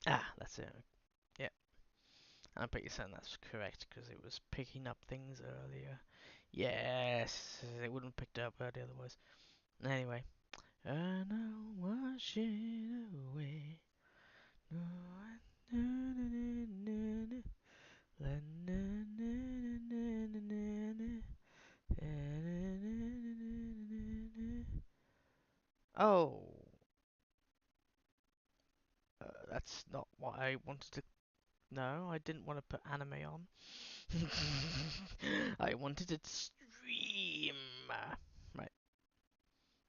Ah, that's it. Yep. I bet you're saying that's correct because it was picking up things earlier. Yes, it wouldn't have picked it up earlier otherwise. Anyway. And I'll wash it away. No, na, na, na, na, na. La, na, na, na, na, na, na. Na, na, na, na, na, na. Oh, that's not what I wanted to. No, I didn't want to put anime on. I wanted it to stream. Right,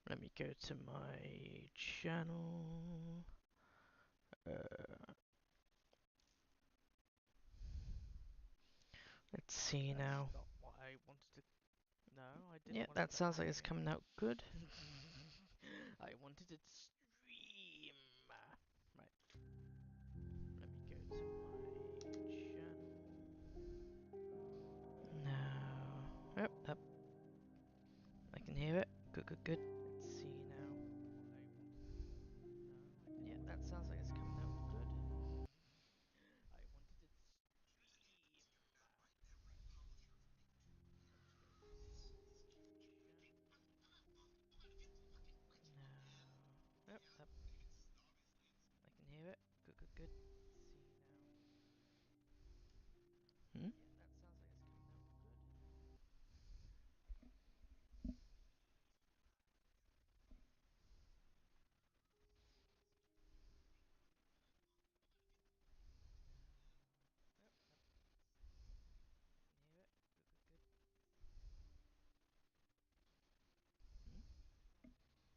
let me go to my channel. Uh, let's see now. Not what I wanted to. No, I didn't Yeah, want to that put sounds like it's anime on. coming out good. I wanted it to stream. Right, let me go to my channel. No. Yep, yep. I can hear it. Good, good, good. Let's see now. Yeah, that sounds like it's coming out good. I wanted it to stream. No. Yep, yep. I can hear it. Good, good, good. Let's see now. Hmm? Yeah, that sounds like it's coming out good. Yep, yep. I can hear it. Good, good, good. Hmm?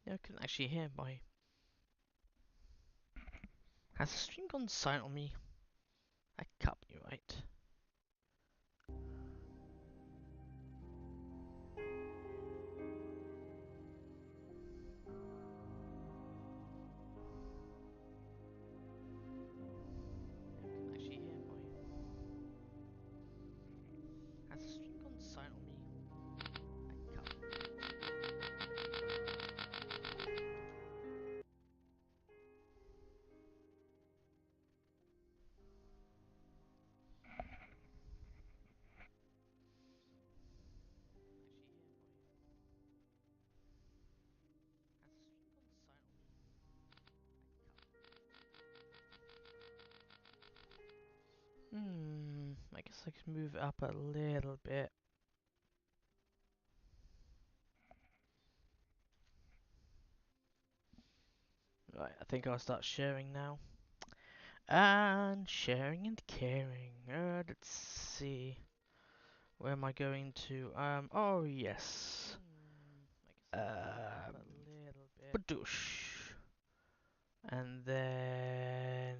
Yeah, I couldn't actually hear my. Has the stream gone silent on me? That can't be right. Yeah, I couldn't actually hear my. Has the stream gone silent on me? That can't be right. Couldn't actually hear my. Has the stream gone silent on me? That can't be. I guess I could move it up a little bit. Right, I think I'll start sharing now. And sharing and caring. Let's see. Where am I going to? Oh yes. I guess I can move it up a Um, little bit. Badoosh. And then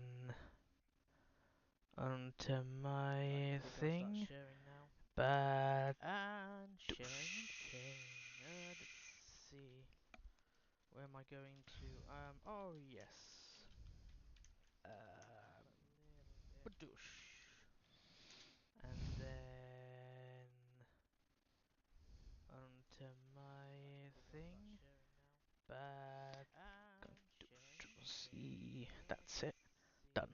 onto Right, I my think I'll start thing. sharing now. Badoosh. And sharing and caring. Let's see. Where am I going to? Oh yes. Um, Up a little bit. Badoosh. And then Onto right, I my think I'll start thing. sharing now. Badoosh. And sharing and caring. See, that's it. Let's Done. see.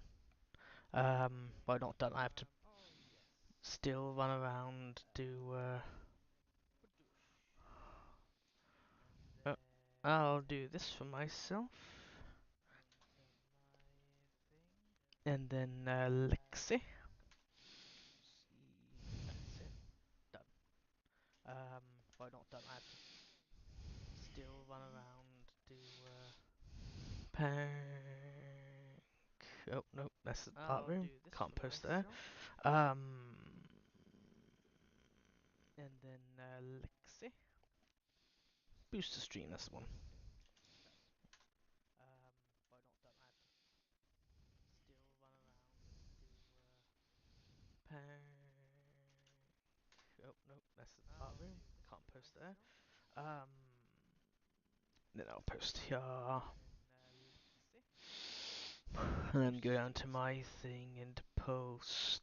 Where am I going But not done. to? I have to Oh yes. still run around, do, Badoosh. And oh, I'll do then this for myself. onto my thing. And then, Bad. Lexi. See, that's it. Done. But not done. I have to still run around, do, Pank. Oh, no, that's the art I'll room. do this Can't for post there. myself. Um, And then Lexi. booster stream, that's the one. That's me. But not done. I have to still run around, do Pank. Oh, no, that's the art I'll room. do this Can't for post there. myself. Um, then I'll post here. And then Lexi. And then Booster go down stream, to that's me. my thing and post,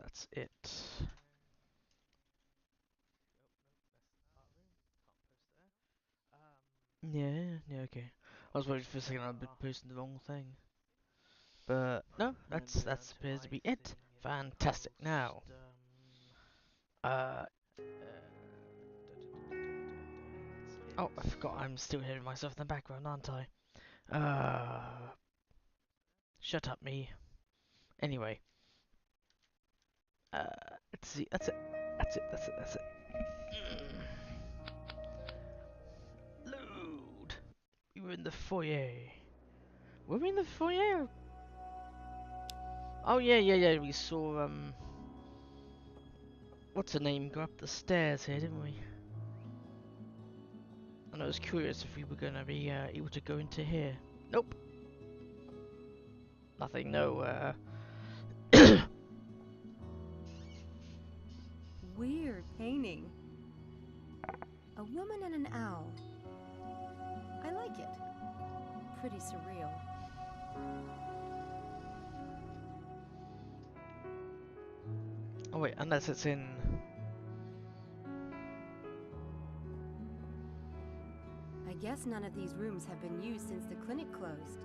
that's it. Oh, no, that's the art room. Can't post there. Um, Yeah, yeah, okay. I was worried for a second I'd be Ah, posting the wrong thing. But no, and then that to appears to my be thing it. in the Fantastic. Now, post. uh, That's oh, I it. forgot I'm still hearing myself in the background, aren't I? Shut up, me. Anyway, uh, let's see. That's it. That's it. That's it. That's it. Load. We were in the foyer. Were we in the foyer? Oh yeah, yeah, yeah. We saw what's her name go up the stairs here, didn't we? And I was curious if we were gonna be able to go into here. Nope. Nothing. No. Weird painting. A woman and an owl. I like it. Pretty surreal. Oh wait, unless it's in. I guess none of these rooms have been used since the clinic closed.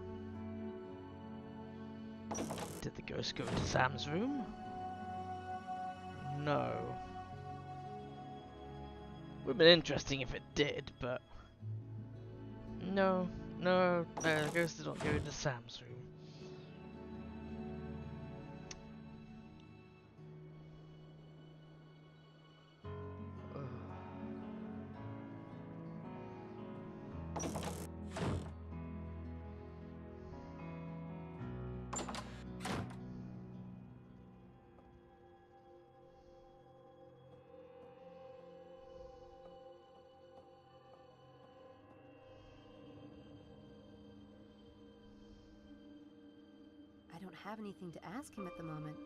Did the ghost go into Sam's room? No. Would have been interesting if it did, but no, no, no. The ghost did not go into Sam's room. Ugh. I don't have anything to ask him at the moment.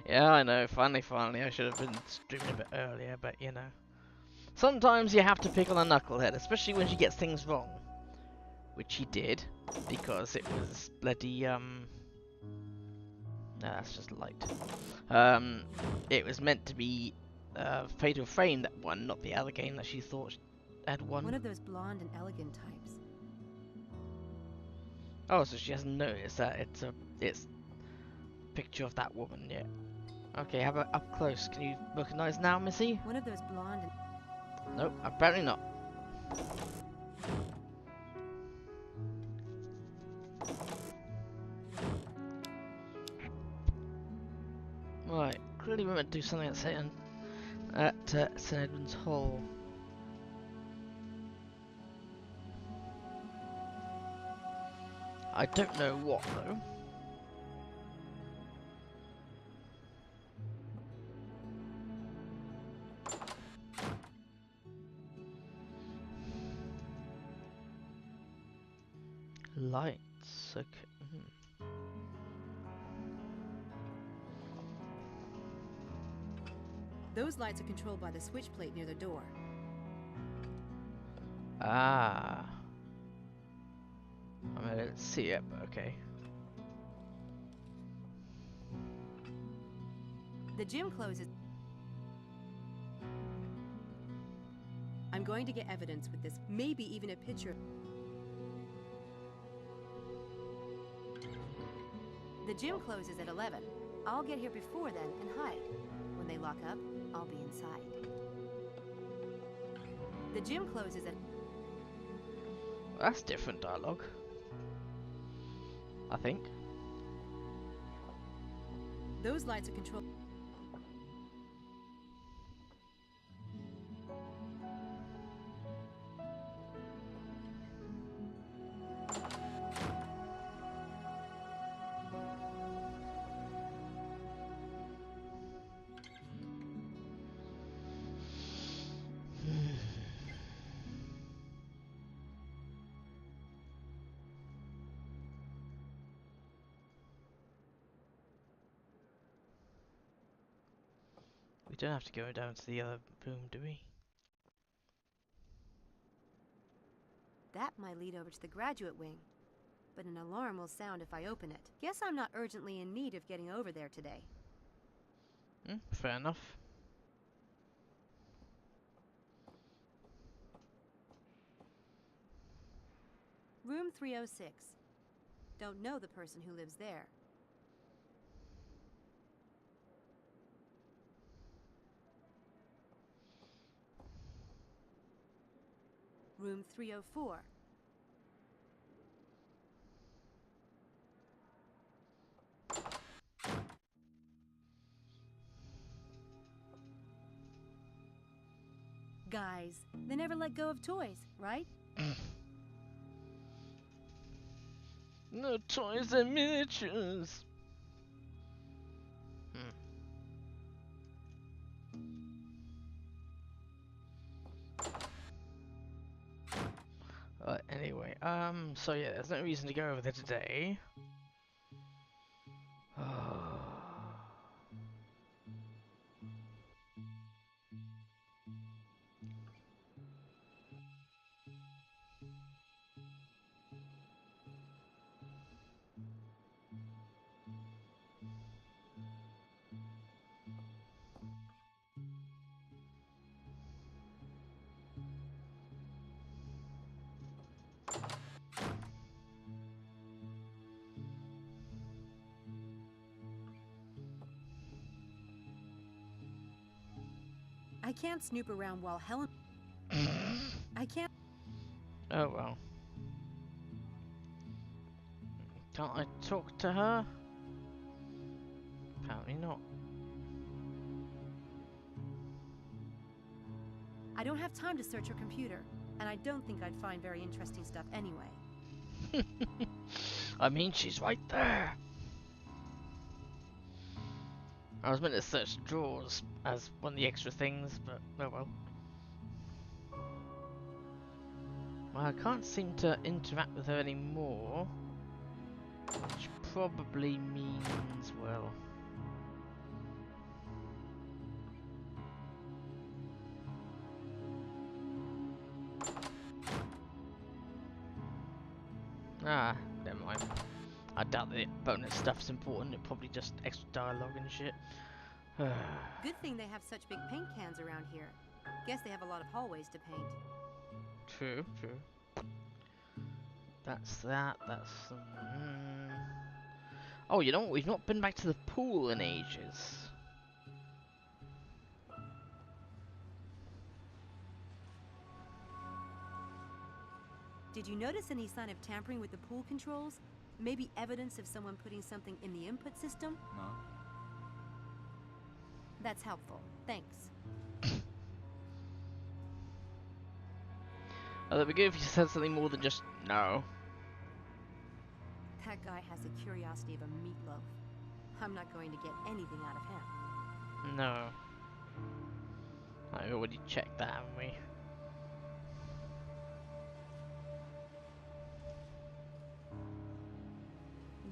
Yeah, I know. Finally, I should have been streaming a bit earlier, but you know. Sometimes you have to pick on a knucklehead, especially when she gets things wrong. Which he did, because it was bloody, no, that's just light. It was meant to be Fatal Frame that won, not the other game that she thought had One won. of those blonde and elegant types. Oh, so she hasn't noticed that it's a picture of that woman yet. Okay, how about up close? Can you recognize now, Missy? One of those blonde and... Nope, apparently not. Right, clearly we're meant to do something at St Edmund's Hall. I don't know what though. Lights, okay. Those lights are controlled by the switch plate near the door. Ah. I mean, I don't see it, but okay. The gym closes. I'm going to get evidence with this. Maybe even a picture. The gym closes at 11. I'll get here before then and hide. When they lock up, I'll be inside. The gym closes at... Well, that's different dialogue, I think. Those lights are controlled... We don't have to go down to the other room, do we? That might lead over to the graduate wing. But an alarm will sound if I open it. Guess I'm not urgently in need of getting over there today. Fair enough. Room 306. Don't know the person who lives there. Room 304. Guys, they never let go of toys, right? No toys and miniatures. Anyway, so yeah, there's no reason to go over there today. I can't snoop around while Helen... I can't... Oh well. Can't I talk to her? Apparently not. I don't have time to search her computer, and I don't think I'd find very interesting stuff anyway. I mean, she's right there. I was meant to search drawers as one of the extra things, but oh well. Well, I can't seem to interact with her anymore, which probably means, well... Ah, never mind. I doubt the bonus stuff's important, it's probably just extra dialogue and shit. Good thing they have such big paint cans around here. Guess they have a lot of hallways to paint. True, true. That's that, that's... Oh, you know what? We've not been back to the pool in ages. Did you notice any sign of tampering with the pool controls? Maybe evidence of someone putting something in the input system? No. That's helpful. Thanks. Oh, that'd be good if you said something more than just no. That guy has the curiosity of a meatloaf. I'm not going to get anything out of him. No. I already checked that, haven't we?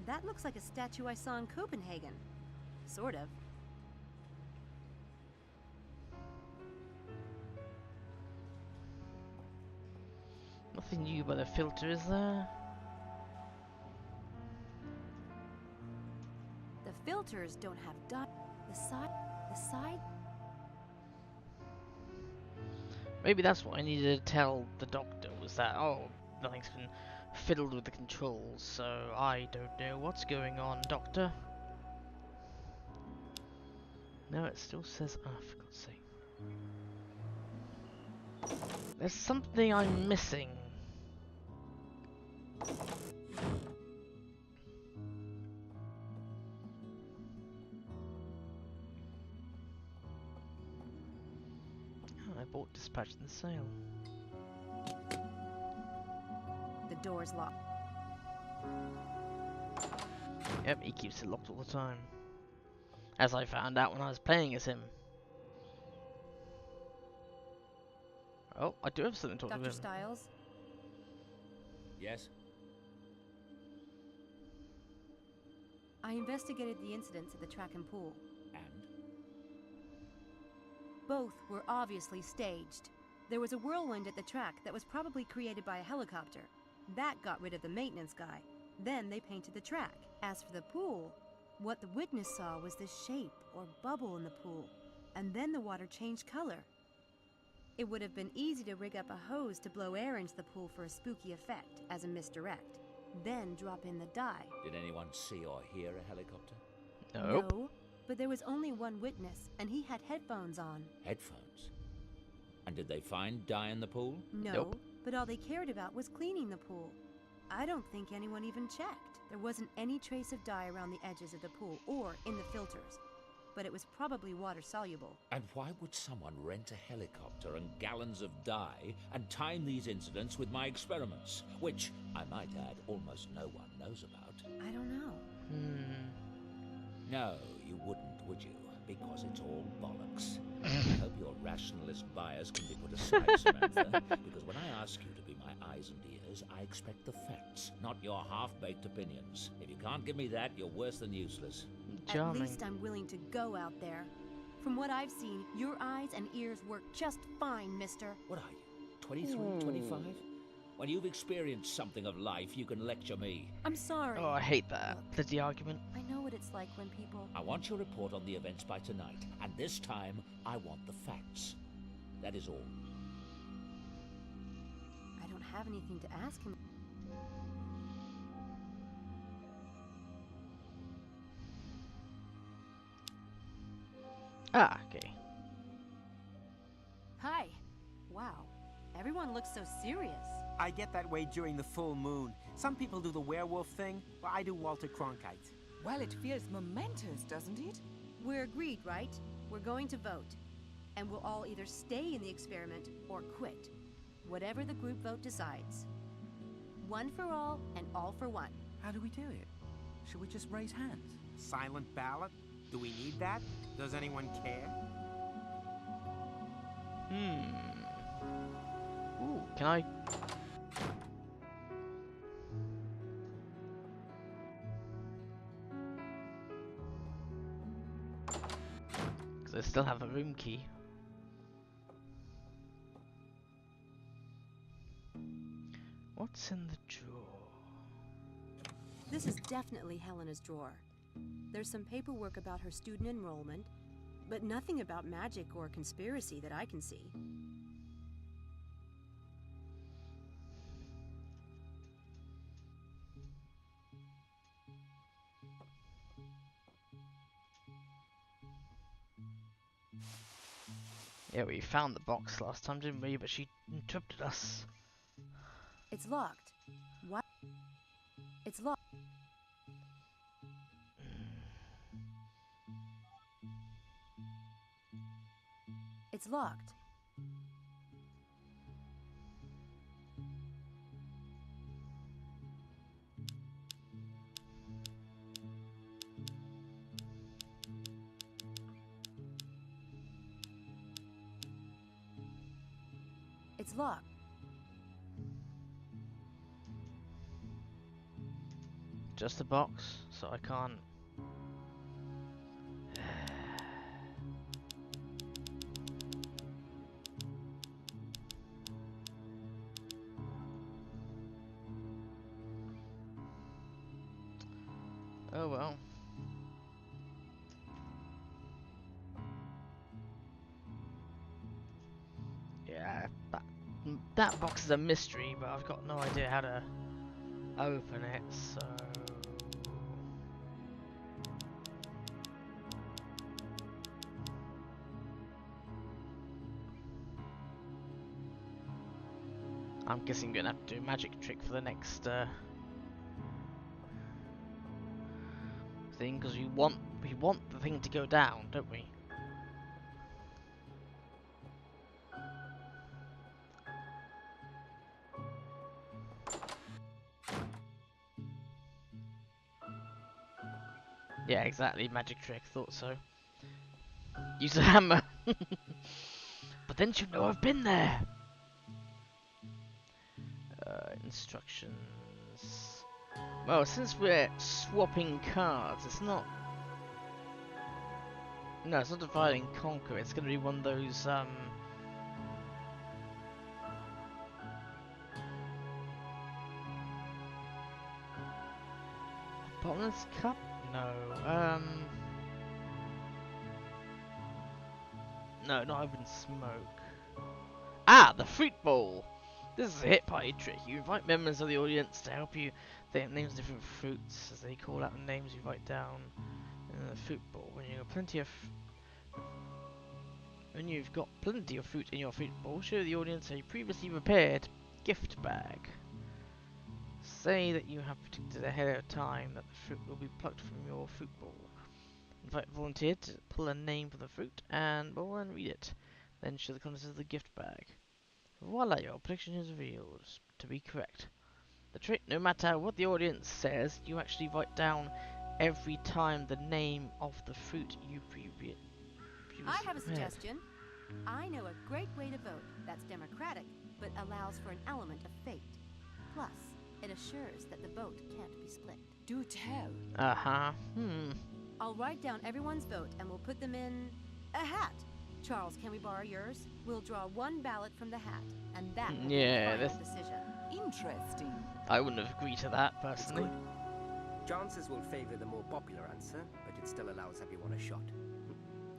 That looks like a statue I saw in Copenhagen. Sort of. Nothing new by the filter, is there? The filters don't have dot. The side? Maybe that's what I needed to tell the doctor, was that, oh, nothing's been fiddled with the controls, so I don't know what's going on, doctor. No, it still says, oh, for God's sake. There's something I'm missing. Oh, I bought Dispatch in the sale. The door's locked. Yep, he keeps it locked all the time. As I found out when I was playing as him. Oh, I do have something to talk to Dr. him. Stiles? Yes? I investigated the incidents at the track and pool. And? Both were obviously staged. There was a whirlwind at the track that was probably created by a helicopter. That got rid of the maintenance guy. Then they painted the track. As for the pool, what the witness saw was the shape or bubble in the pool, and then the water changed color. It would have been easy to rig up a hose to blow air into the pool for a spooky effect as a misdirect. Then drop in the dye. Did anyone see or hear a helicopter? Nope. No, but there was only one witness, and he had headphones on. Headphones? And did they find dye in the pool? No, Nope. but all they cared about was cleaning the pool. I don't think anyone even checked. There wasn't any trace of dye around the edges of the pool or in the filters. But it was probably water-soluble. And why would someone rent a helicopter and gallons of dye and time these incidents with my experiments? Which, I might add, almost no one knows about. I don't know. No, you wouldn't, would you? Because it's all bollocks. I hope your rationalist bias can be put aside, Samantha, because when I ask you to be my eyes and ears, I expect the facts, not your half-baked opinions. If you can't give me that, you're worse than useless. Charming. At least I'm willing to go out there. From what I've seen, your eyes and ears work just fine, mister. What are you, 23, 25? When you've experienced something of life, you can lecture me. I'm sorry. Oh, I hate that. Bloody argument. I know what it's like when people... I want your report on the events by tonight, and this time, I want the facts. That is all. I don't have anything to ask him. Ah, okay. Hi. Wow. Everyone looks so serious. I get that way during the full moon. Some people do the werewolf thing, but I do Walter Cronkite. Well, it feels momentous, doesn't it? We're agreed, right? We're going to vote. And we'll all either stay in the experiment or quit. Whatever the group vote decides. One for all and all for one. How do we do it? Should we just raise hands? Silent ballot? Do we need that? Does anyone care? Ooh, can I... Because I still have a room key. What's in the drawer? This is definitely Helena's drawer. There's some paperwork about her student enrollment, but nothing about magic or conspiracy that I can see. Yeah, we found the box last time, didn't we? But she interrupted us. It's locked. What? It's locked. It's locked. It's locked. Just the box, so I can't. Oh well. Yeah, that box is a mystery, but I've got no idea how to open it, so... I'm guessing I'm gonna have to do a magic trick for the next thing, because we want the thing to go down, don't we? Yeah, exactly, magic trick, thought so. Use a hammer! But then you know I've been there! Instructions... Well, since we're swapping cards, it's not... No, it's not divide and conquer, it's gonna be one of those, Bottomless cup? No, no, not even smoke. Ah, the fruit bowl. This is a hit party trick. You invite members of the audience to help you think of names of different fruits. As they call out the names you write down in the fruit bowl. When you've got plenty of fruit in your fruit bowl, show the audience a previously prepared gift bag. Say that you have predicted ahead of time that the fruit will be plucked from your fruit bowl. Invite a volunteer to pull a name from the fruit and bowl and read it. Then show the contents of the gift bag. Voila, your prediction is revealed to be correct. The trick, no matter what the audience says, you actually write down every time the name of the fruit you previously I have a prepared. suggestion. I know a great way to vote that's democratic, but allows for an element of fate. Plus, it assures that the vote can't be split. Do tell. Uh-huh. I'll write down everyone's vote and we'll put them in a hat. Charles, can we borrow yours? We'll draw one ballot from the hat, and that will be Yeah, the final this- decision. Interesting. I wouldn't have agreed to that, It's personally. good. Chances will favor the more popular answer, but it still allows everyone a shot.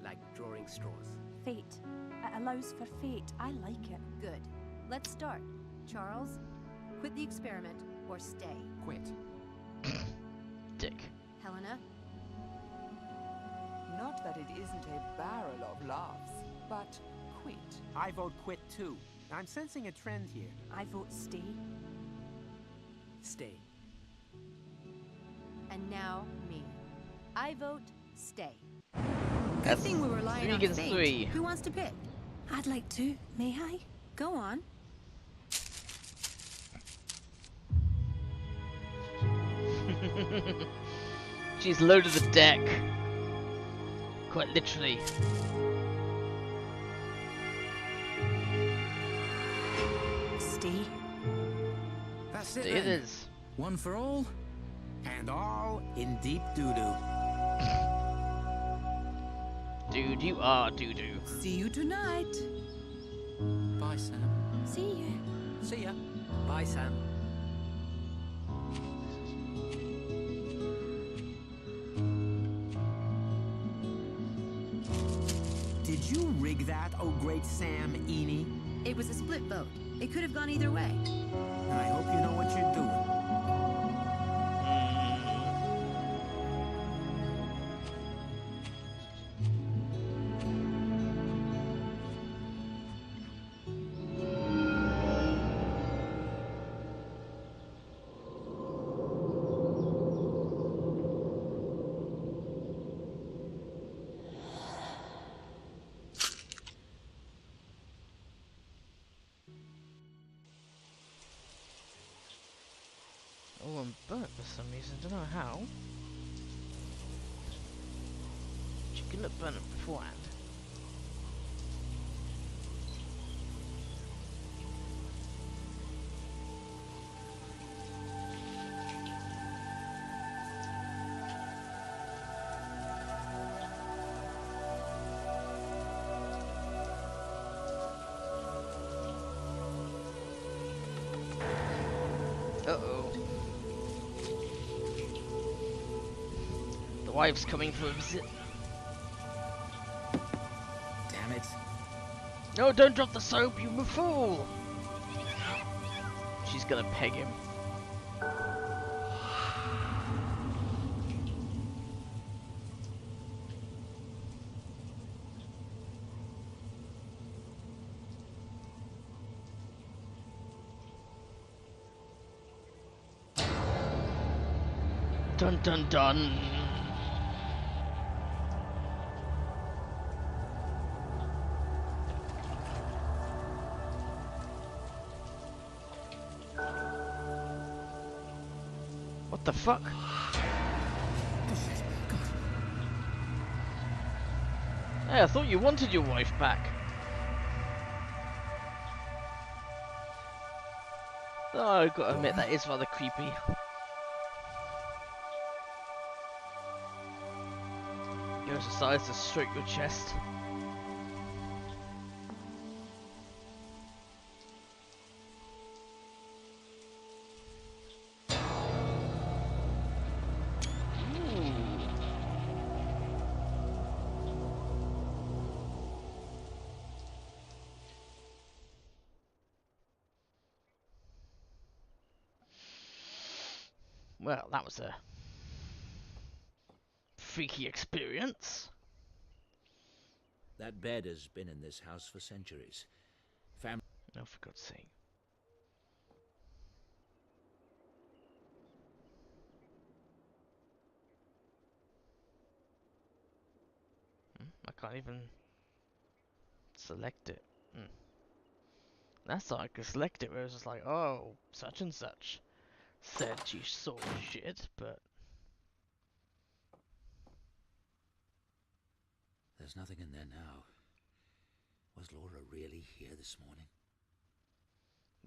Like drawing straws. Fate. It allows for fate. I like it. Good. Let's start. Charles, quit the experiment or stay. Quit. Dick. Helena, Not that it isn't a barrel of laughs, but quit. I vote quit too. I'm sensing a trend here. I vote stay. Stay. and now me. I vote stay. That's Good thing we were relying 3 on against fate. 3. Who wants to pick? I'd like to. May I? Go on. She's loaded the deck. Quite literally. Stay. That's it. It then. is. One for all. And all in deep doo-doo. Dude, you are doo-doo. See you tonight. Bye, Sam. See you. See ya. Bye, Sam. Did you rig that, oh great Sam Eenie? It was a split vote. It could have gone either way. I hope you know what you're doing. Oh, I'm burnt for some reason. Don't know how. She couldn't have burnt it beforehand. Uh-oh. The wife's coming for a visit. Damn it. No, don't drop the soap, you fool! She's gonna peg him. Dun dun dun! What the fuck? Hey, I thought you wanted your wife back. Oh, I've got to admit, that is rather creepy. Goes decides to stroke your chest. Well, that was a freaky experience. That bed has been in this house for centuries. Oh, for God's sake. I can't even select it. That's how I could select it, where it was just like, oh, such and such said she saw shit, but... There's nothing in there now. Was Laura really here this morning?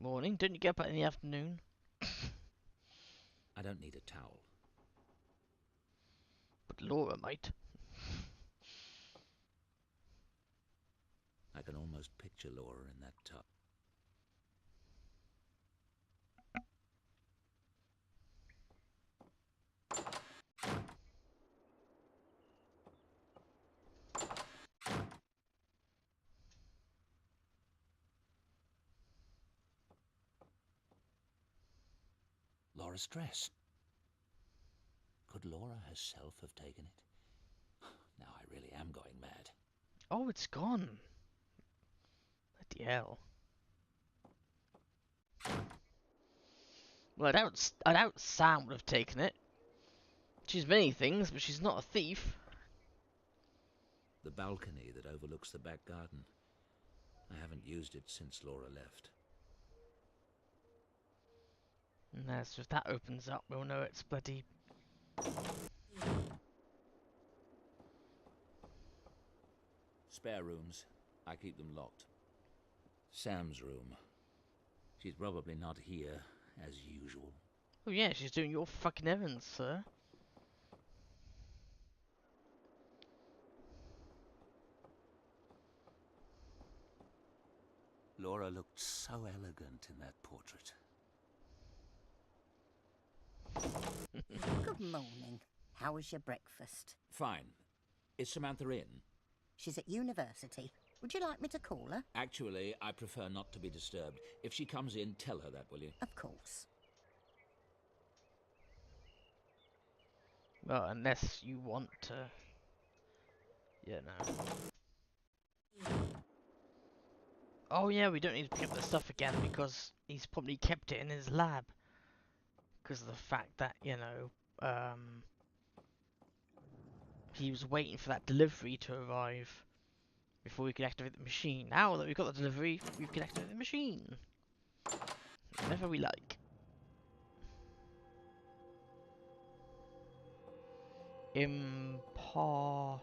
Morning, didn't you get up in the afternoon? I don't need a towel. But Laura might. I can almost picture Laura in that tub. Laura's dress. Could Laura herself have taken it? Now I really am going mad. Oh, it's gone. Bloody hell. Well, I doubt Sam would have taken it. She's many things, but she's not a thief. The balcony that overlooks the back garden. I haven't used it since Laura left. And if that opens up, we'll know it's bloody... Spare rooms. I keep them locked. Sam's room. She's probably not here, as usual. Oh yeah, she's doing your fucking errands, sir. Laura looked so elegant in that portrait. Good morning. How was your breakfast? Fine. Is Samantha in? She's at university. Would you like me to call her? Actually, I prefer not to be disturbed. If she comes in, tell her that, will you? Of course. Well, unless you want to... Yeah, no. Oh yeah, we don't need to pick up the stuff again because he's probably kept it in his lab. Because of the fact that, you know, he was waiting for that delivery to arrive before we could activate the machine. Now that we've got the delivery, we can activate the machine. Whenever we like. Impo?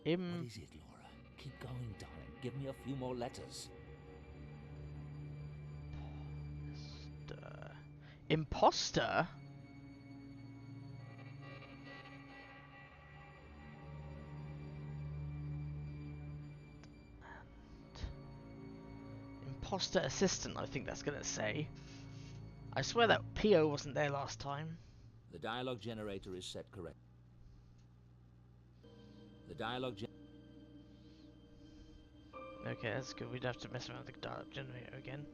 What is it, Laura? Keep going, darling. Give me a few more letters. Imposter? Imposter assistant, I think that's gonna say. I swear that PO wasn't there last time. The dialogue generator is set correct. The dialogue Okay, that's good. We'd have to mess around with the dialogue generator again.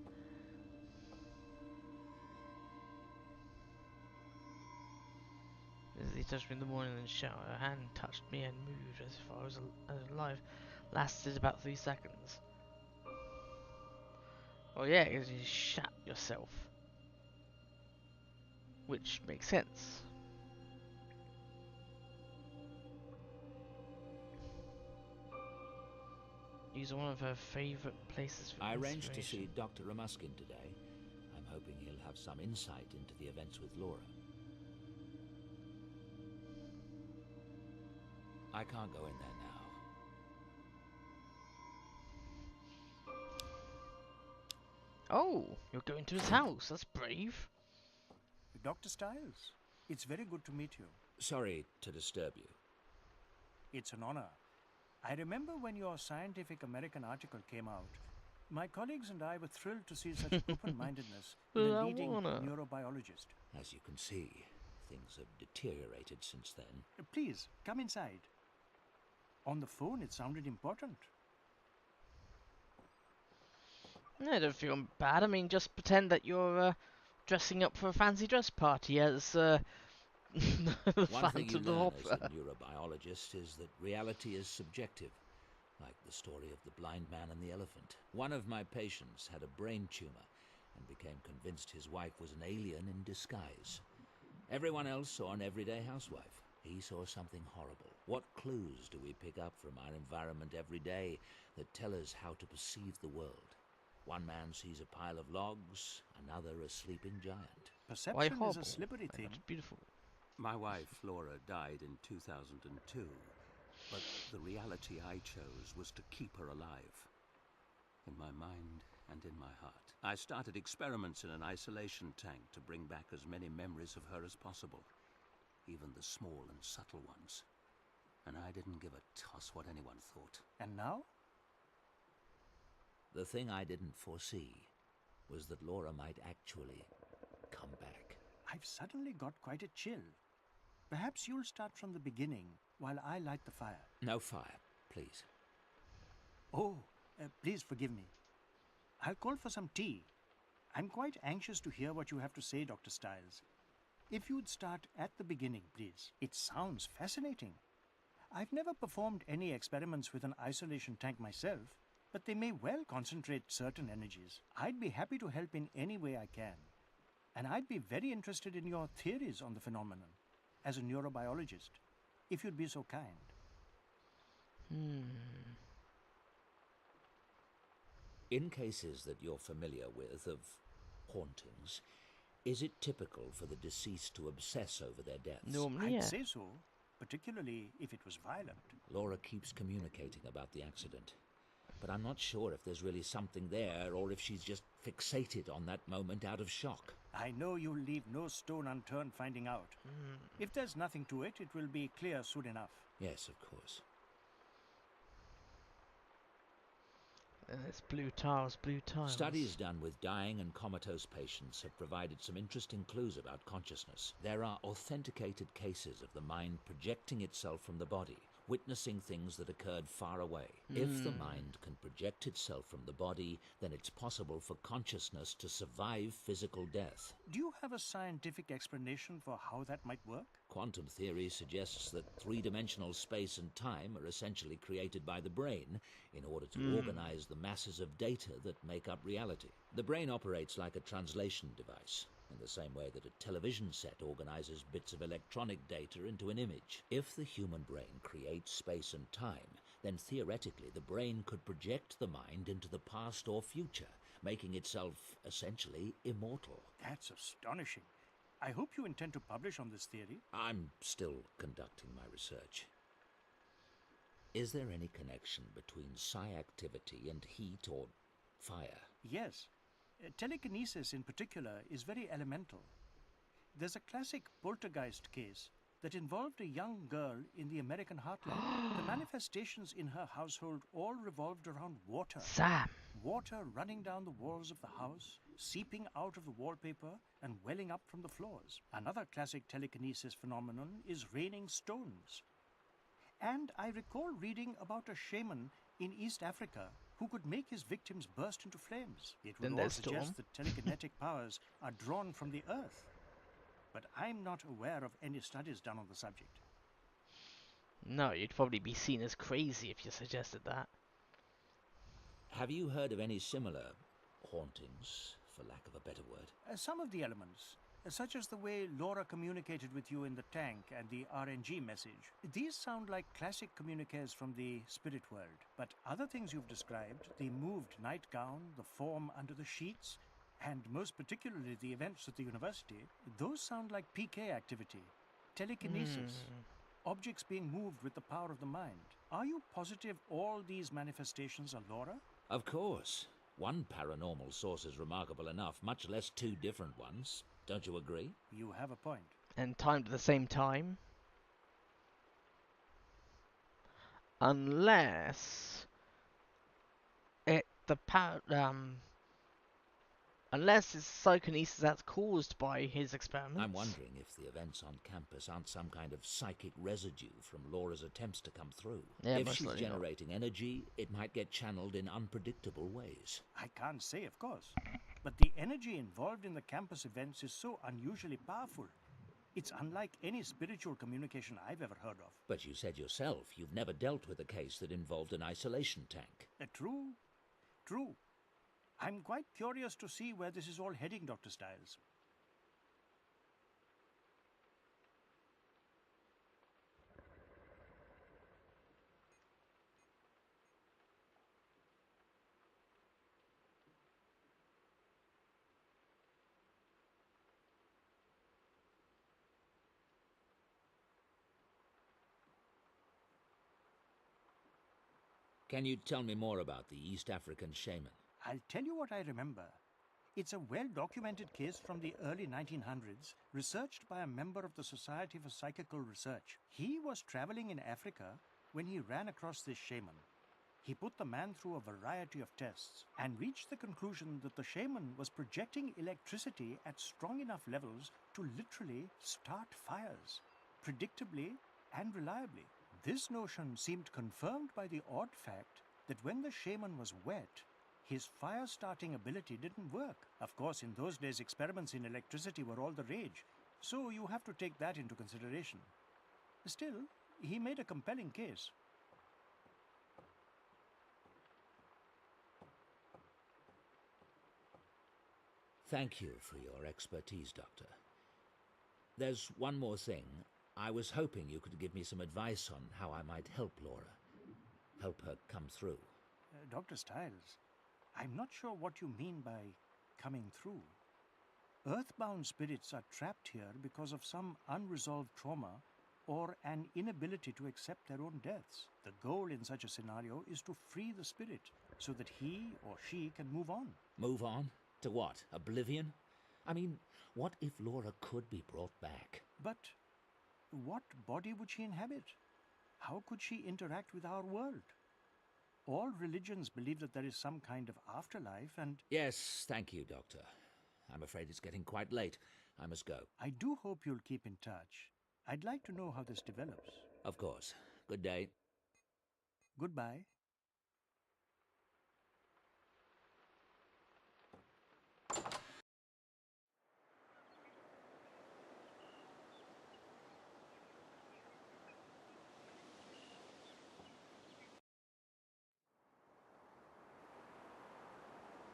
He touched me in the morning and shower. Her hand touched me and moved as if I was alive. Lasted about 3 seconds. Oh yeah, because you shat yourself. Which makes sense. These are one of her favourite places for I arranged to inspiration. see Dr. Ramuskin today. I'm hoping he'll have some insight into the events with Laura. I can't go in there now. Oh, you're going to his house. That's brave. Dr. Stiles, it's very good to meet you. Sorry to disturb you. It's an honor. I remember when your Scientific American article came out. My colleagues and I were thrilled to see such open-mindedness in a leading neurobiologist. As you can see, things have deteriorated since then. Please, come inside. On the phone, it sounded important. No, don't feel bad. I mean, just pretend that you're dressing up for a fancy dress party as the One thing you Phantom of the learn as a Opera. neurobiologist is that reality is subjective, like the story of the blind man and the elephant. One of my patients had a brain tumor and became convinced his wife was an alien in disguise. Everyone else saw an everyday housewife. He saw something horrible. What clues do we pick up from our environment every day that tell us how to perceive the world? One man sees a pile of logs, another a sleeping giant. Why Perception is a horrible? slippery Why thing. not beautiful? My wife, Laura, died in 2002, but the reality I chose was to keep her alive. In my mind and in my heart. I started experiments in an isolation tank to bring back as many memories of her as possible, even the small and subtle ones. And I didn't give a toss what anyone thought. And now? The thing I didn't foresee was that Laura might actually come back. I've suddenly got quite a chill. Perhaps you'll start from the beginning while I light the fire. No fire, please. Oh, please forgive me. I'll call for some tea. I'm quite anxious to hear what you have to say, Dr. Stiles. If you'd start at the beginning, please. It sounds fascinating. I've never performed any experiments with an isolation tank myself, but they may well concentrate certain energies. I'd be happy to help in any way I can. And I'd be very interested in your theories on the phenomenon, as a neurobiologist, if you'd be so kind. In cases that you're familiar with of hauntings, is it typical for the deceased to obsess over their deaths? Normally, I'd say so, particularly if it was violent. Laura keeps communicating about the accident, but I'm not sure if there's really something there or if she's just fixated on that moment out of shock. I know you'll leave no stone unturned finding out. If there's nothing to it, it will be clear soon enough. Yes, of course. And it's blue tiles, blue tiles. Studies done with dying and comatose patients have provided some interesting clues about consciousness. There are authenticated cases of the mind projecting itself from the body, witnessing things that occurred far away. If the mind can project itself from the body, then it's possible for consciousness to survive physical death. Do you have a scientific explanation for how that might work? Quantum theory suggests that three-dimensional space and time are essentially created by the brain in order to organize the masses of data that make up reality. The brain operates like a translation device, in the same way that a television set organizes bits of electronic data into an image. If the human brain creates space and time, then theoretically the brain could project the mind into the past or future, making itself essentially immortal. That's astonishing. I hope you intend to publish on this theory. I'm still conducting my research. Is there any connection between psi activity and heat or fire? Yes. Telekinesis in particular is very elemental. There's a classic poltergeist case that involved a young girl in the American heartland. The manifestations in her household all revolved around water. Sam! Water running down the walls of the house, seeping out of the wallpaper, and welling up from the floors. Another classic telekinesis phenomenon is raining stones. And I recall reading about a shaman in East Africa who could make his victims burst into flames. It would all suggest that telekinetic powers are drawn from the earth. But I'm not aware of any studies done on the subject. No, you'd probably be seen as crazy if you suggested that. Have you heard of any similar hauntings, for lack of a better word? Some of the elements, such as the way Laura communicated with you in the tank and the RNG message. These sound like classic communiques from the spirit world. But other things you've described, the moved nightgown, the form under the sheets, and most particularly the events at the university, those sound like PK activity, telekinesis, objects being moved with the power of the mind. Are you positive all these manifestations are Laura? Of course. One paranormal source is remarkable enough, much less two different ones. Don't you agree? You have a point. And timed at the same time? Unless... Unless it's psychokinesis that's caused by his experiments. I'm wondering if the events on campus aren't some kind of psychic residue from Laura's attempts to come through. Yeah, If most she's likely not. generating energy, it might get channeled in unpredictable ways. I can't say, of course. But the energy involved in the campus events is so unusually powerful. It's unlike any spiritual communication I've ever heard of. But you said yourself you've never dealt with a case that involved an isolation tank. True. True. I'm quite curious to see where this is all heading, Dr. Styles. Can you tell me more about the East African shaman? I'll tell you what I remember. It's a well-documented case from the early 1900s, researched by a member of the Society for Psychical Research. He was traveling in Africa when he ran across this shaman. He put the man through a variety of tests and reached the conclusion that the shaman was projecting electricity at strong enough levels to literally start fires, predictably and reliably. This notion seemed confirmed by the odd fact that when the shaman was wet, his fire-starting ability didn't work. Of course, in those days, experiments in electricity were all the rage, so you have to take that into consideration. Still, he made a compelling case. Thank you for your expertise, Doctor. There's one more thing. I was hoping you could give me some advice on how I might help Laura. Help her come through. Dr. Styles, I'm not sure what you mean by coming through. Earthbound spirits are trapped here because of some unresolved trauma or an inability to accept their own deaths. The goal in such a scenario is to free the spirit so that he or she can move on. Move on? To what? Oblivion? I mean, what if Laura could be brought back? But what body would she inhabit? How could she interact with our world? All religions believe that there is some kind of afterlife and... Yes, thank you, Doctor. I'm afraid it's getting quite late. I must go. I do hope you'll keep in touch. I'd like to know how this develops. Of course. Good day. Goodbye.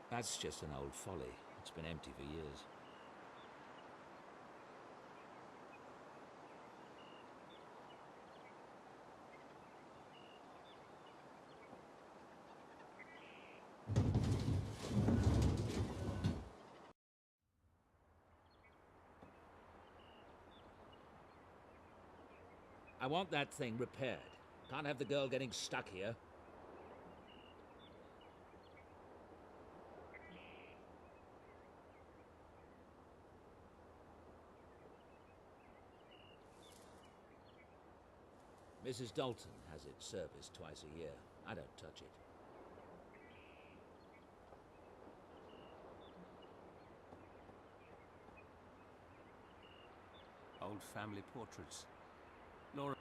That's just an old folly. It's been empty for years. I want that thing repaired. Can't have the girl getting stuck here. Mrs. Dalton has it serviced twice a year. I don't touch it. Old family portraits. Laura.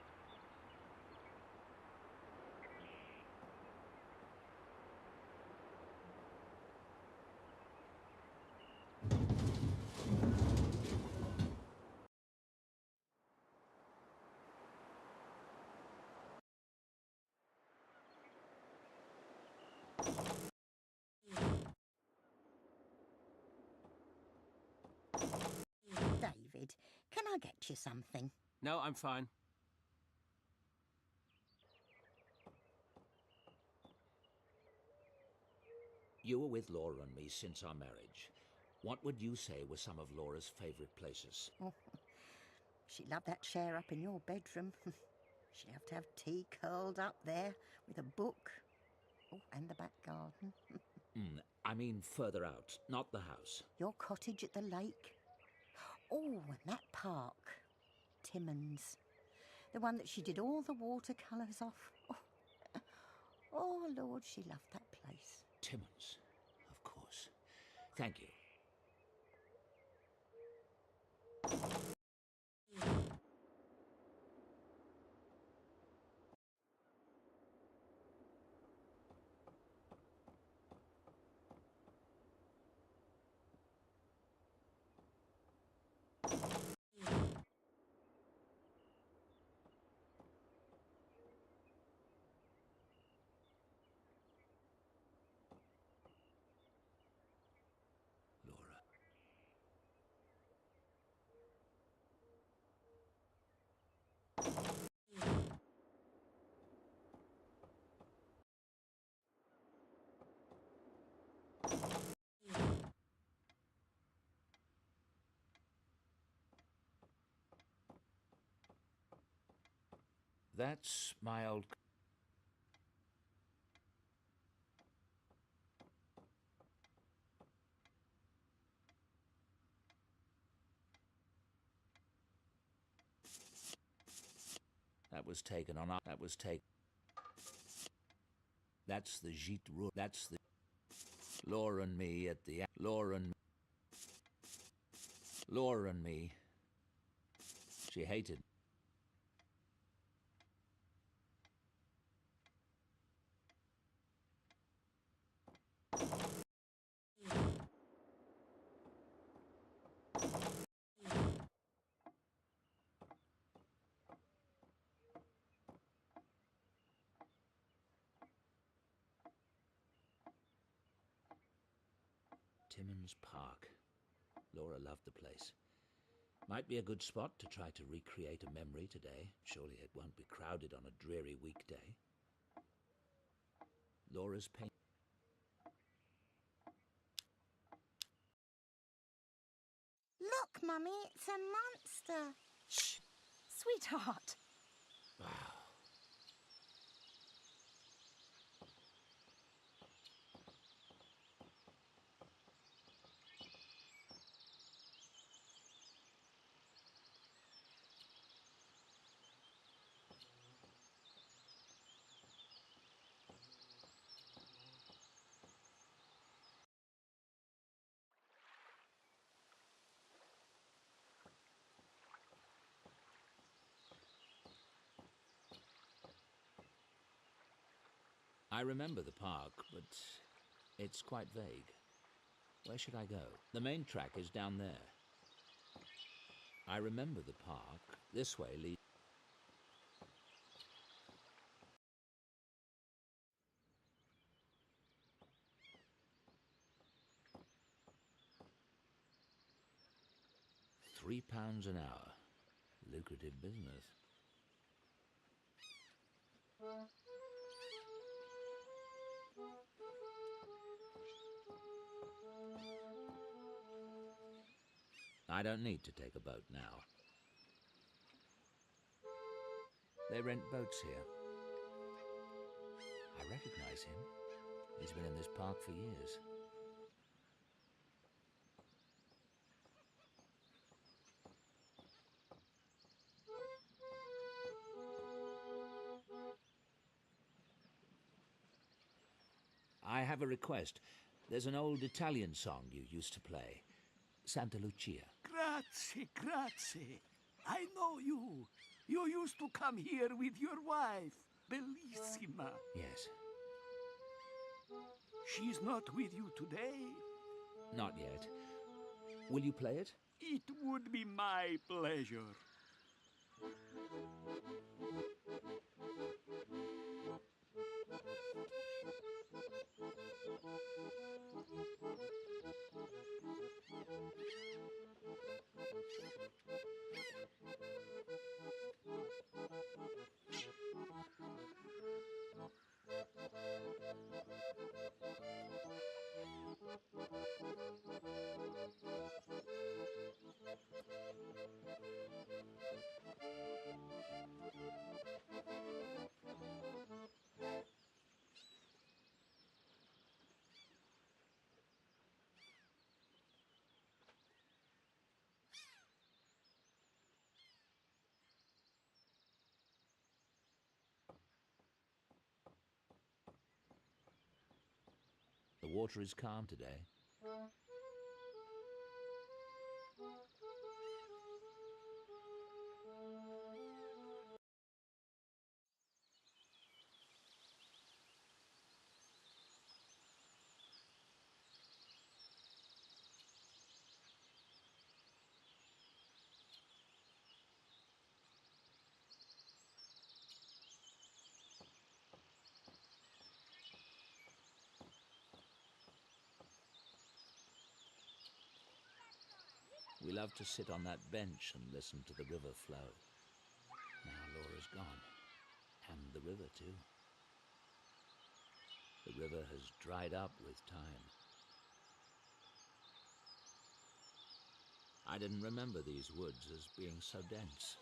David, can I get you something? No, I'm fine. You were with Laura and me since our marriage. What would you say were some of Laura's favourite places? Oh, she'd love that chair up in your bedroom. She'd have to have tea curled up there with a book. Oh, and the back garden. I mean further out, not the house. Your cottage at the lake. Oh, and that park. Timmins. The one that she did all the watercolours off. Oh, Lord, she loved that place. Timmins, of course. Thank you. Laura. That's my old... That was taken on... That was taken... That's the Gite Rule. That's the... Laura and me at the... Laura and me. She hated... Timmins Park. Laura loved the place. Might be a good spot to try to recreate a memory today. Surely it won't be crowded on a dreary weekday. Laura's paint... Look, Mummy, it's a monster. Shh! Sweetheart! Wow. I remember the park, but it's quite vague. Where should I go? The main track is down there. I remember the park. This way leads... £3 an hour. Lucrative business. I don't need to take a boat now. They rent boats here. I recognize him. He's been in this park for years. I have a request. There's an old Italian song you used to play. Santa Lucia. Grazie, grazie. I know you. You used to come here with your wife, Bellissima. Yes. She's not with you today? Not yet. Will you play it? It would be my pleasure. The water is calm today. We loved to sit on that bench and listen to the river flow. Now Laura's gone. And the river, too. The river has dried up with time. I didn't remember these woods as being so dense.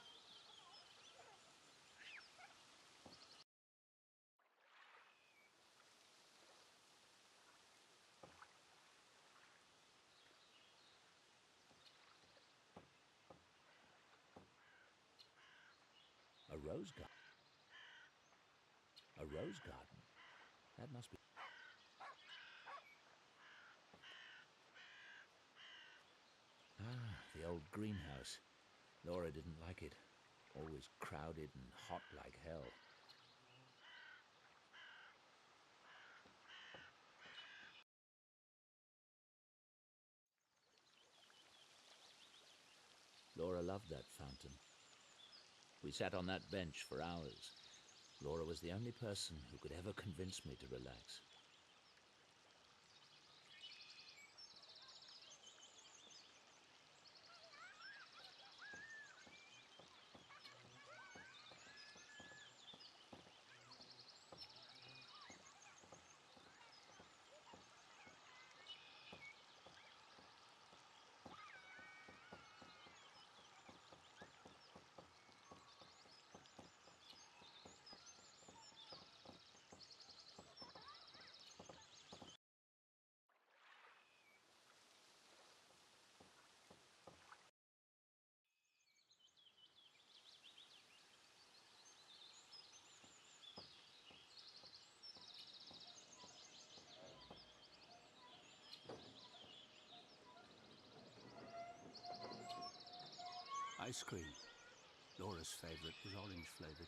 A rose garden. A rose garden? That must be... Ah, the old greenhouse. Laura didn't like it. Always crowded and hot like hell. Laura loved that fountain. We sat on that bench for hours. Laura was the only person who could ever convince me to relax. Ice cream. Laura's favorite was orange flavored.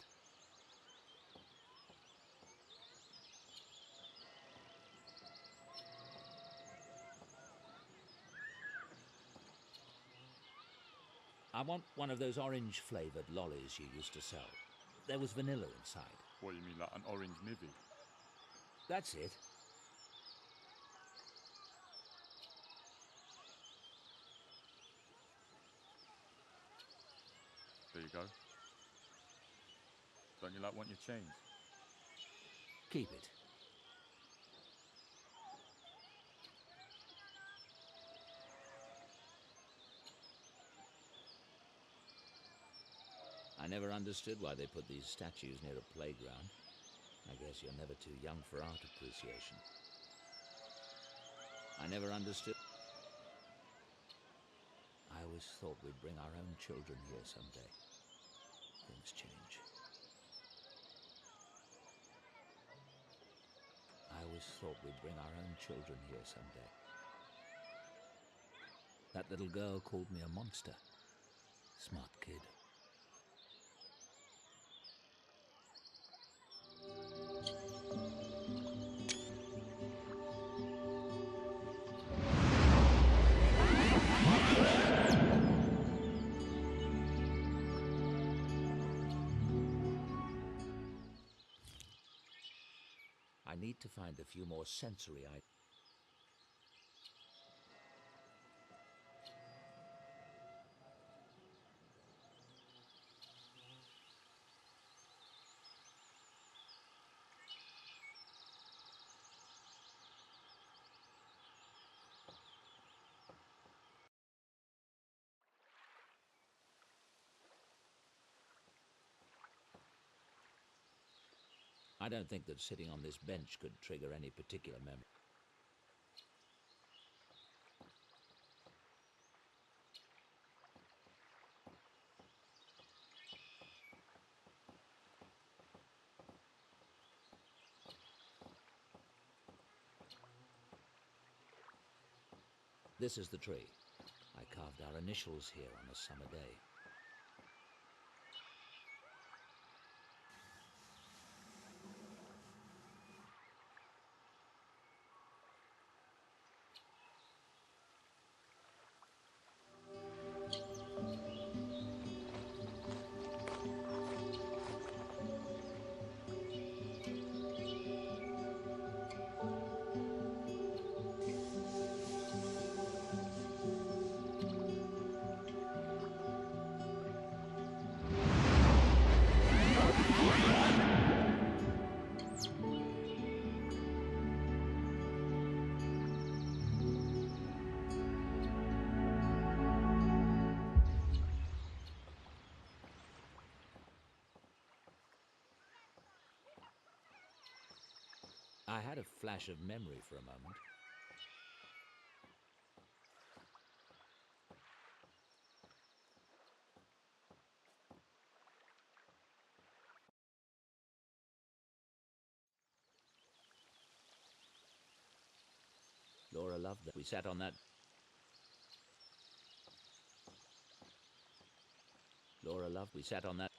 I want one of those orange flavored lollies you used to sell. There was vanilla inside. What, you mean like an orange mivvy? That's it. There you go. Don't you like want your change? Keep it. I never understood why they put these statues near a playground. I guess you're never too young for art appreciation. I never understood. I always thought we'd bring our own children here someday. Things change. I always thought we'd bring our own children here someday. That little girl called me a monster. Smart kid. I need to find a few more sensory items. I don't think that sitting on this bench could trigger any particular memory. This is the tree. I carved our initials here on a summer day. I had a flash of memory for a moment. Laura loved that. We sat on that. Laura loved. We sat on that.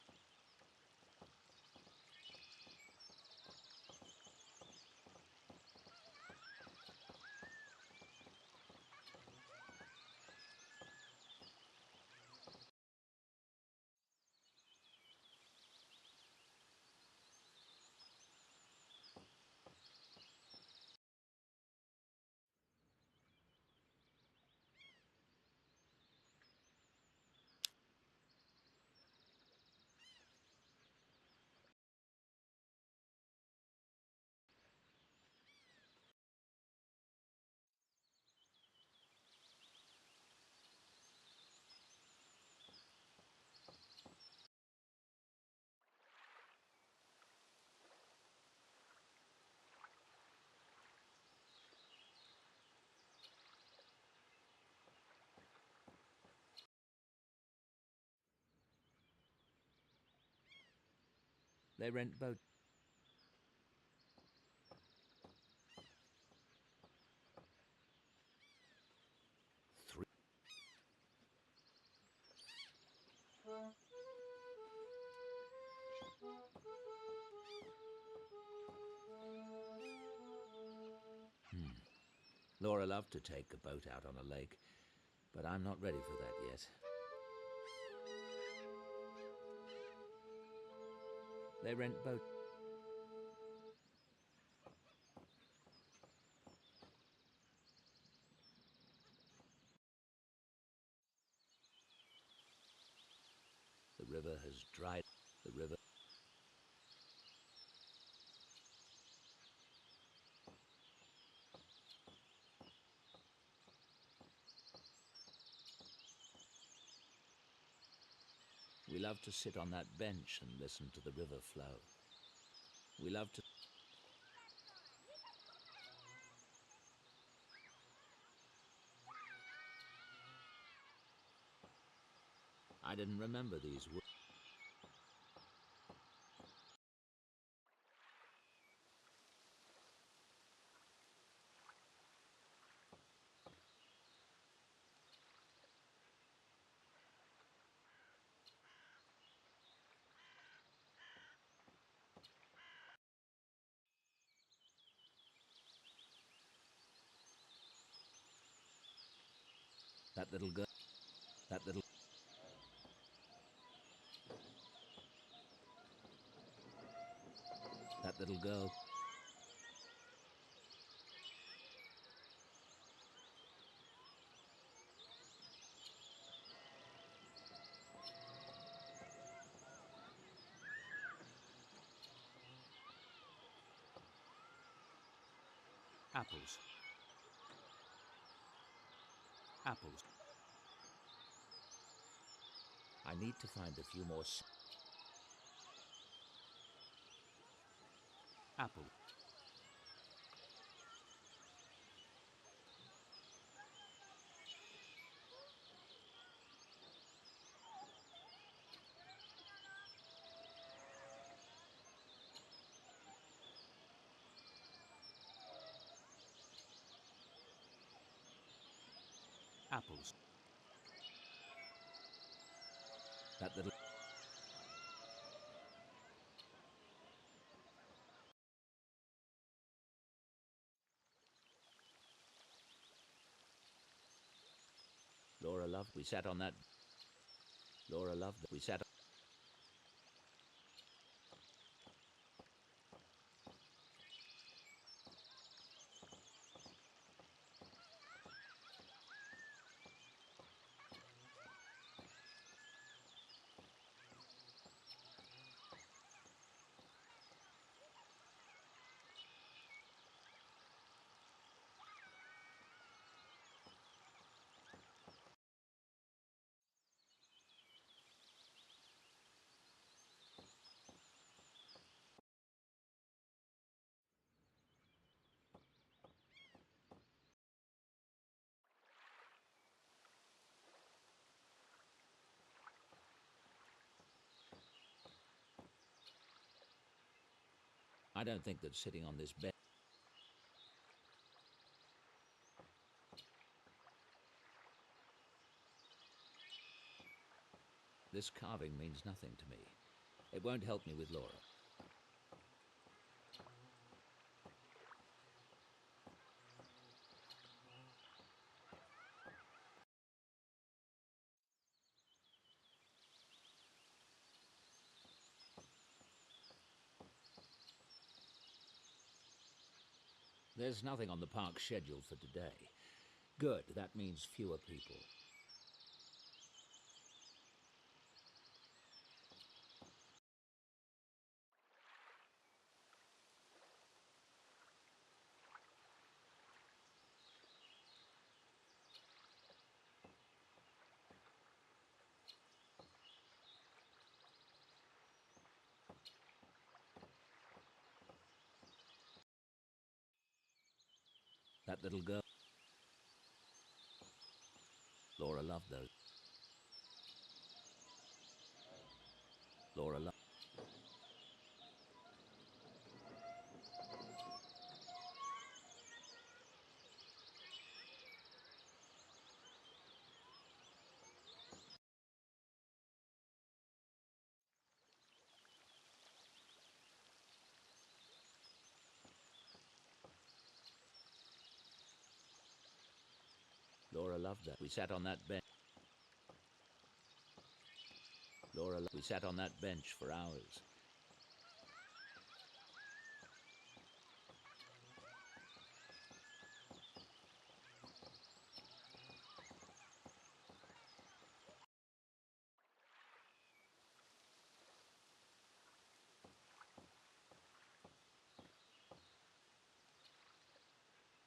They rent boats. Laura loved to take a boat out on a lake, but I'm not ready for that yet. They rent boats. The river has dried. The river. We love to sit on that bench and listen to the river flow. We love to... I didn't remember these words. That little girl... That little... That little girl... Apples. Apples. I need to find a few more... Apple. Apples. That little... Laura loved... We sat on that... Laura loved... We sat... I don't think that sitting on this bed... This carving means nothing to me. It won't help me with Laura. There's nothing on the park schedule for today. Good, that means fewer people. That little girl... Laura loved those. Laura loved... Laura loved that. We sat on that bench. We sat on that bench for hours.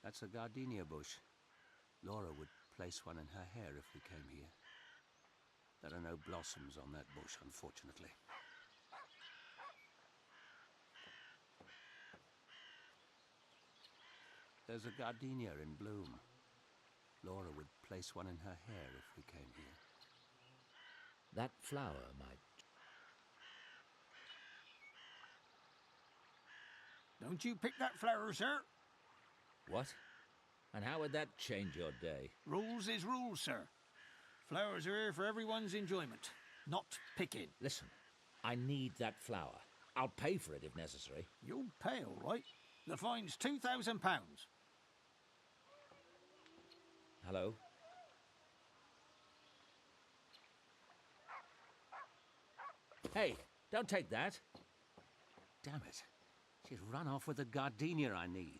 That's a gardenia bush. Laura would place one in her hair if we came here. There are no blossoms on that bush, unfortunately. There's a gardenia in bloom. Laura would place one in her hair if we came here. That flower might... Don't you pick that flower, sir. What? And how would that change your day? Rules is rules, sir. Flowers are here for everyone's enjoyment, not picking. Listen, I need that flower. I'll pay for it if necessary. You'll pay, all right. The fine's £2,000. Hello? Hey, don't take that. Damn it. She's run off with the gardenia I need.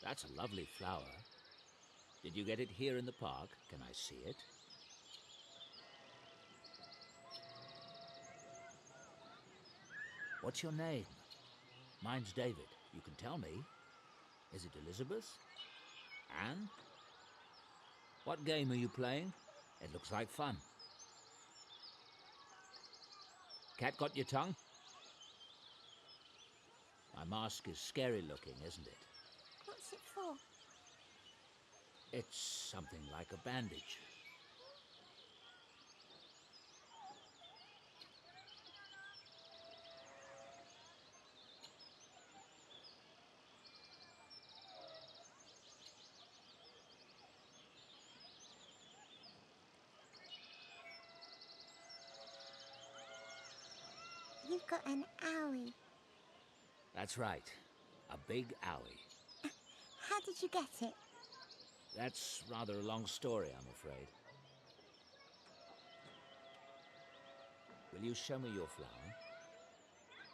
That's a lovely flower. Did you get it here in the park? Can I see it? What's your name? Mine's David. You can tell me. Is it Elizabeth? Anne? What game are you playing? It looks like fun. Cat got your tongue? My mask is scary looking, isn't it? What's it for? It's something like a bandage. You've got an owie. That's right. A big owie. How did you get it? That's rather a long story, I'm afraid. Will you show me your flower?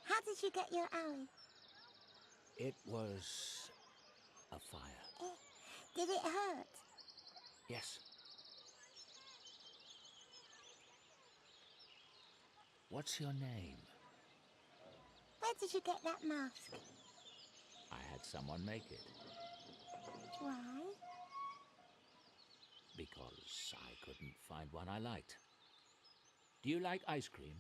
How did you get your owie? It was a fire. Did it hurt? Yes. What's your name? Where did you get that mask? I had someone make it. Why? Because I couldn't find one I liked. Do you like ice cream?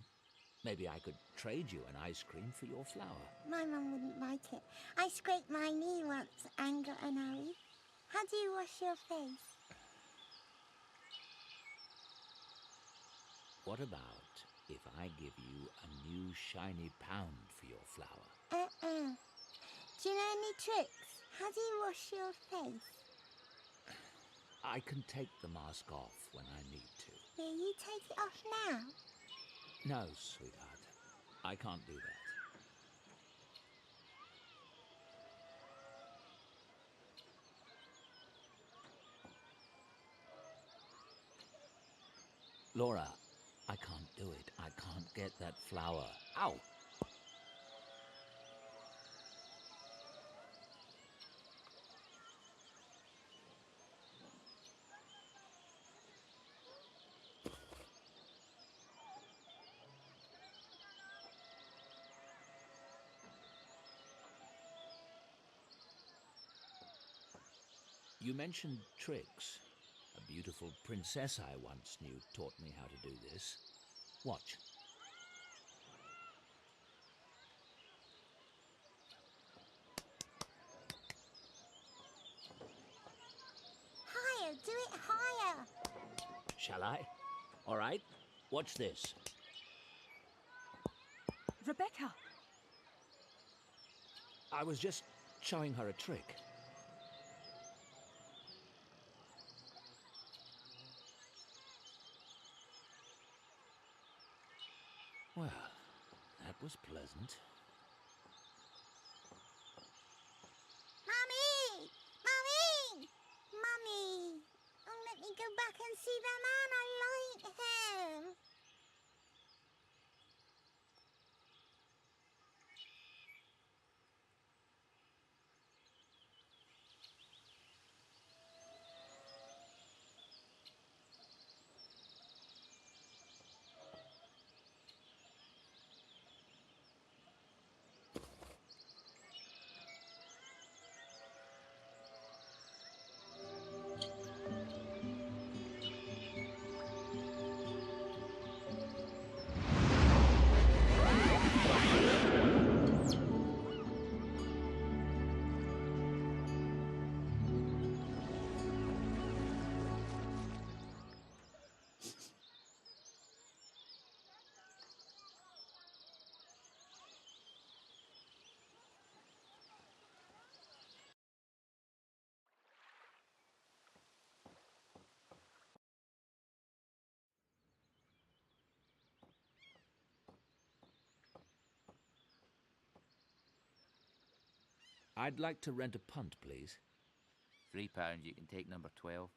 Maybe I could trade you an ice cream for your flower. My mum wouldn't like it. I scraped my knee once and got an owie. How do you wash your face? What about if I give you a new shiny pound for your flower? Do you know any tricks? How do you wash your face? I can take the mask off when I need to. Will you take it off now? No, sweetheart. I can't do that. Laura, I can't do it. I can't get that flower. Ow! You mentioned tricks. A beautiful princess I once knew taught me how to do this. Watch. Higher, do it higher. Shall I? All right. Watch this. Rebecca! I was just showing her a trick. Well, that was pleasant. Mummy! Mummy! Mummy! Oh, let me go back and see the man. I like him. I'd like to rent a punt, please. £3, you can take number 12.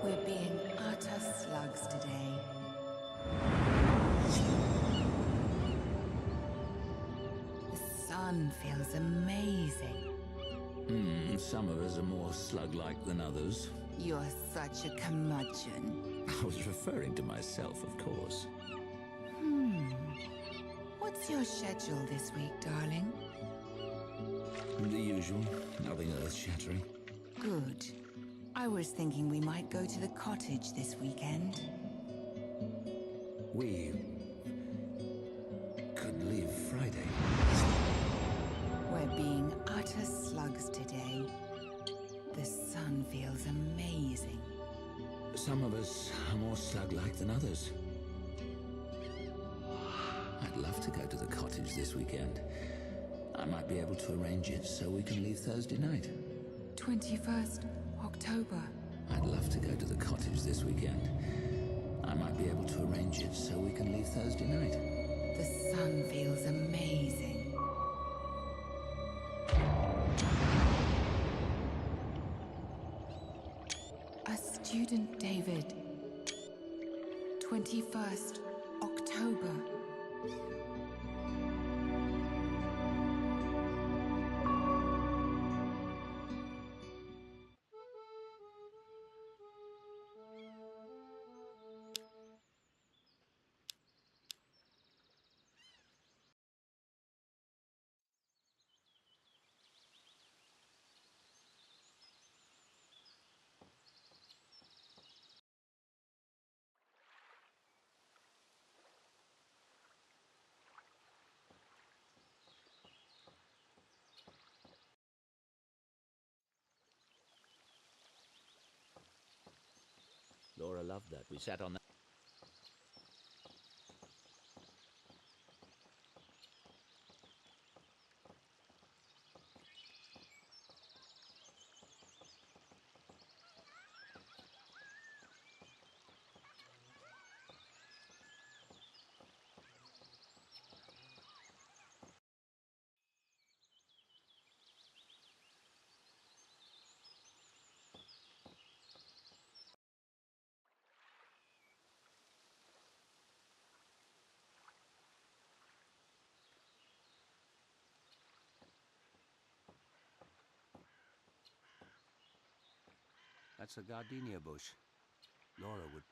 We're being utter slugs today. The sun feels amazing. Some of us are more slug-like than others. You're such a curmudgeon. I was referring to myself, of course. What's your schedule this week, darling? The usual. Nothing earth-shattering. Good. I was thinking we might go to the cottage this weekend. We could leave Friday. We're being utter slugs today. The sun feels amazing. Some of us are more slug-like than others. I'd love to go to the cottage this weekend. I might be able to arrange it so we can leave Thursday night. 21st October. I'd love to go to the cottage this weekend. I might be able to arrange it so we can leave Thursday night. The sun feels amazing. A student, David. 21st October. Laura loved that. We sat on that. That's a gardenia bush. Laura would...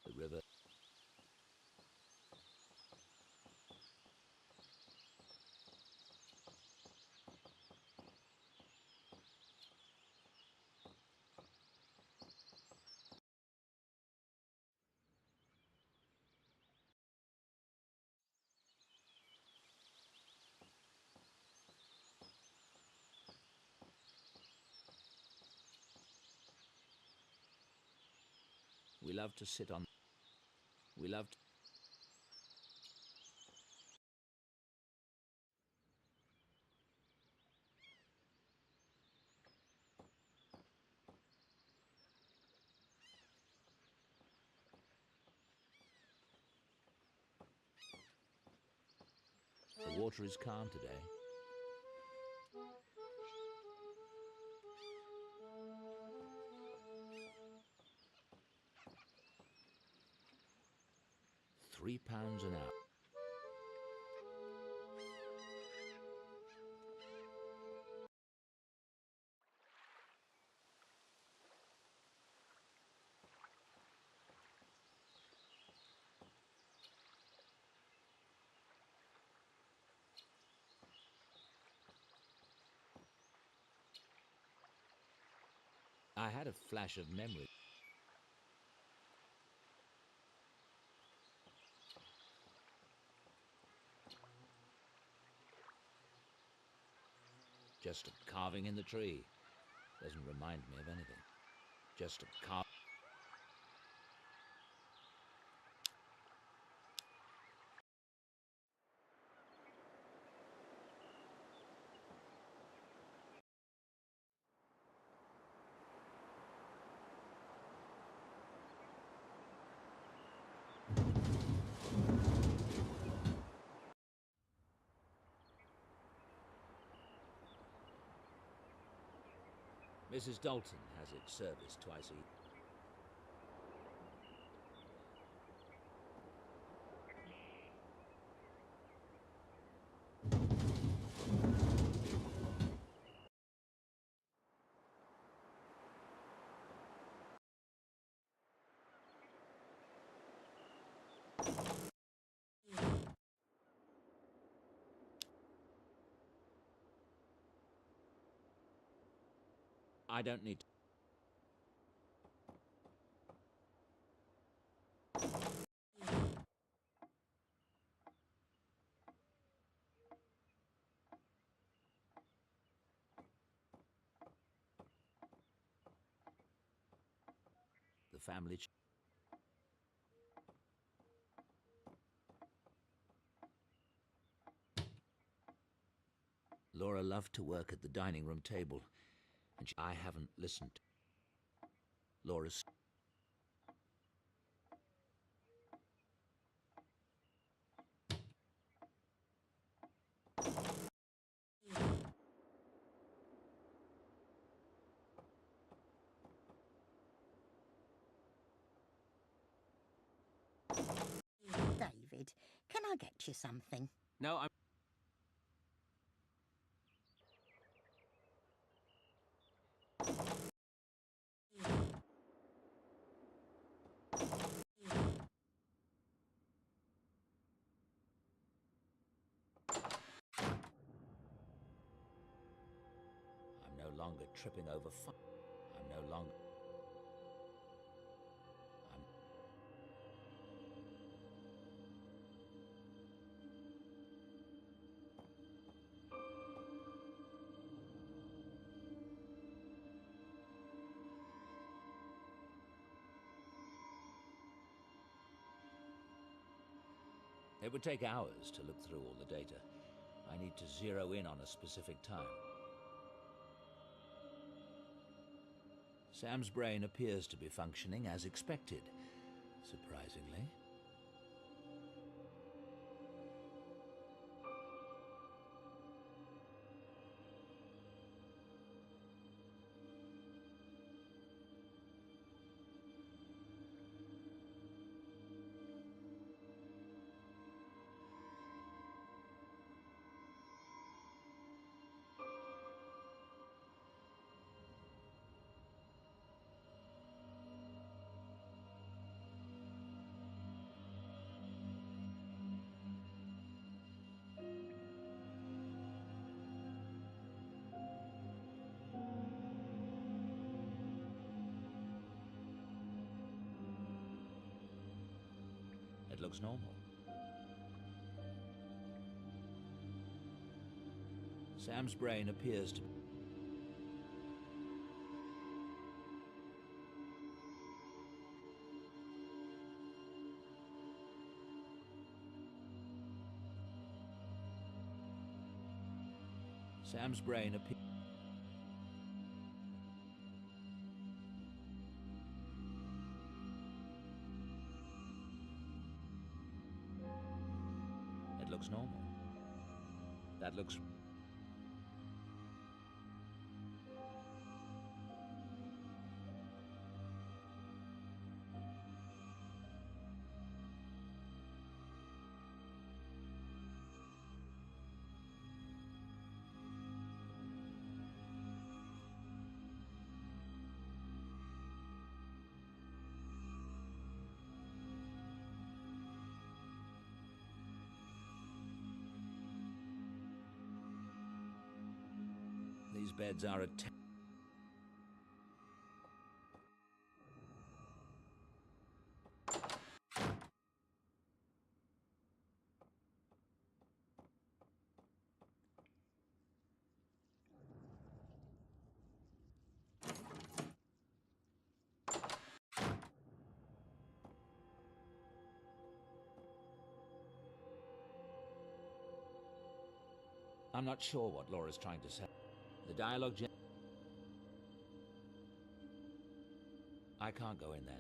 The river... We love to sit on... We loved... The water is calm today. £3 an hour. I had a flash of memory. Just a carving in the tree. Doesn't remind me of anything. Just a carving. Mrs. Dalton has its service twice a year. I don't need to. The family... Laura loved to work at the dining room table, and I haven't listened. Laura's... David, can I get you something? No, I'm... I'm no longer tripping over fun. I'm no longer... It would take hours to look through all the data. I need to zero in on a specific time. Sam's brain appears to be functioning as expected, surprisingly. It looks normal. Sam's brain appears to... Sam's brain appears... It looks normal. That looks... These beds are a... I'm not sure what Laura's trying to say. The dialogue... I can't go in then.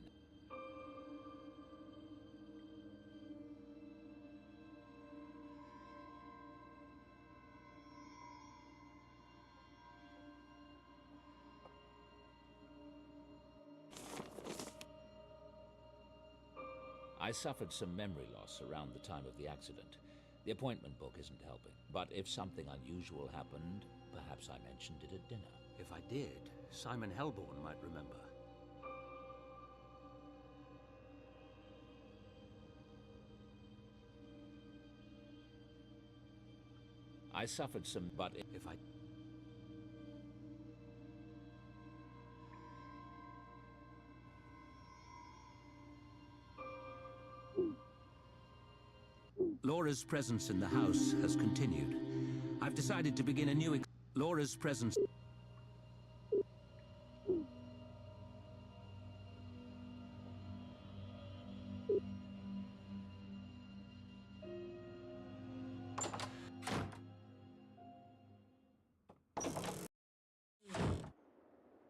I suffered some memory loss around the time of the accident. The appointment book isn't helping. But if something unusual happened, perhaps I mentioned it at dinner. If I did, Simon Helborn might remember. I suffered some, but if I... Laura's presence in the house has continued. I've decided to begin a new... Laura's presence...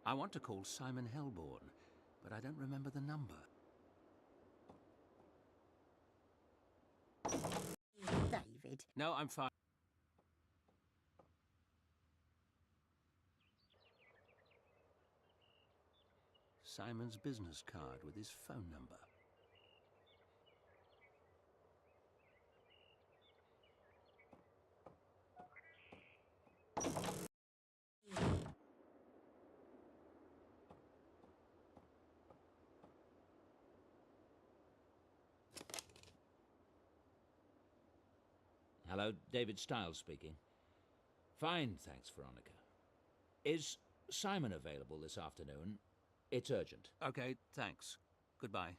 I want to call Simon Helborn, but I don't remember the number. David. No, I'm fine. Simon's business card with his phone number. Hello, David Stiles speaking. Fine, thanks, Veronica. Is Simon available this afternoon? It's urgent. Okay, thanks. Goodbye.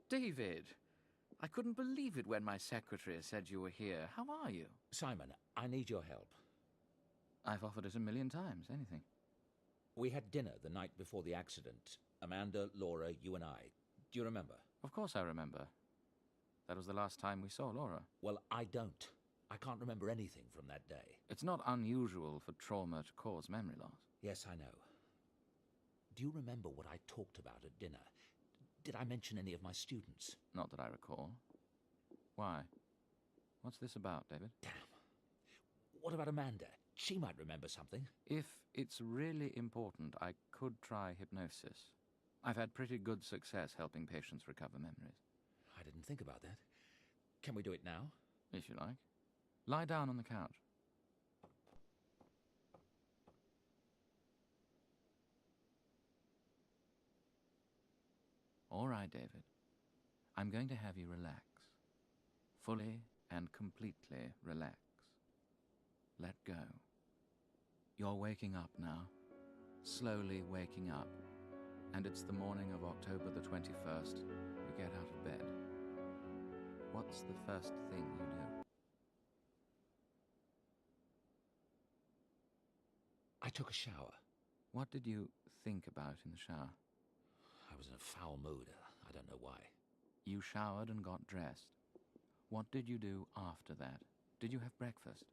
David, I couldn't believe it when my secretary said you were here. How are you? Simon, I need your help. I've offered it 1,000,000 times, anything. We had dinner the night before the accident. Amanda, Laura, you and I. Do you remember? Of course I remember. That was the last time we saw Laura. Well, I don't. I can't remember anything from that day. It's not unusual for trauma to cause memory loss. Yes, I know. Do you remember what I talked about at dinner? Did I mention any of my students? Not that I recall. Why? What's this about, David? Damn. What about Amanda? She might remember something. If it's really important, I could try hypnosis. I've had pretty good success helping patients recover memories. I didn't think about that. Can we do it now? If you like. Lie down on the couch. All right, David. I'm going to have you relax. Fully and completely relax. Let go. You're waking up now. Slowly waking up. And it's the morning of October the 21st. You get out of bed. What's the first thing you do? I took a shower. What did you think about in the shower? I was in a foul mood. I don't know why. You showered and got dressed. What did you do after that? Did you have breakfast?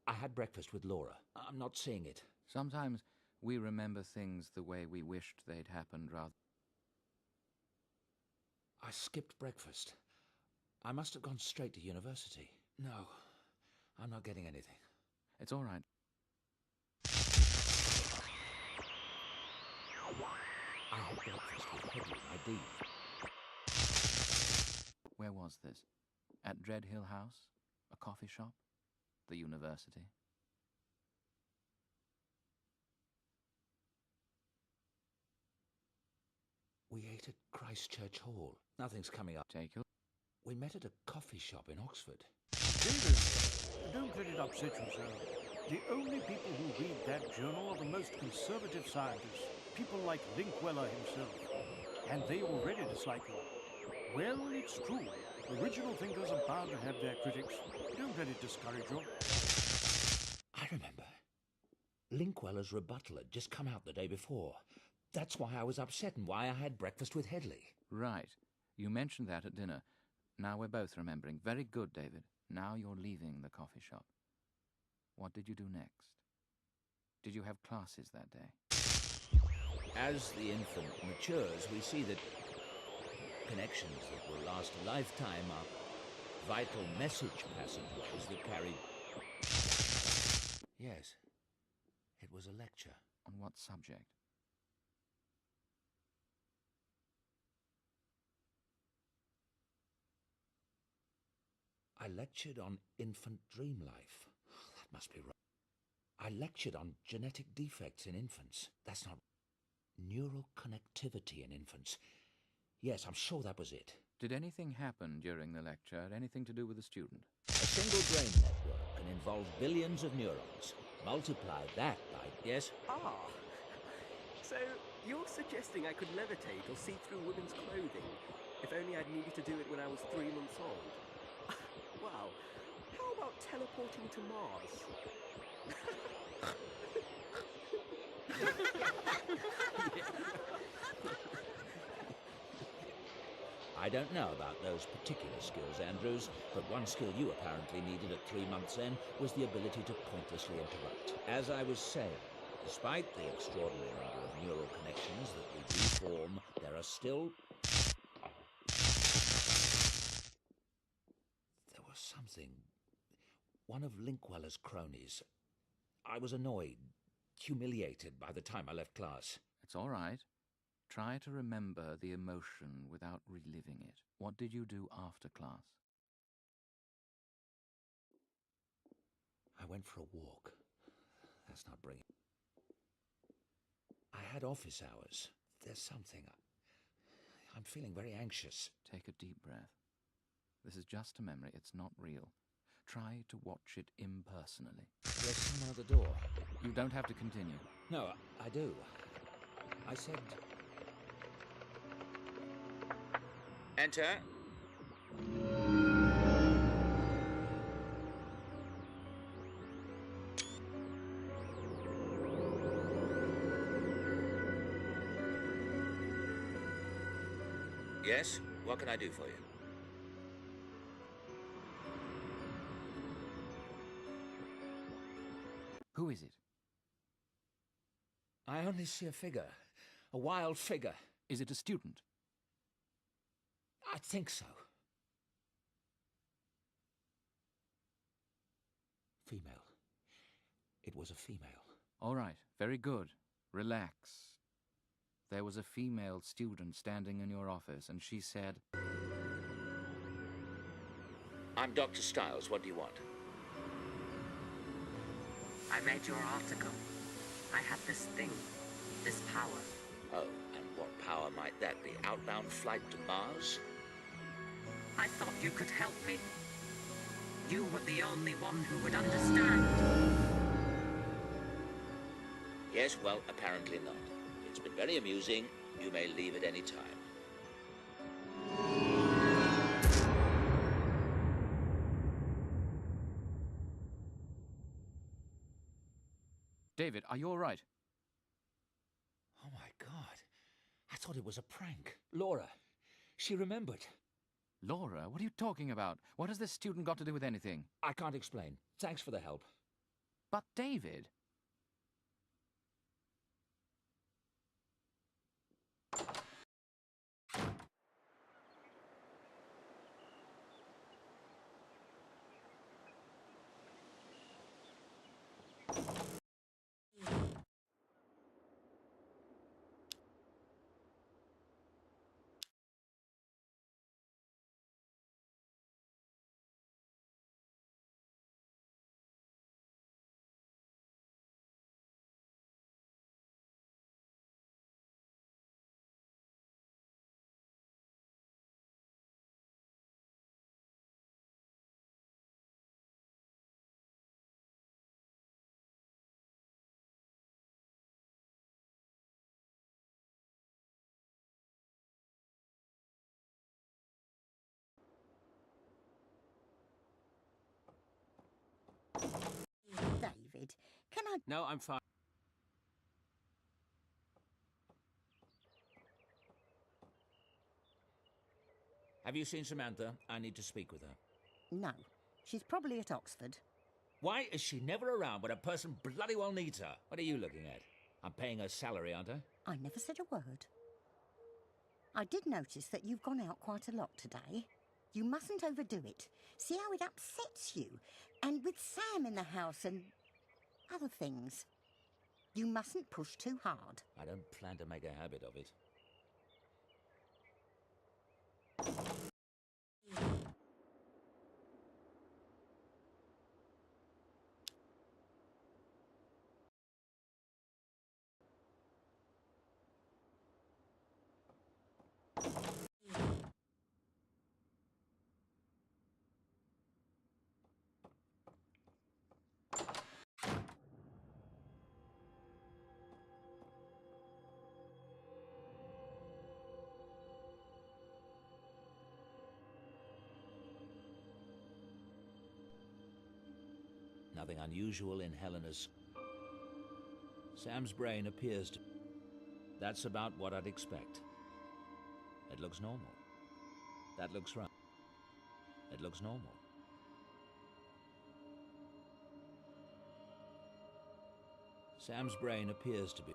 I had breakfast with Laura. I'm not seeing it. Sometimes we remember things the way we wished they'd happened rather... I skipped breakfast. I must have gone straight to university. No, I'm not getting anything. It's all right. I had breakfast with Headley, my dean. Where was this? At Dread Hill House? A coffee shop? The university? We ate at Christchurch Hall. Nothing's coming up. Jacob? We met at a coffee shop in Oxford. David, don't let it upset you, sir. The only people who read that journal are the most conservative scientists, people like Linkweller himself. And they already dislike him. Well, it's true. Original thinkers are bound to have their critics. Don't let it discourage you. I remember. Linkweller's rebuttal had just come out the day before. That's why I was upset and why I had breakfast with Headley. Right. You mentioned that at dinner. Now we're both remembering. Very good, David. Now you're leaving the coffee shop. What did you do next? Did you have classes that day? As the infant matures, we see that connections that will last a lifetime are vital message passageways that carry... Yes, it was a lecture. On what subject? I lectured on infant dream life. That must be right. I lectured on genetic defects in infants. That's not... Neural connectivity in infants. Yes, I'm sure that was it. Did anything happen during the lecture? Anything to do with the student? A single brain network can involve billions of neurons. Multiply that by... Yes? Ah, so you're suggesting I could levitate or see through women's clothing if only I'd needed to do it when I was 3 months old? Wow, how about teleporting to Mars? I don't know about those particular skills, Andrews, but one skill you apparently needed at 3 months in was the ability to pointlessly interrupt. As I was saying, despite the extraordinary number of neural connections that we do form, there are still... There was something... One of Linkweller's cronies. I was annoyed, humiliated by the time I left class. It's all right. Try to remember the emotion without reliving it. What did you do after class? I went for a walk. That's not bringing... I had office hours. There's something... I'm feeling very anxious. Take a deep breath. This is just a memory. It's not real. Try to watch it impersonally. There's someone at the door. You don't have to continue. No, I do. I said... Enter. Yes? What can I do for you? Who is it? I only see a figure. A wild figure. Is it a student? I think so. Female. It was a female. All right, very good. Relax. There was a female student standing in your office, and she said... I'm Dr. Stiles. What do you want? I read your article. I have this thing, this power. Oh, and what power might that be? Outbound flight to Mars? I thought you could help me. You were the only one who would understand. Yes, well, apparently not. It's been very amusing. You may leave at any time. David, are you all right? Oh, my God. I thought it was a prank. Laura, she remembered. Laura, what are you talking about? What has this student got to do with anything? I can't explain. Thanks for the help. But David... David, can I... No, I'm fine. Have you seen Samantha? I need to speak with her. No. She's probably at Oxford. Why is she never around when a person bloody well needs her? What are you looking at? I'm paying her salary, aren't I? I never said a word. I did notice that you've gone out quite a lot today. You mustn't overdo it. See how it upsets you? And with Sam in the house and other things. You mustn't push too hard. I don't plan to make a habit of it. Nothing unusual in Helena's... Sam's brain appears to... That's about what I'd expect. It looks normal. That looks right. It looks normal. Sam's brain appears to be...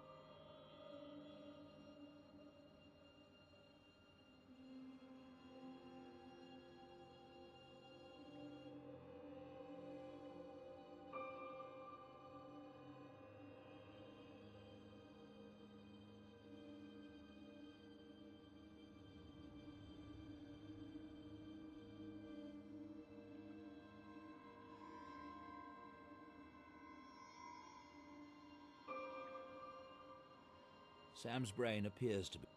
Sam's brain appears to be...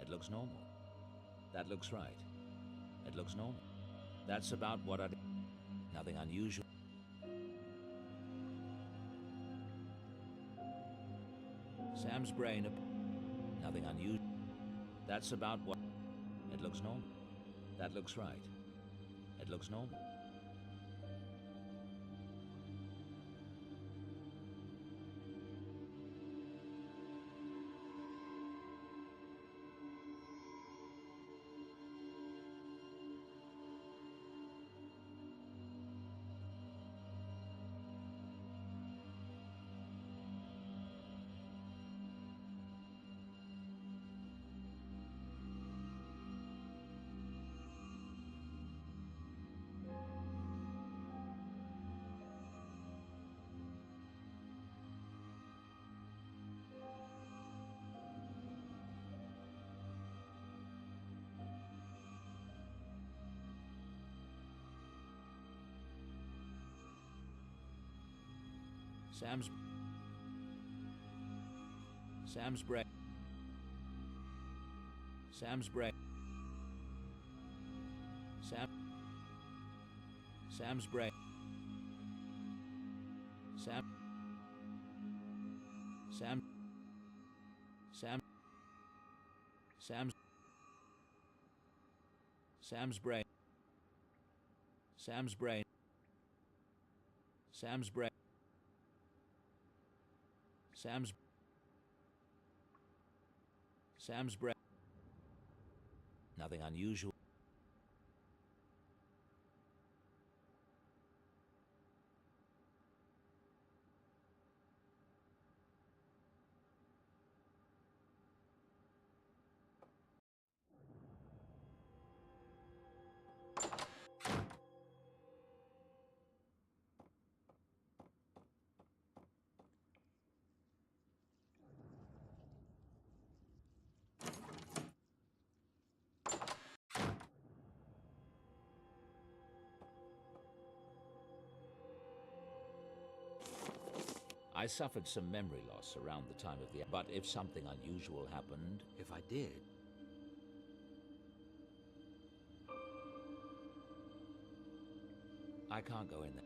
It looks normal. That looks right. It looks normal. That's about what I'd... Nothing unusual. Sam's brain... Nothing unusual. That's about what... It looks normal. That looks right. It looks normal. Sam's brain. Sam's brain. Sam's brain. Sam. Sam's brain. Sam's brain. Sam's brain. Sam's brain. Nothing unusual. I suffered some memory loss around the time of the... But if something unusual happened, if I did... I can't go in there.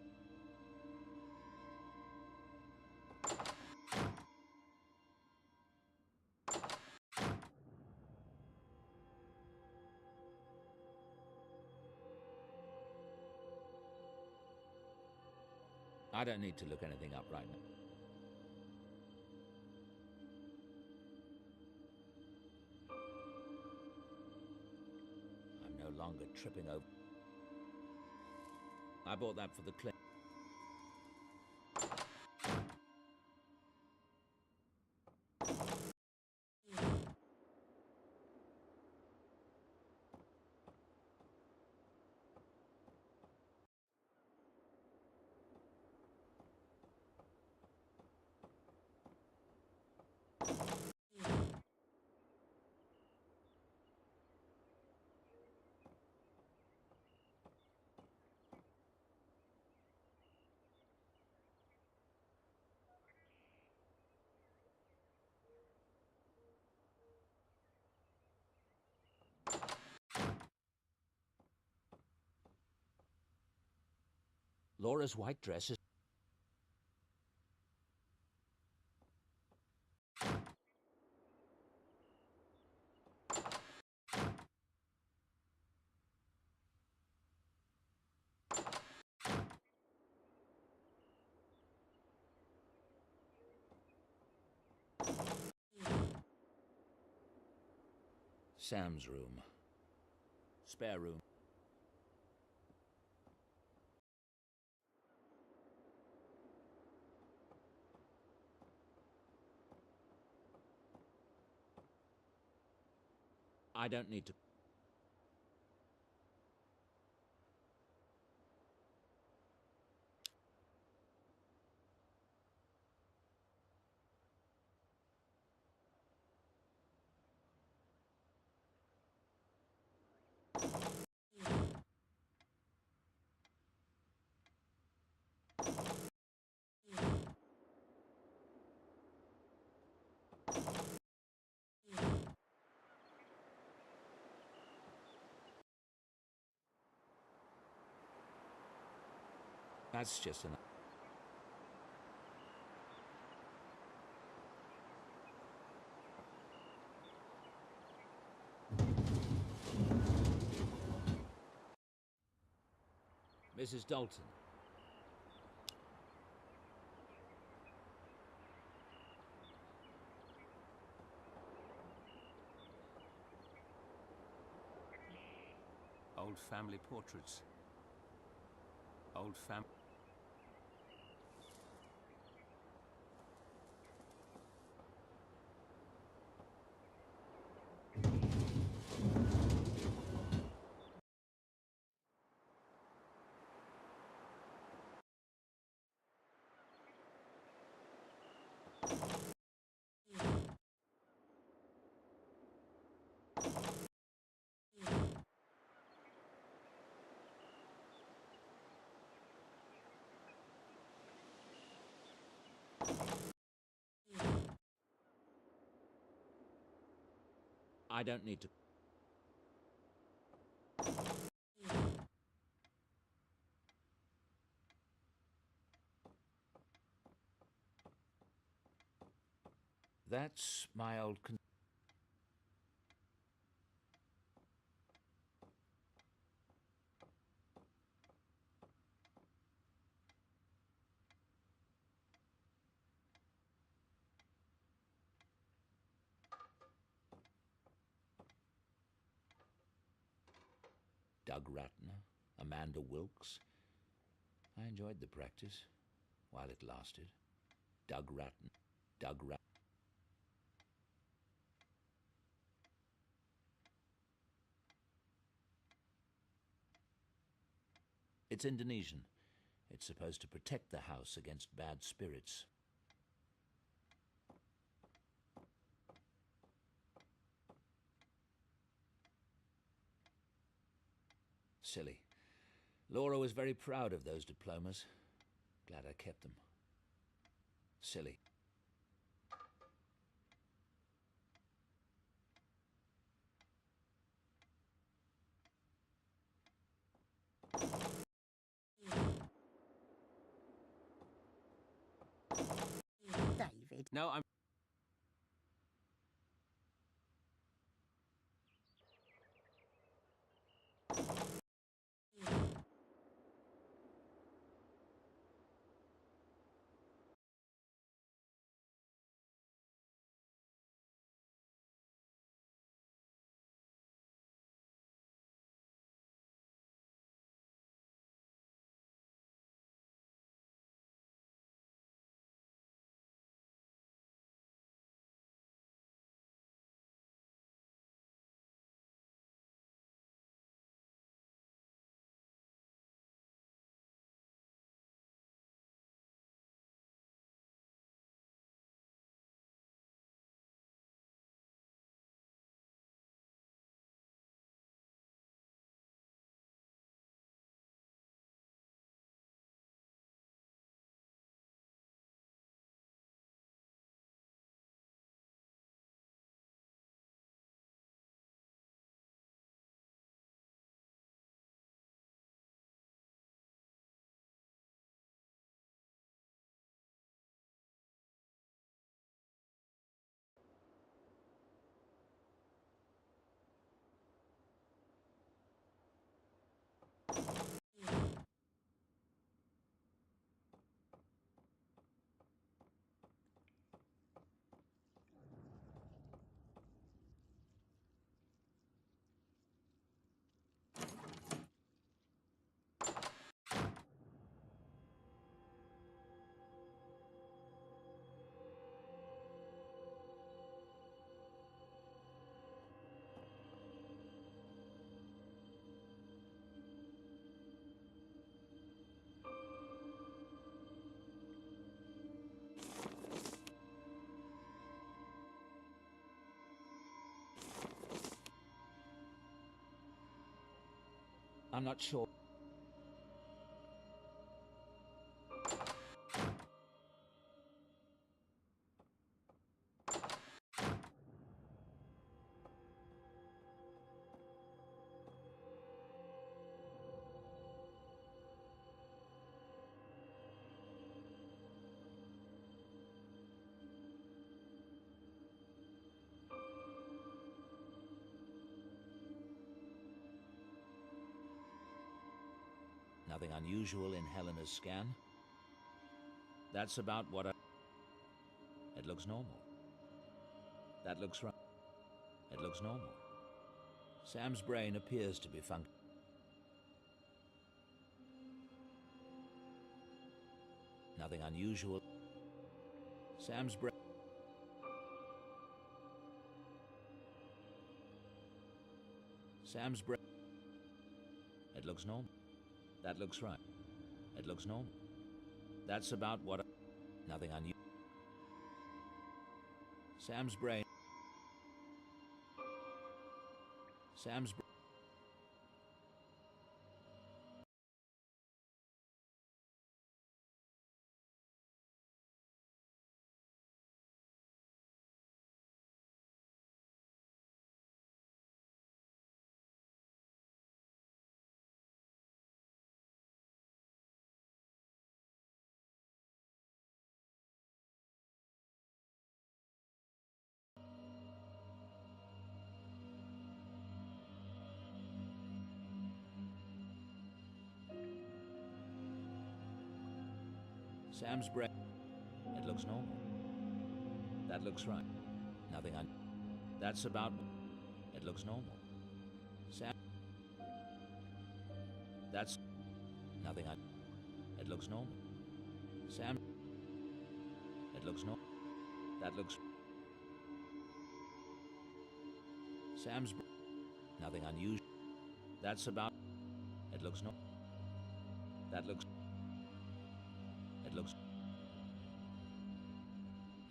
I don't need to look anything up right now. I'm no longer tripping over. I bought that for the clip. Laura's white dress is... Sam's room. Spare room. I don't need to... That's just enough. Mrs. Dalton. Old family portraits. Old fam... I don't need to... That's my old... Doug Ratner, Amanda Wilkes. I enjoyed the practice while it lasted. Doug Ratner. Doug Ratner. It's Indonesian. It's supposed to protect the house against bad spirits. Silly. Laura was very proud of those diplomas. Glad I kept them. Silly. David. No, I'm... I'm not sure. Nothing unusual in Helena's scan. That's about what I... It looks normal. That looks right. It looks normal. Sam's brain appears to be Nothing unusual. Sam's brain... Sam's brain... It looks normal. That looks right. It looks normal. That's about what I... Nothing unusual. Sam's brain... Sam's brain... Sam's brain. It looks normal. That looks right. Nothing un... That's about... It looks normal. Sam... That's... Nothing un... It looks normal. Sam... It looks normal. That looks... Sam's... Nothing unusual. That's about... It looks normal. That looks... It looks...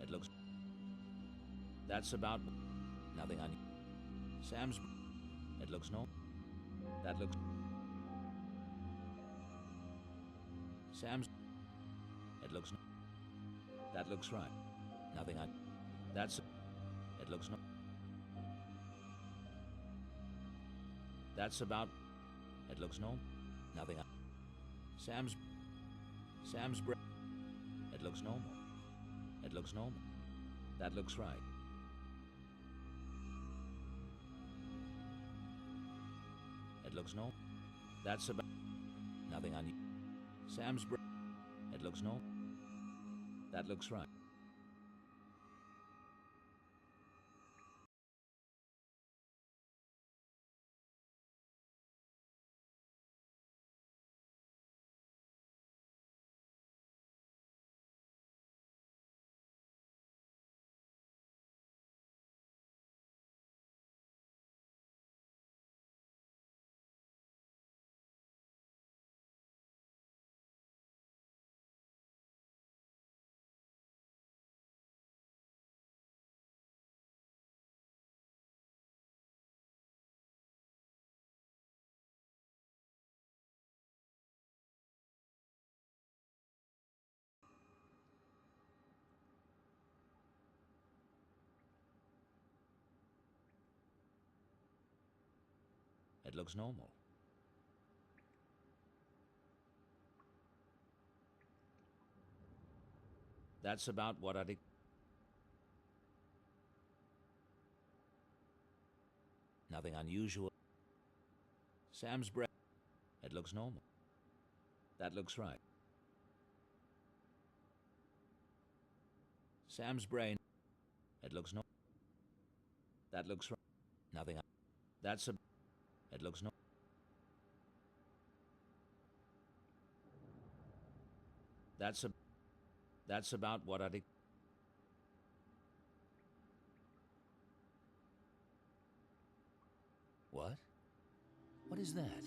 It looks... That's about... Nothing unusual. Sam's... It looks normal. That looks... Sam's... It looks... That looks right. Nothing un... That's... It looks no... That's about... It looks normal. Nothing un... Sam's... Sam's... It looks normal. It looks normal. That looks right. It looks normal. That's about... Nothing unusual. Sam's... It looks normal. That looks right. It looks normal. That's about what I'd... Nothing unusual. Sam's breath. It looks normal. That looks right. Sam's brain. It looks normal. That looks right. Nothing. That's a... It looks normal. That's a... That's about what I'd... What? What is that?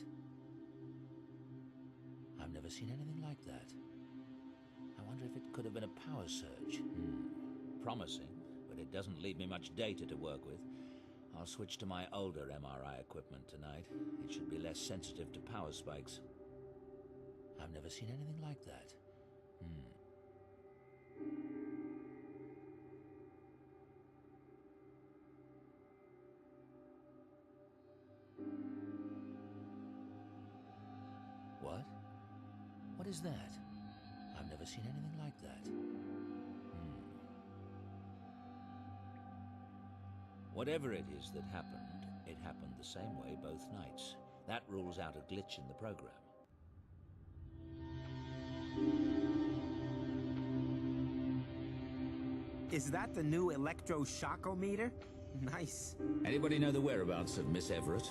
I've never seen anything like that. I wonder if it could have been a power surge. Promising, but it doesn't leave me much data to work with. I'll switch to my older MRI equipment tonight. It should be less sensitive to power spikes. I've never seen anything like that. What? What is that? I've never seen anything like that. Whatever it is that happened, it happened the same way both nights. That rules out a glitch in the program. Is that the new electroshockometer? Nice. Anybody know the whereabouts of Miss Everett?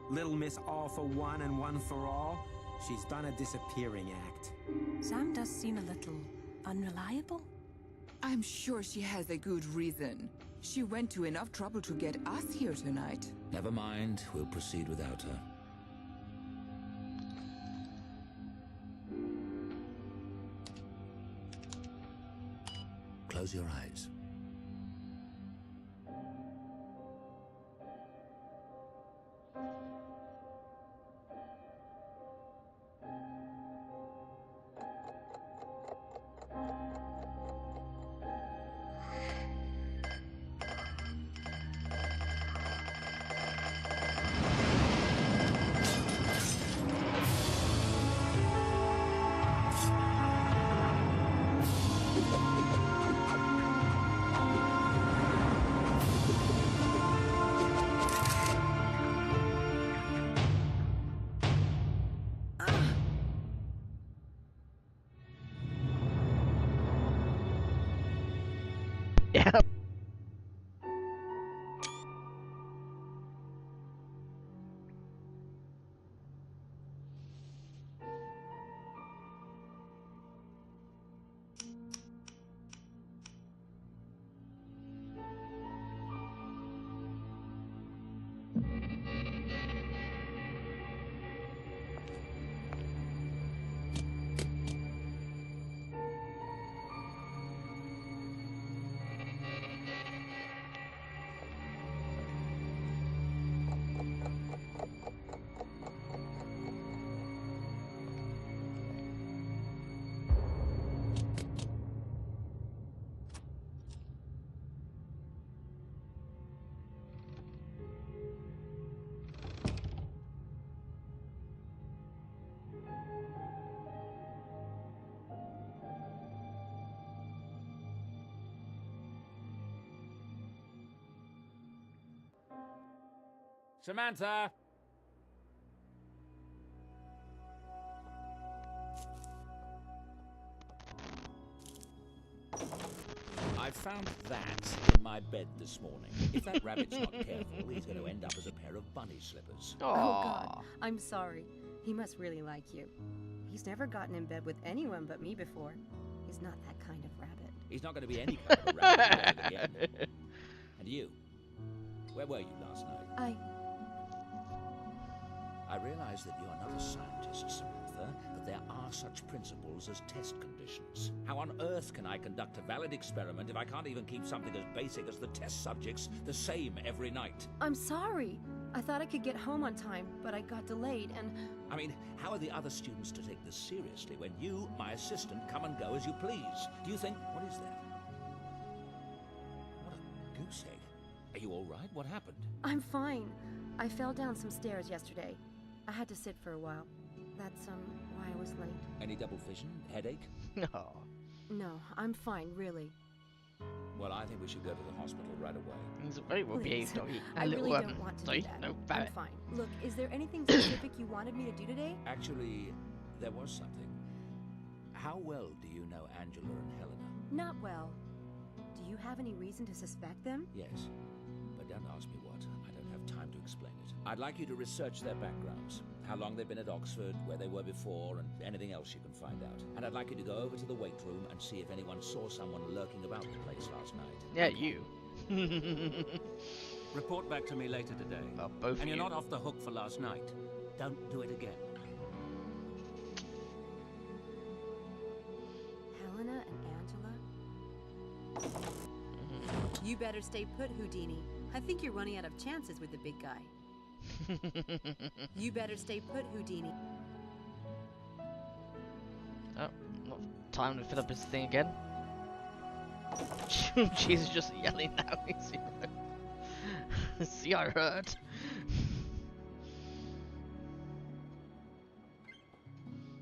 Little Miss All for One and One for All. She's done a disappearing act. Sam does seem a little unreliable. I'm sure she has a good reason. She went to enough trouble to get us here tonight. Never mind, we'll proceed without her. Close your eyes. Samantha! I found that in my bed this morning. If that rabbit's not careful, he's going to end up as a pair of bunny slippers. Oh, God. I'm sorry. He must really like you. He's never gotten in bed with anyone but me before. He's not that kind of rabbit. He's not going to be any kind of rabbit again. And you? Where were you last night? I realize that you're not a scientist, Samantha, but there are such principles as test conditions. How on earth can I conduct a valid experiment if I can't even keep something as basic as the test subjects the same every night? I'm sorry. I thought I could get home on time, but I got delayed and... I mean, how are the other students to take this seriously when you, my assistant, come and go as you please? Do you think... What is that? What a goose egg. Are you all right? What happened? I'm fine. I fell down some stairs yesterday. I had to sit for a while. That's, why I was late. Any double vision? Headache? No. No, I'm fine, really. Well, I think we should go to the hospital right away. He's a very well behaved doggy. I really don't want to do that. No, I'm fine. Look, is there anything specific you wanted me to do today? Actually, there was something. How well do you know Angela and Helena? Not well. Do you have any reason to suspect them? Yes, but don't ask me what. I don't have time to explain it. I'd like you to research their backgrounds. How long they've been at Oxford, where they were before, and anything else you can find out. And I'd like you to go over to the weight room and see if anyone saw someone lurking about the place last night. Yeah, you. Report back to me later today. Oh, both and of you're you. not off the hook for last night. Don't do it again. Helena and Angela? You better stay put, Houdini. I think you're running out of chances with the big guy. You better stay put, Houdini. Oh, not time to fill up his thing again. Jesus, just yelling now. See, I heard.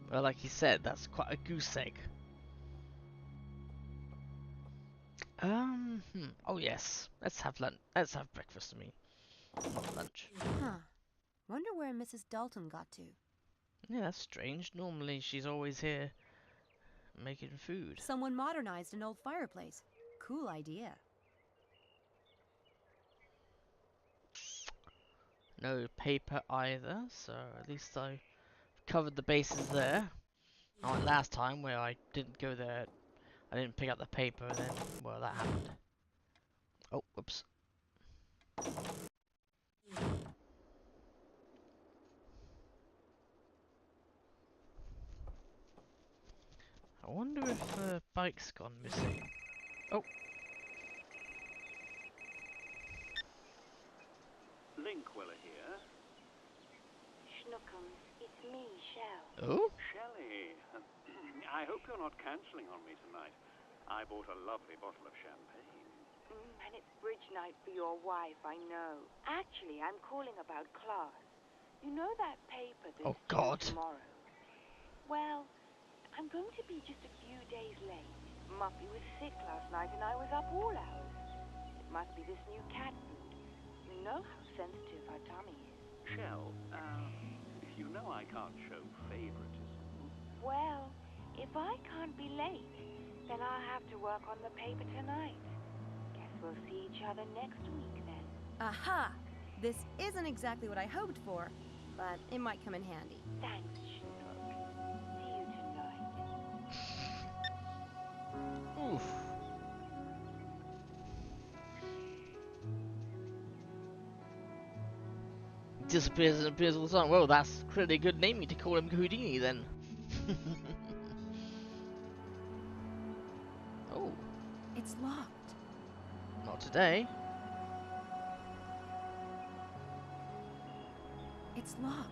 Well, like you said, that's quite a goose egg. Oh yes. Let's have lunch. Let's have breakfast. I mean, not lunch. Huh. Wonder where Mrs. Dalton got to. Yeah, that's strange. Normally, she's always here making food. Someone modernized an old fireplace. Cool idea. No paper either, so at least I covered the bases there. Not like last time where I didn't go there. I didn't pick up the paper, and then, well, that happened. Oh, whoops. I wonder if the bike's gone missing. Oh. Linkweller here. Schnookums, it's me, Shell. Oh? Shelley, I hope you're not cancelling on me tonight. I bought a lovely bottle of champagne. And it's bridge night for your wife, I know. Actually, I'm calling about class. You know that paper that's Oh, God. due tomorrow? Well, I'm going to be just a few days late. Muffy was sick last night and I was up all hours. It must be this new cat food. You know how sensitive her tummy is. Shell, you know I can't show favoritism. Well, if I can't be late, then I'll have to work on the paper tonight. Guess we'll see each other next week then. Aha! This isn't exactly what I hoped for, but it might come in handy. Thanks, Schnook. See you tonight. Oof. Disappears and appears all the time. Well, that's pretty good naming to call him Houdini then. Oh. It's locked. Not today. It's locked.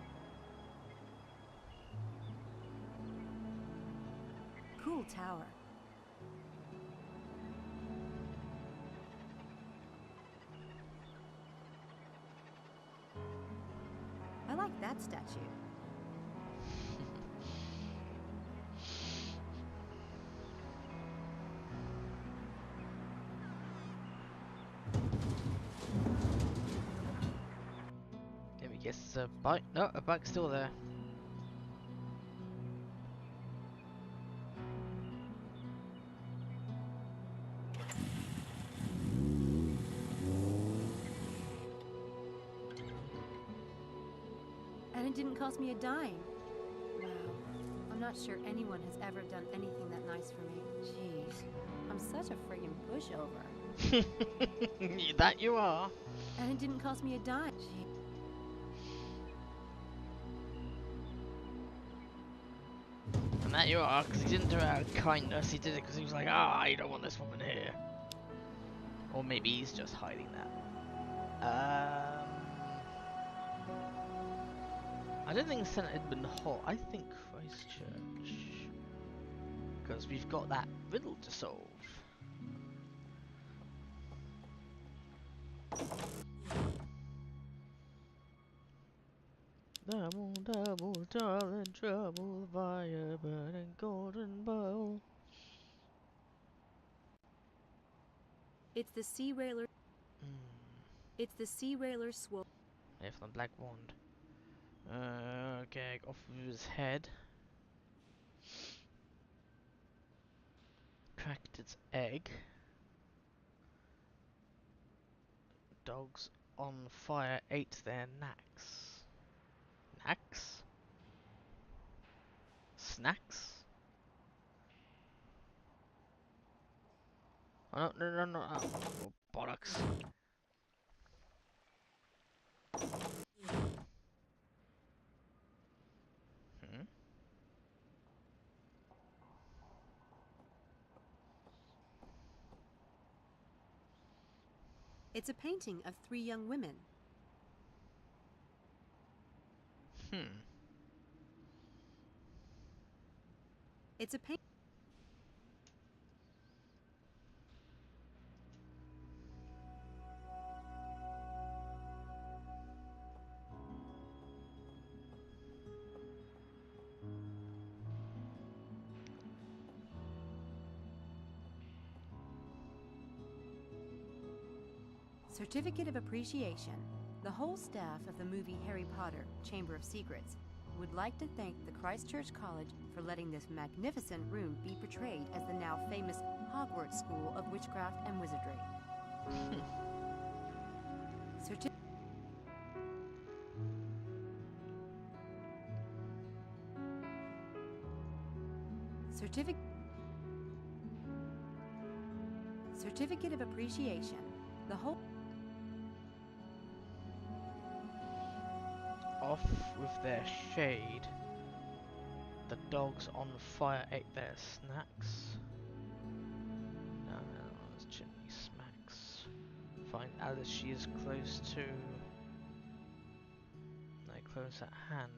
Cool tower. I like that statue. Guess a bike. No, a bike's still there. And it didn't cost me a dime. Wow. I'm not sure anyone has ever done anything that nice for me. Jeez. I'm such a friggin' pushover. That you are. And it didn't cost me a dime. Gee. And that you are, because he didn't do it out of kindness, he did it because he was like, ah, I don't want this woman here. Or maybe he's just hiding that. I don't think St. Edmund Hall, I think Christchurch. Because we've got that riddle to solve. Double, double, darling, trouble, fire, burning golden bowl. It's the sea railer. It's the sea railer swole. Yeah, from the black wand. Okay, off of his head. Cracked its egg. Dogs on fire ate their knacks. Knacks? Snacks? Oh, no. Oh, bollocks. Hmm? It's a painting of 3 young women. It's a paint. Certificate of Appreciation. The whole staff of the movie Harry Potter, Chamber of Secrets, would like to thank the Christchurch College for letting this magnificent room be portrayed as the now famous Hogwarts School of Witchcraft and Wizardry. Certificate of Appreciation. The whole... Off with their shade. The dogs on fire ate their snacks. No, it's chimney smacks. Find Alice, she is close to... No, close at hand.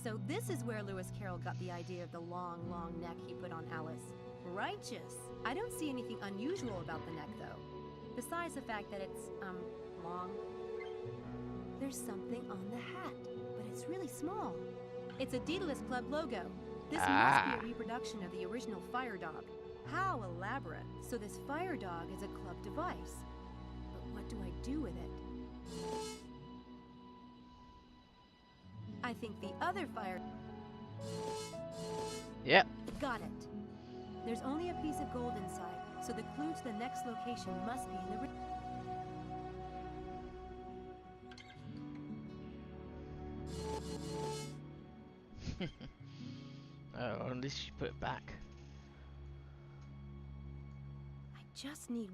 So this is where Lewis Carroll got the idea of the long, long neck he put on Alice. Righteous. I don't see anything unusual about the neck, though. Besides the fact that it's, long. There's something on the hat, but it's really small. It's a Daedalus Club logo. This must be a reproduction of the original fire dog. How elaborate. So this fire dog is a club device. But what do I do with it? I think the other fire... Yep. Got it. There's only a piece of gold inside, so the clue to the next location must be in the... Oh, at least you put it back. I just need...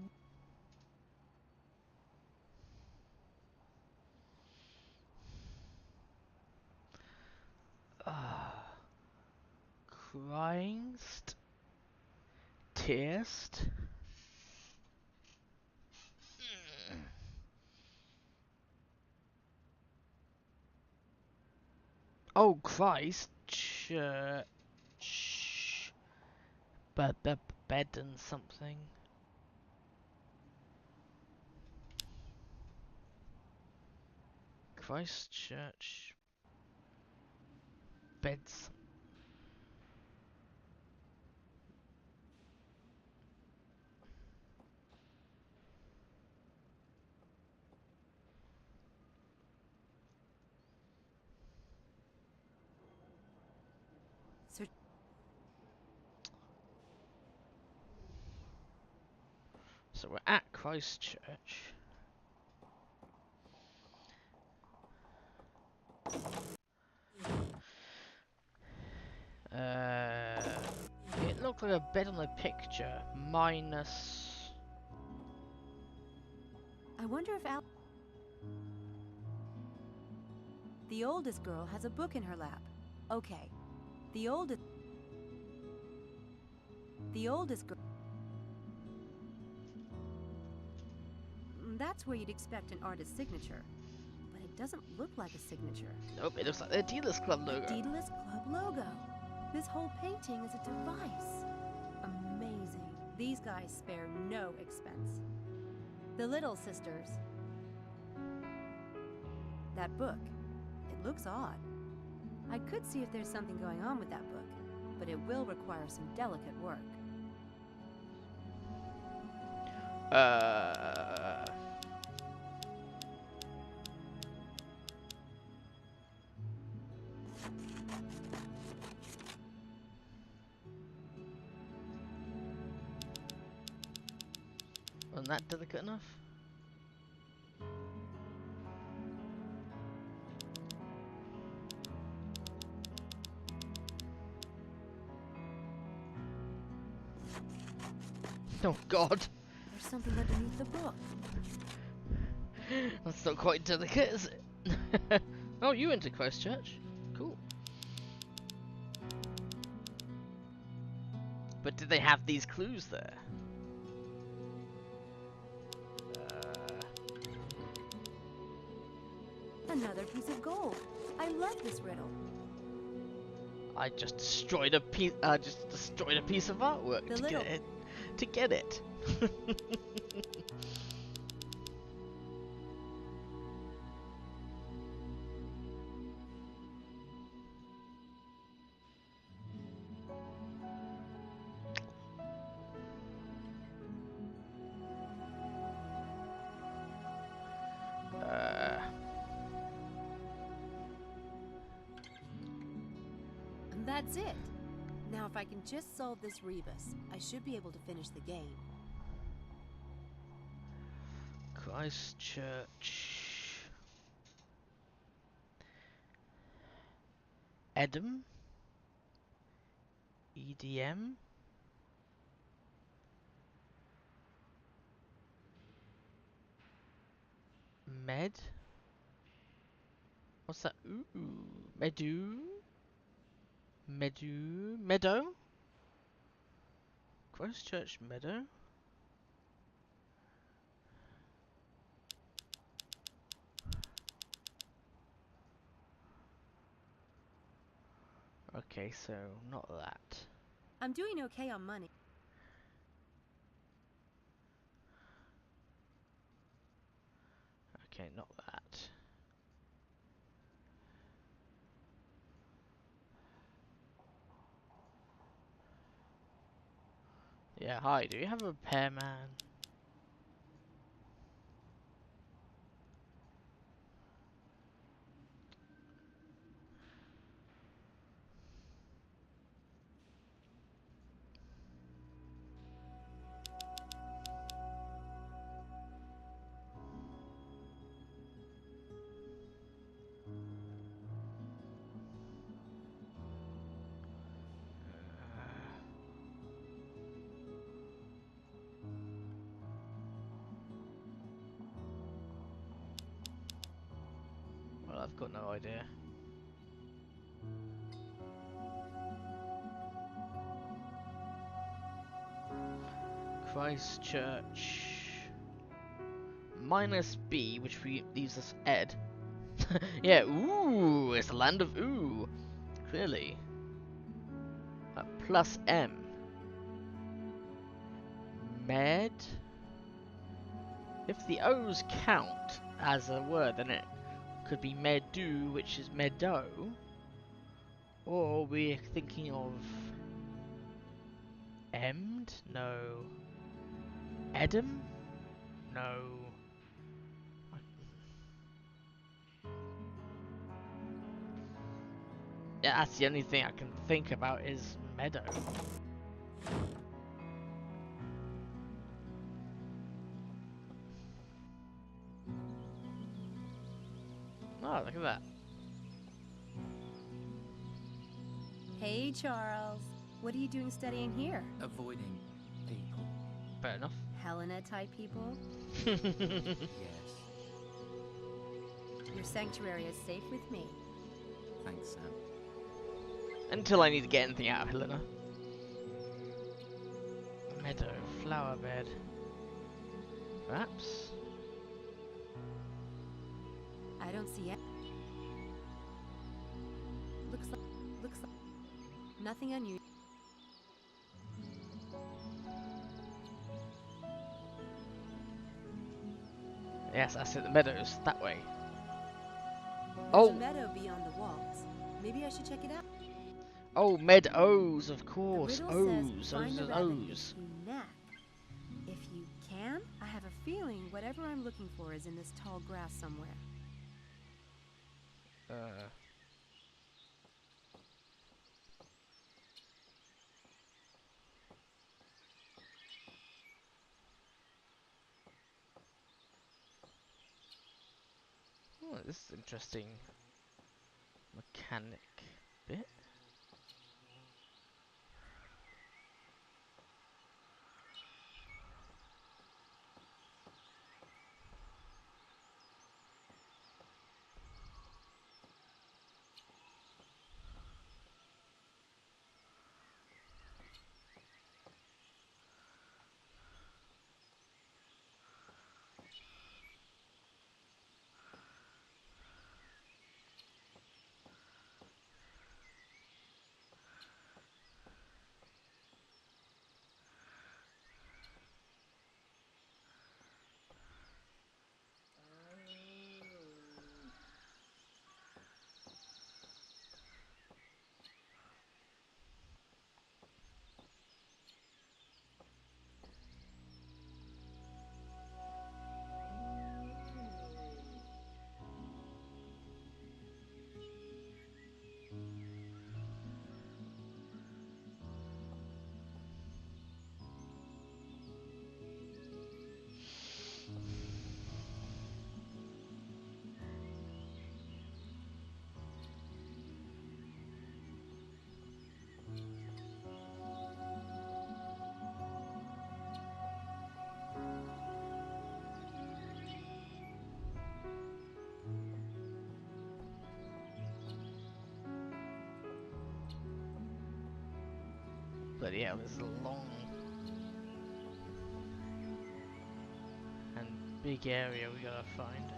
Cryingst? Tearst? Oh Christ! bed and something. Christchurch beds. So we're at Christchurch. It looked like a bed on the picture, minus... I wonder if the oldest girl has a book in her lap. Okay. The oldest girl. That's where you'd expect an artist's signature. But it doesn't look like a signature. Nope, it looks like the Dealers Club logo. The Dealers Club logo. This whole painting is a device. Amazing. These guys spare no expense. The Little Sisters. That book. It looks odd. I could see if there's something going on with that book, but it will require some delicate work. Wasn't that delicate enough? Oh God! There's something underneath the book. That's not quite delicate, is it? Oh, you went to Christchurch? Cool. But did they have these clues there? Another piece of gold. I love this riddle. I just destroyed a piece. Destroyed a piece of artwork to get it. To get it. That's it. Now if I can just solve this rebus, I should be able to finish the game. Christchurch. Edam. EDM. Med. What's that? Ooh. Meadow? Christchurch Meadow? Okay, so not that. I'm doing okay on money. Okay, not that. Yeah, hi, do you have a repairman? Well, I've got no idea. Christchurch. Minus B, which leaves us Ed. Yeah, ooh, it's the land of ooh. Clearly. Plus M. med. If the O's count as a word, then it could be meadow, which is meadow. Or we're thinking of emmed? No. Edam? No. Yeah, that's the only thing I can think about is meadow. Oh, look at that. Hey, Charles. What are you doing studying here? Avoiding people. Fair enough. Helena-type people? Yes. Your sanctuary is safe with me. Thanks, Sam. Until I need to get anything out of Helena. Meadow, flower bed. Perhaps? I don't see it. Looks like nothing unusual. Yes, I said the meadows, that way. There's a meadow beyond the walls. Maybe I should check it out. Oh, meadows, of course. The riddle says, O's, find O's, the O's, rabbit O's. you knack. If you can, I have a feeling whatever I'm looking for is in this tall grass somewhere. Oh, this is interesting. Mechanic bit. Bloody hell, this is a long and big area we gotta find.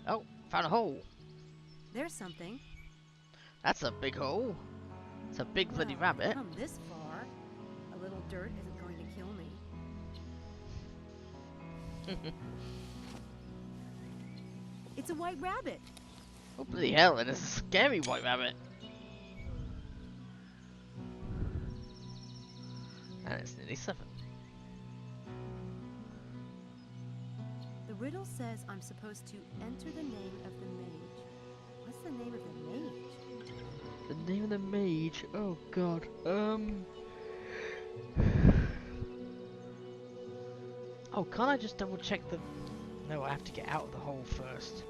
Oh, found a hole. There's something. That's a big hole. It's a big bloody rabbit. I've come this far. A little dirt isn't going to kill me. It's a white rabbit. Oh bloody hell, and it's a scary white rabbit. And it's nearly 7. The riddle says I'm supposed to enter the name of the mage. What's the name of the mage? The name of the mage? Oh god. Oh, can't I just double check the... No, I have to get out of the hole first.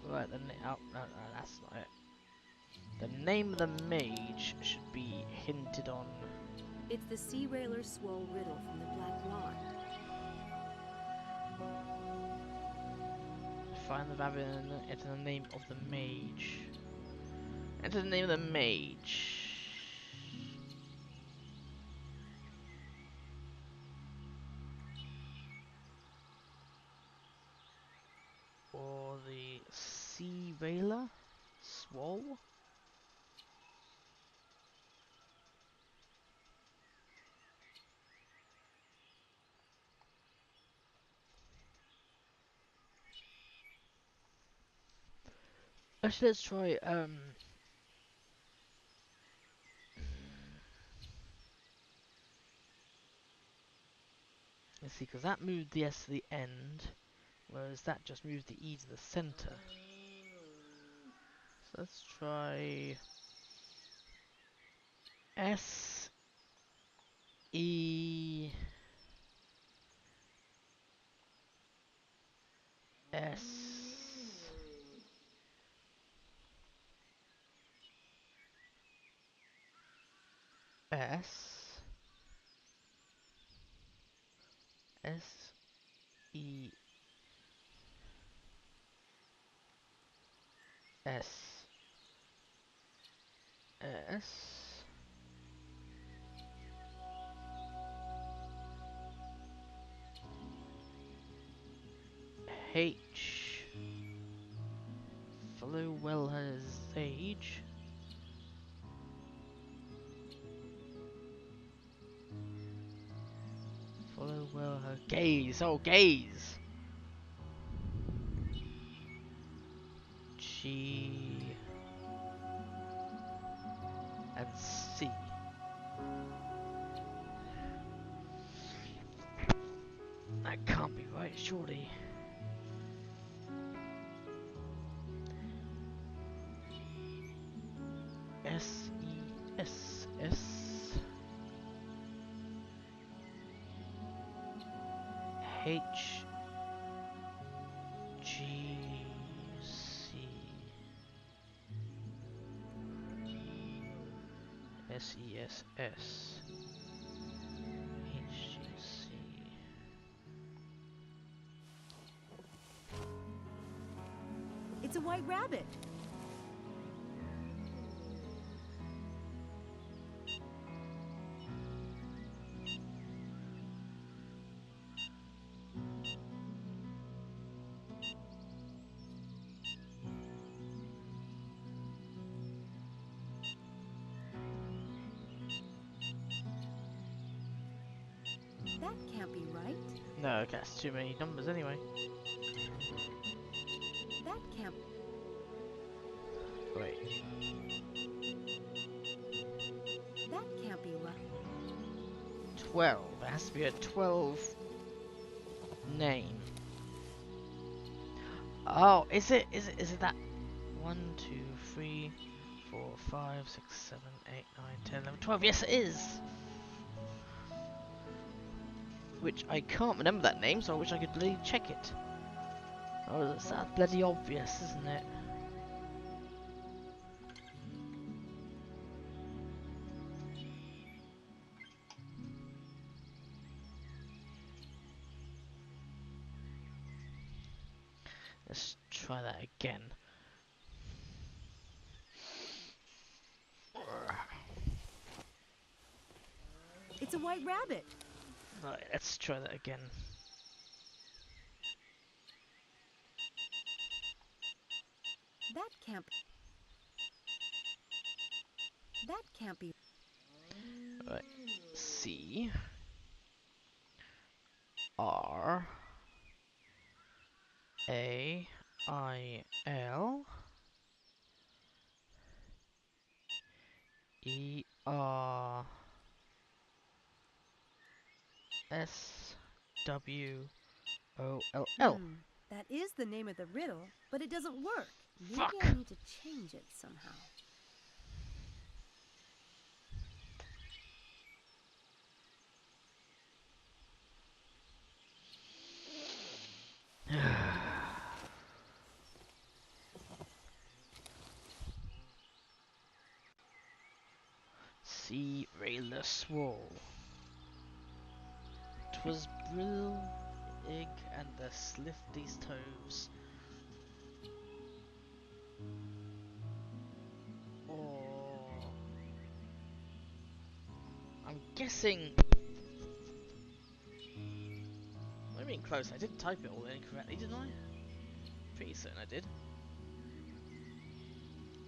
Right, oh, no, that's not it. The name of the mage should be hinted on. It's the Sea Railer Swole riddle from the Black Lawn. Find the rabbit and enter the name of the mage. Enter the name of the mage. Or the Sea Veiler? Swole? Actually, let's try, let's see, because that moved the S to the end, whereas that just moved the E to the center. So let's try S E S S S E S S H. Follow well her age. Follow well her gaze. Oh, gaze. G and C. That can't be right, surely. S E S S H G C S E S S H G C. It's a white rabbit. That can't be right. No, that's too many numbers anyway. That can't. Wait. That can't be right. 12. It has to be a 12 name. Oh, is it that 1, 2, 3, 4, 5, 6, 7, 8, 9, 10, 11, 12? Yes, it is. Which I can't remember that name, so I wish I could bloody check it. Oh, that's bloody obvious, isn't it? Let's try that again. It's a white rabbit. Right, let's try that again. That can't. That can't be. Right. C R A I L E R S W O L L. That is the name of the riddle, but it doesn't work. Maybe Fuck. I need to change it somehow. Sea Railer Swall. 'Twas Brill Ig and the Slifty's Toves. guessing. I mean, close. I did type it all in correctly, didn't I? Pretty certain I did.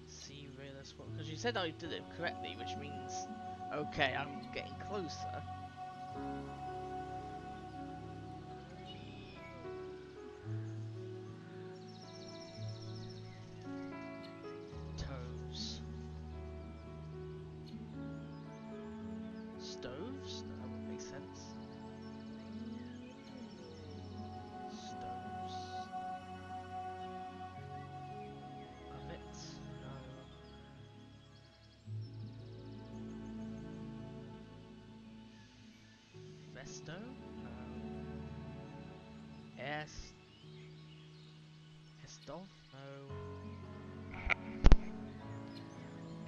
See, realist. Because you said I did it correctly, which means okay, I'm getting closer. Toes. Stoves? No, that would make sense. Stoves. Ovets? No. Vesto? No. Estov? No.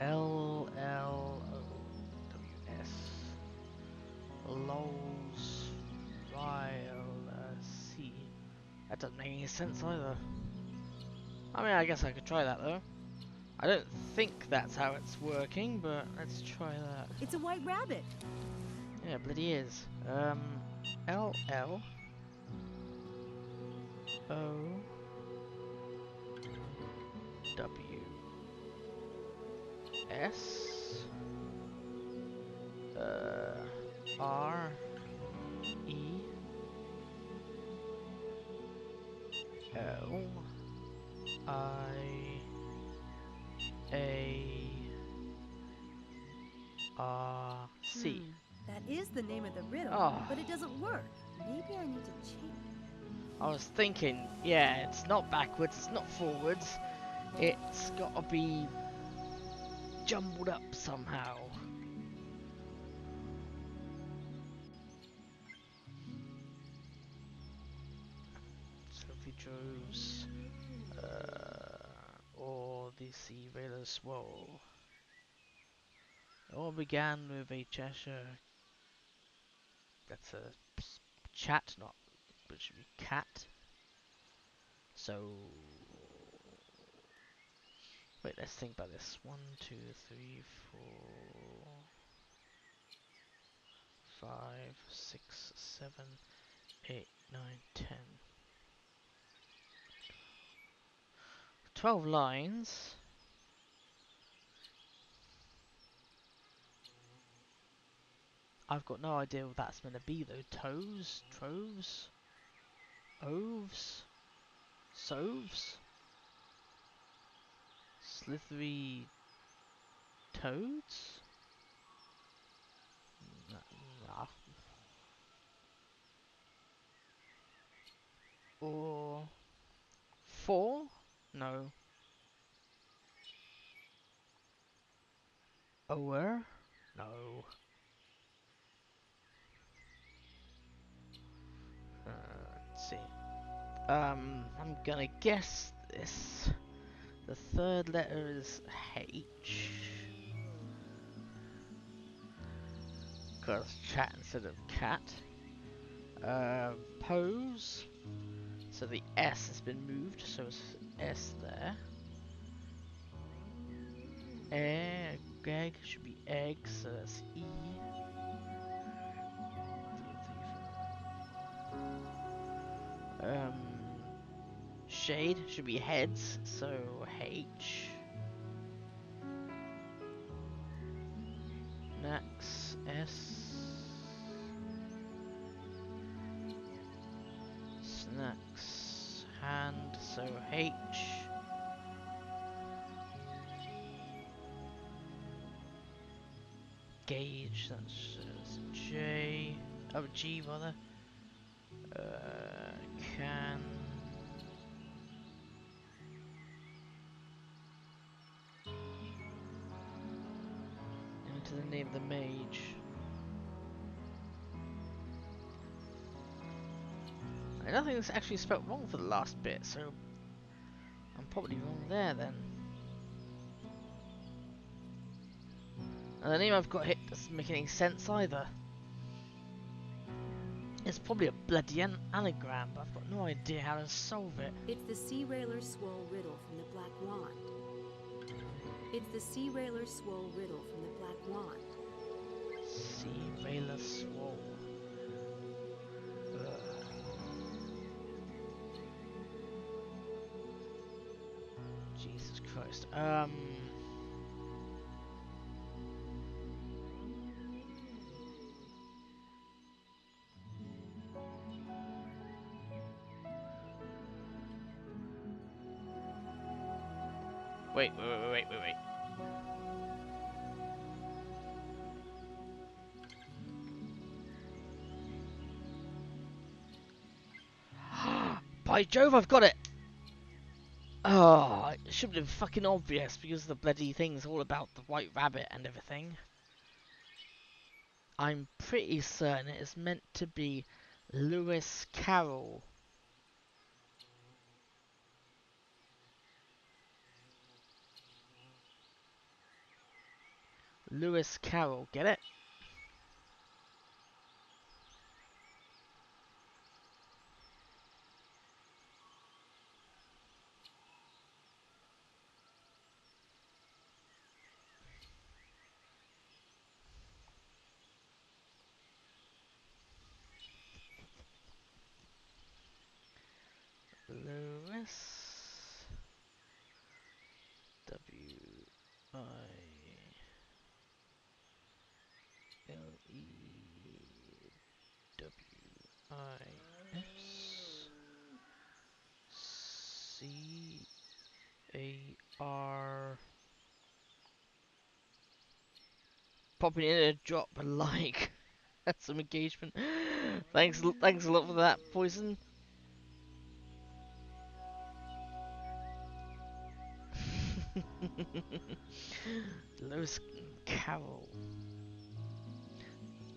LLOWS. Lols. C. That doesn't make any sense either. I mean, I guess I could try that though. I don't think that's how it's working, but let's try that. It's a white rabbit. Yeah, bloody is. L L O W S R E L I A R C. That is the name of the riddle, Oh. but it doesn't work. Maybe I need to change. I was thinking, yeah, it's not backwards, it's not forwards. It's got to be jumbled up somehow. Sophie Droves, or the Sea Railer Swole. It all began with a Cheshire. That's a chat, not, but it should be cat. So, wait, let's think about this. 1, 2, 3, 4, 5, 6, 7, 8, 9, 10. 12 lines. I've got no idea what that's meant to be though. Toes? Troves? Oves? Soves? Slithery toads? Nah. Or 4? No. Ower? No. Let's see. I'm gonna guess this. The third letter is H. Because chat instead of cat. Pose. So the S has been moved, so it's S there. Egg should be egg, so that's E. 2, 3, 4. Shade should be heads, so H. Next, S. Snacks, hand, so H. Gauge, that's J. Oh, G rather. Can. Into the name of the mage. Nothing's actually spelt wrong for the last bit, so I'm probably wrong there then. And the name I've got here doesn't make any sense either. It's probably a bloody anagram, but I've got no idea how to solve it. It's the Sea Railer Swole riddle from the Black Wand. It's the Sea Railer Swole riddle from the Black Wand. Sea Railer Swole. Jesus Christ. Wait. By Jove, I've got it! Oh, it should have been fucking obvious because the bloody thing's all about the white rabbit and everything. I'm pretty certain it is meant to be Lewis Carroll. Lewis Carroll, get it? Lewis Lewis. Popping in a drop a like. That's some engagement. Thanks a lot for that, Poison. Lewis Carroll.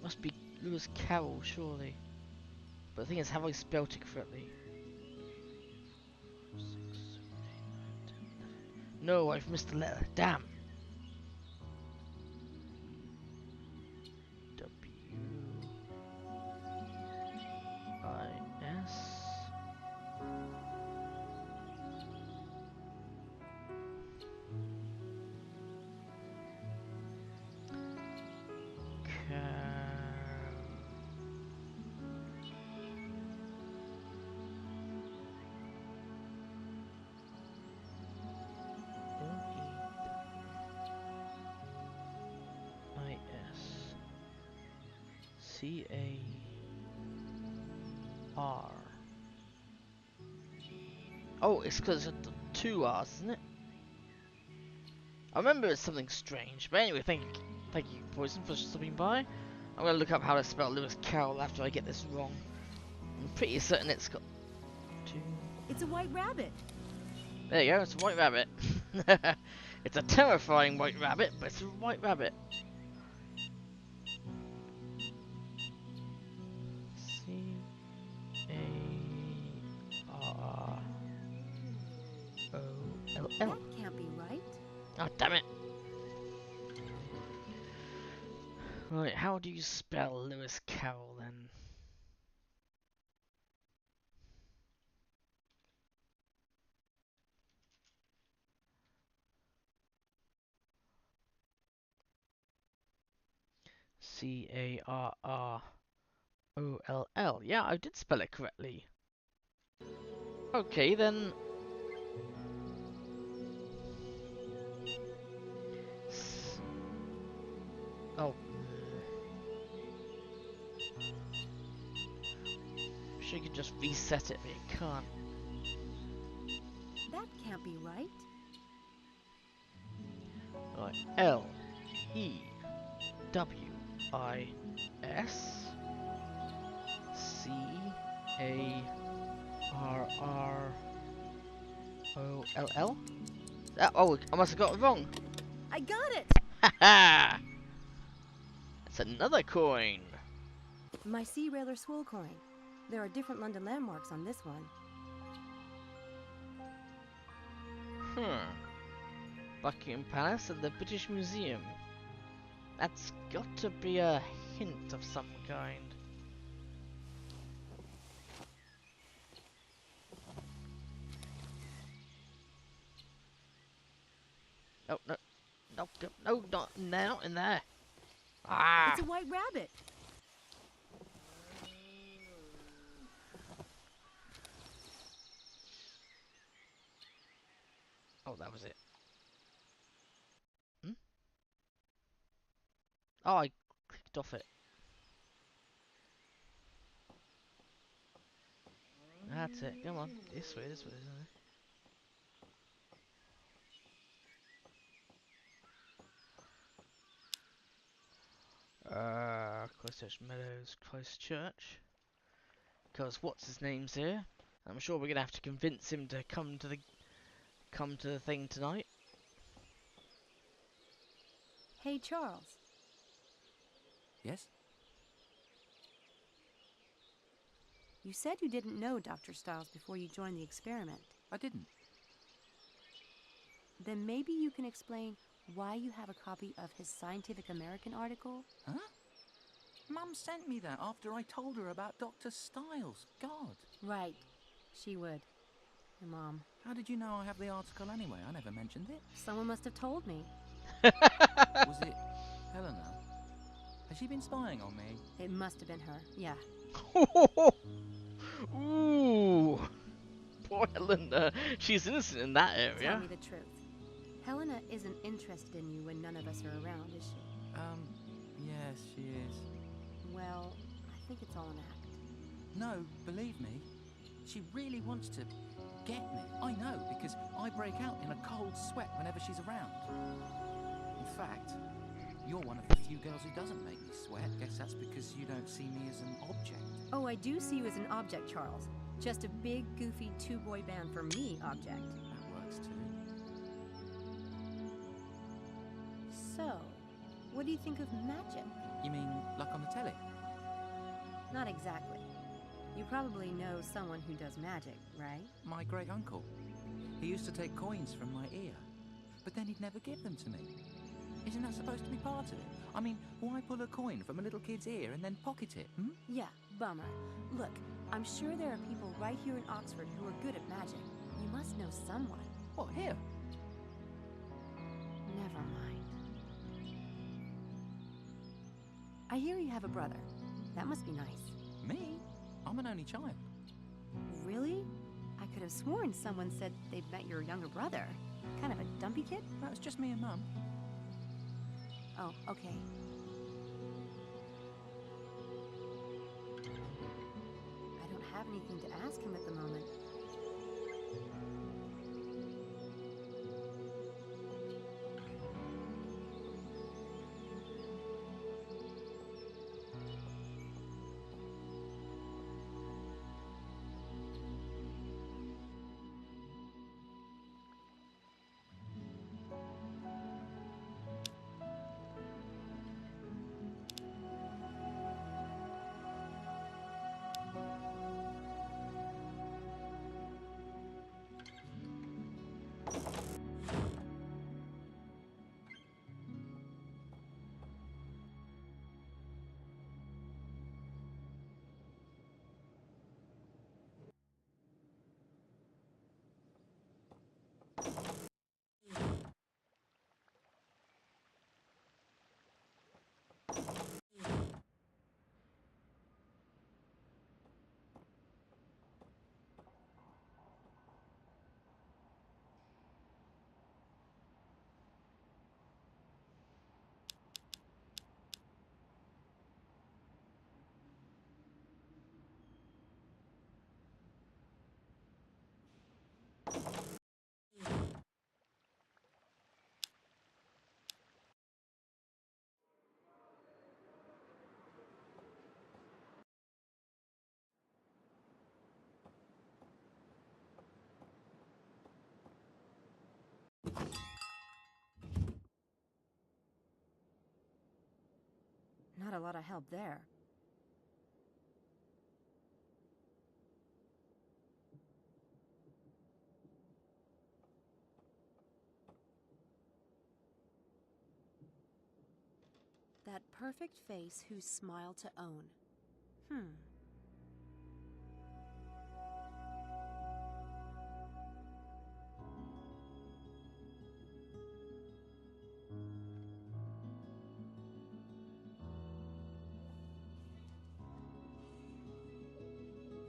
Must be Lewis Carroll, surely. But the thing is, have I spelt it correctly? 6, 7, 8, 9, 10, 11. No, I've missed a letter. Damn. W-I-S. C-A-R. Oh, it's because it's 2 R's, isn't it? I remember it's something strange. But anyway, thank you, Poison, for stopping by. I'm going to look up how to spell Lewis Carroll after I get this wrong. I'm pretty certain it's got 2. It's a white rabbit. There you go, it's a white rabbit. It's a terrifying white rabbit, but it's a white rabbit. C-A-R-O-L-L. That can't be right. Oh, damn it. Right, how do you spell Lewis Carroll then? C-A-R-R-O-L-L. Yeah, I did spell it correctly. Okay, then. Oh. Wish I could just reset it, but it can't. That can't be right. Right, L-E-W-I-S C-A-R-R-O-L-L. Oh, I must have got it wrong. I got it! Haha! That's another coin. My Sea Railer Swole coin. There are different London landmarks on this one. Buckingham Palace and the British Museum. That's got to be a hint of some kind. Oh, no, not in there. Ah! It's a white rabbit. Oh, that was it. Hmm? Oh, I clicked off it. That's it. Come on. This way, this way, this way. Christchurch Meadows, Christchurch. Because what's his name's here? I'm sure we're gonna have to convince him to come to the thing tonight. Hey, Charles. Yes? You said you didn't know Dr. Stiles before you joined the experiment. I didn't. Then maybe you can explain why you have a copy of his Scientific American article? Huh? Mum sent me that after I told her about Dr. Stiles. God. Right. She would. Your mom. How did you know I have the article anyway? I never mentioned it. Someone must have told me. Was it Helena? Has she been spying on me? It must have been her, yeah. Ooh. Poor Helena. She's innocent in that area. Tell me the truth. Helena isn't interested in you when none of us are around, is she? Yes, she is. Well, I think it's all an act. No, believe me. She really wants to get me. I know, because I break out in a cold sweat whenever she's around. In fact, you're one of the few girls who doesn't make me sweat. Guess that's because you don't see me as an object. Oh, I do see you as an object, Charles. Just a big, goofy two-boy band for me object. That works too. So, what do you think of magic? You mean like on the telly? Not exactly. You probably know someone who does magic, right? My great uncle. He used to take coins from my ear, but then he'd never give them to me. Isn't that supposed to be part of it? I mean, why pull a coin from a little kid's ear and then pocket it, hmm? Yeah, bummer. Look, I'm sure there are people right here in Oxford who are good at magic. You must know someone. What, here? Never mind. I hear you have a brother. That must be nice. Me? I'm an only child. Really? I could have sworn someone said they'd met your younger brother. Kind of a dumpy kid? That was just me and Mum. Oh, okay. I don't have anything to ask him at the moment. Not a lot of help there. That perfect face whose smile to own.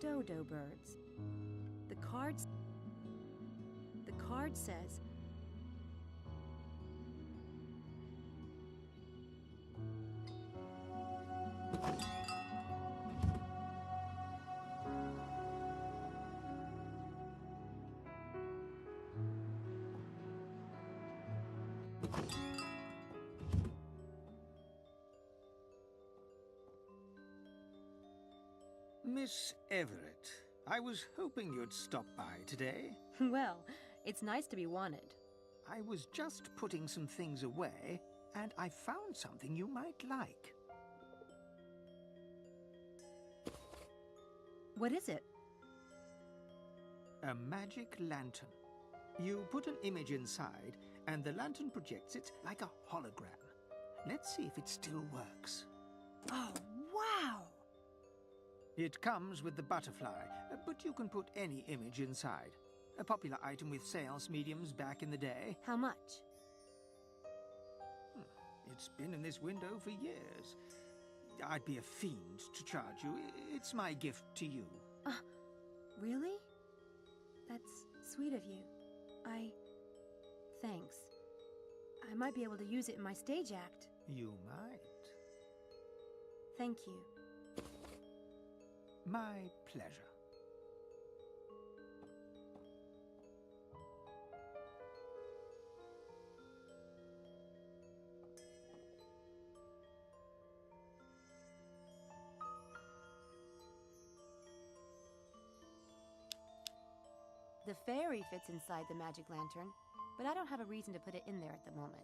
dodo birds. The card says, Miss Everett, I was hoping you'd stop by today. well, it's nice to be wanted. I was just putting some things away, and I found something you might like. What is it? A magic lantern. You put an image inside, and the lantern projects it like a hologram. Let's see if it still works. Oh, wow! It comes with the butterfly, but you can put any image inside. A popular item with sales mediums back in the day. How much? It's been in this window for years. I'd be a fiend to charge you. It's my gift to you. Really? That's sweet of you. Thanks. I might be able to use it in my stage act. You might. Thank you. My pleasure. The fairy fits inside the magic lantern, but I don't have a reason to put it in there at the moment.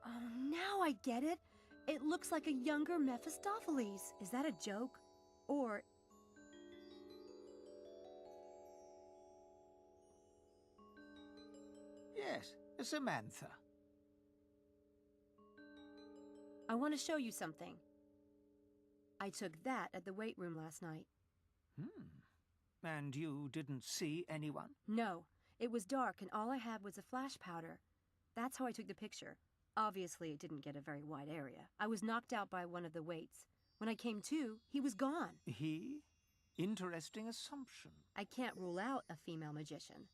Oh, now I get it! It looks like a younger Mephistopheles. Is that a joke? Or... Yes, Samantha. I want to show you something. I took that at the weight room last night. And you didn't see anyone? No, it was dark and all I had was a flash powder. That's how I took the picture. Obviously, it didn't get a very wide area. I was knocked out by one of the weights. When I came to, he was gone. He? Interesting assumption. I can't rule out a female magician.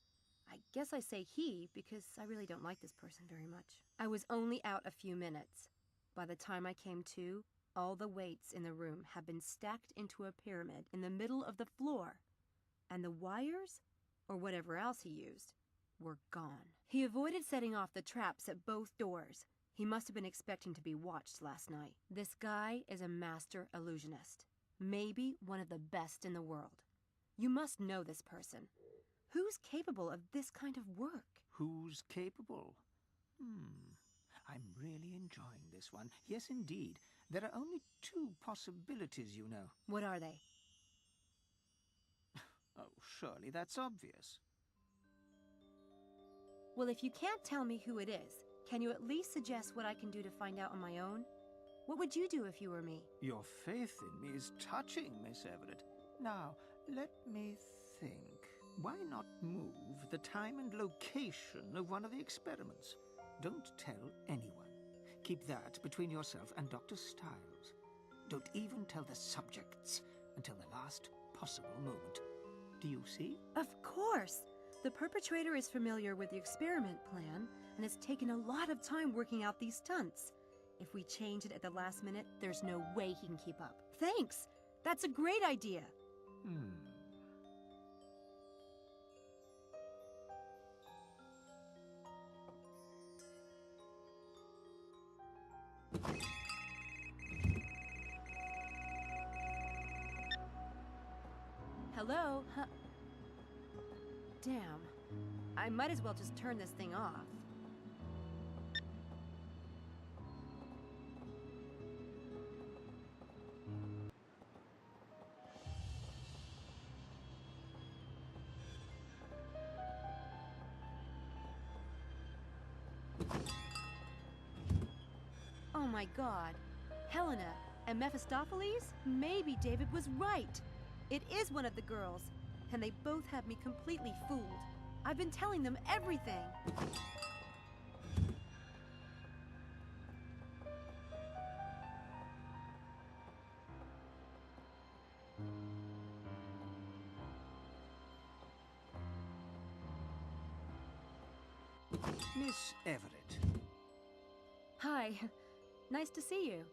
I guess I say he because I really don't like this person very much. I was only out a few minutes. By the time I came to, all the weights in the room had been stacked into a pyramid in the middle of the floor. And the wires, or whatever else he used, were gone. He avoided setting off the traps at both doors. He must have been expecting to be watched last night. This guy is a master illusionist. Maybe one of the best in the world. You must know this person. Who's capable of this kind of work? Who's capable? I'm really enjoying this one. Yes, indeed. There are only two possibilities, you know. What are they? Oh, surely that's obvious. Well, if you can't tell me who it is, can you at least suggest what I can do to find out on my own? What would you do if you were me? Your faith in me is touching, Miss Everett. Now, let me think. Why not move the time and location of one of the experiments? Don't tell anyone. Keep that between yourself and Dr. Styles. Don't even tell the subjects until the last possible moment. Do you see? Of course! The perpetrator is familiar with the experiment plan and has taken a lot of time working out these stunts. If we change it at the last minute, there's no way he can keep up. Thanks! That's a great idea! Hello? Damn. I might as well just turn this thing off. Oh my god. Helena and Mephistopheles? Maybe David was right. It is one of the girls, and they both have me completely fooled. I've been telling them everything. Miss Everett. Hi. Nice to see you.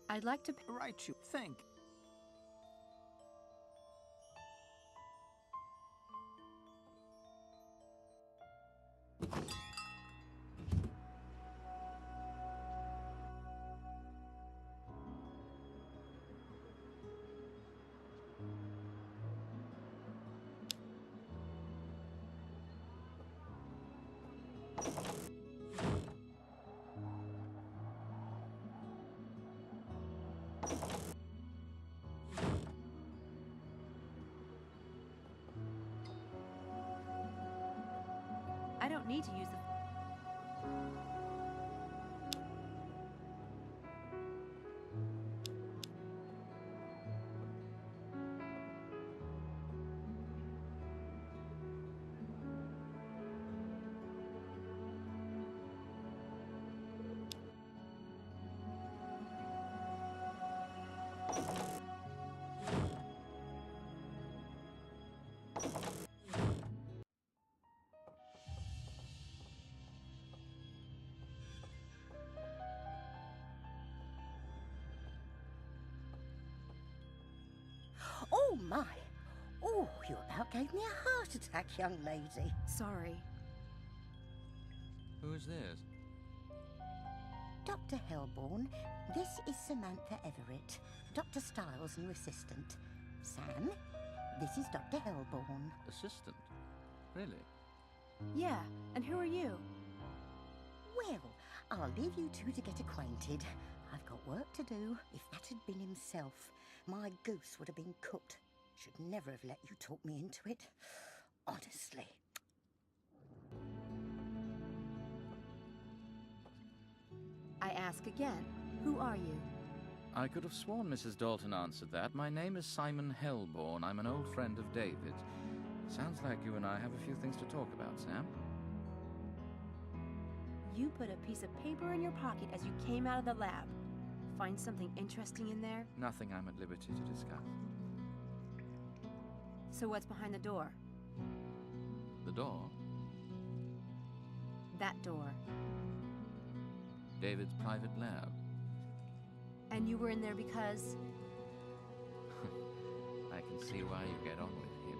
I'd like to... Right, you think. I don't need to use the... Oh, my. Oh, you about gave me a heart attack, young lady. Sorry. Who is this? Dr. Hellborn, this is Samantha Everett, Dr. Styles' new assistant. Sam, this is Dr. Hellborn. Assistant? Really? Yeah, and who are you? Well, I'll leave you two to get acquainted. I've got work to do. If that had been himself, my goose would have been cooked. Should never have let you talk me into it. Honestly. I ask again, who are you? I could have sworn Mrs. Dalton answered that. My name is Simon Hellborn. I'm an old friend of David's. Sounds like you and I have a few things to talk about, Sam. You put a piece of paper in your pocket as you came out of the lab. Find something interesting in there? Nothing I'm at liberty to discuss. So what's behind the door? The door? That door. David's private lab. And you were in there because... I can see why you get on with him.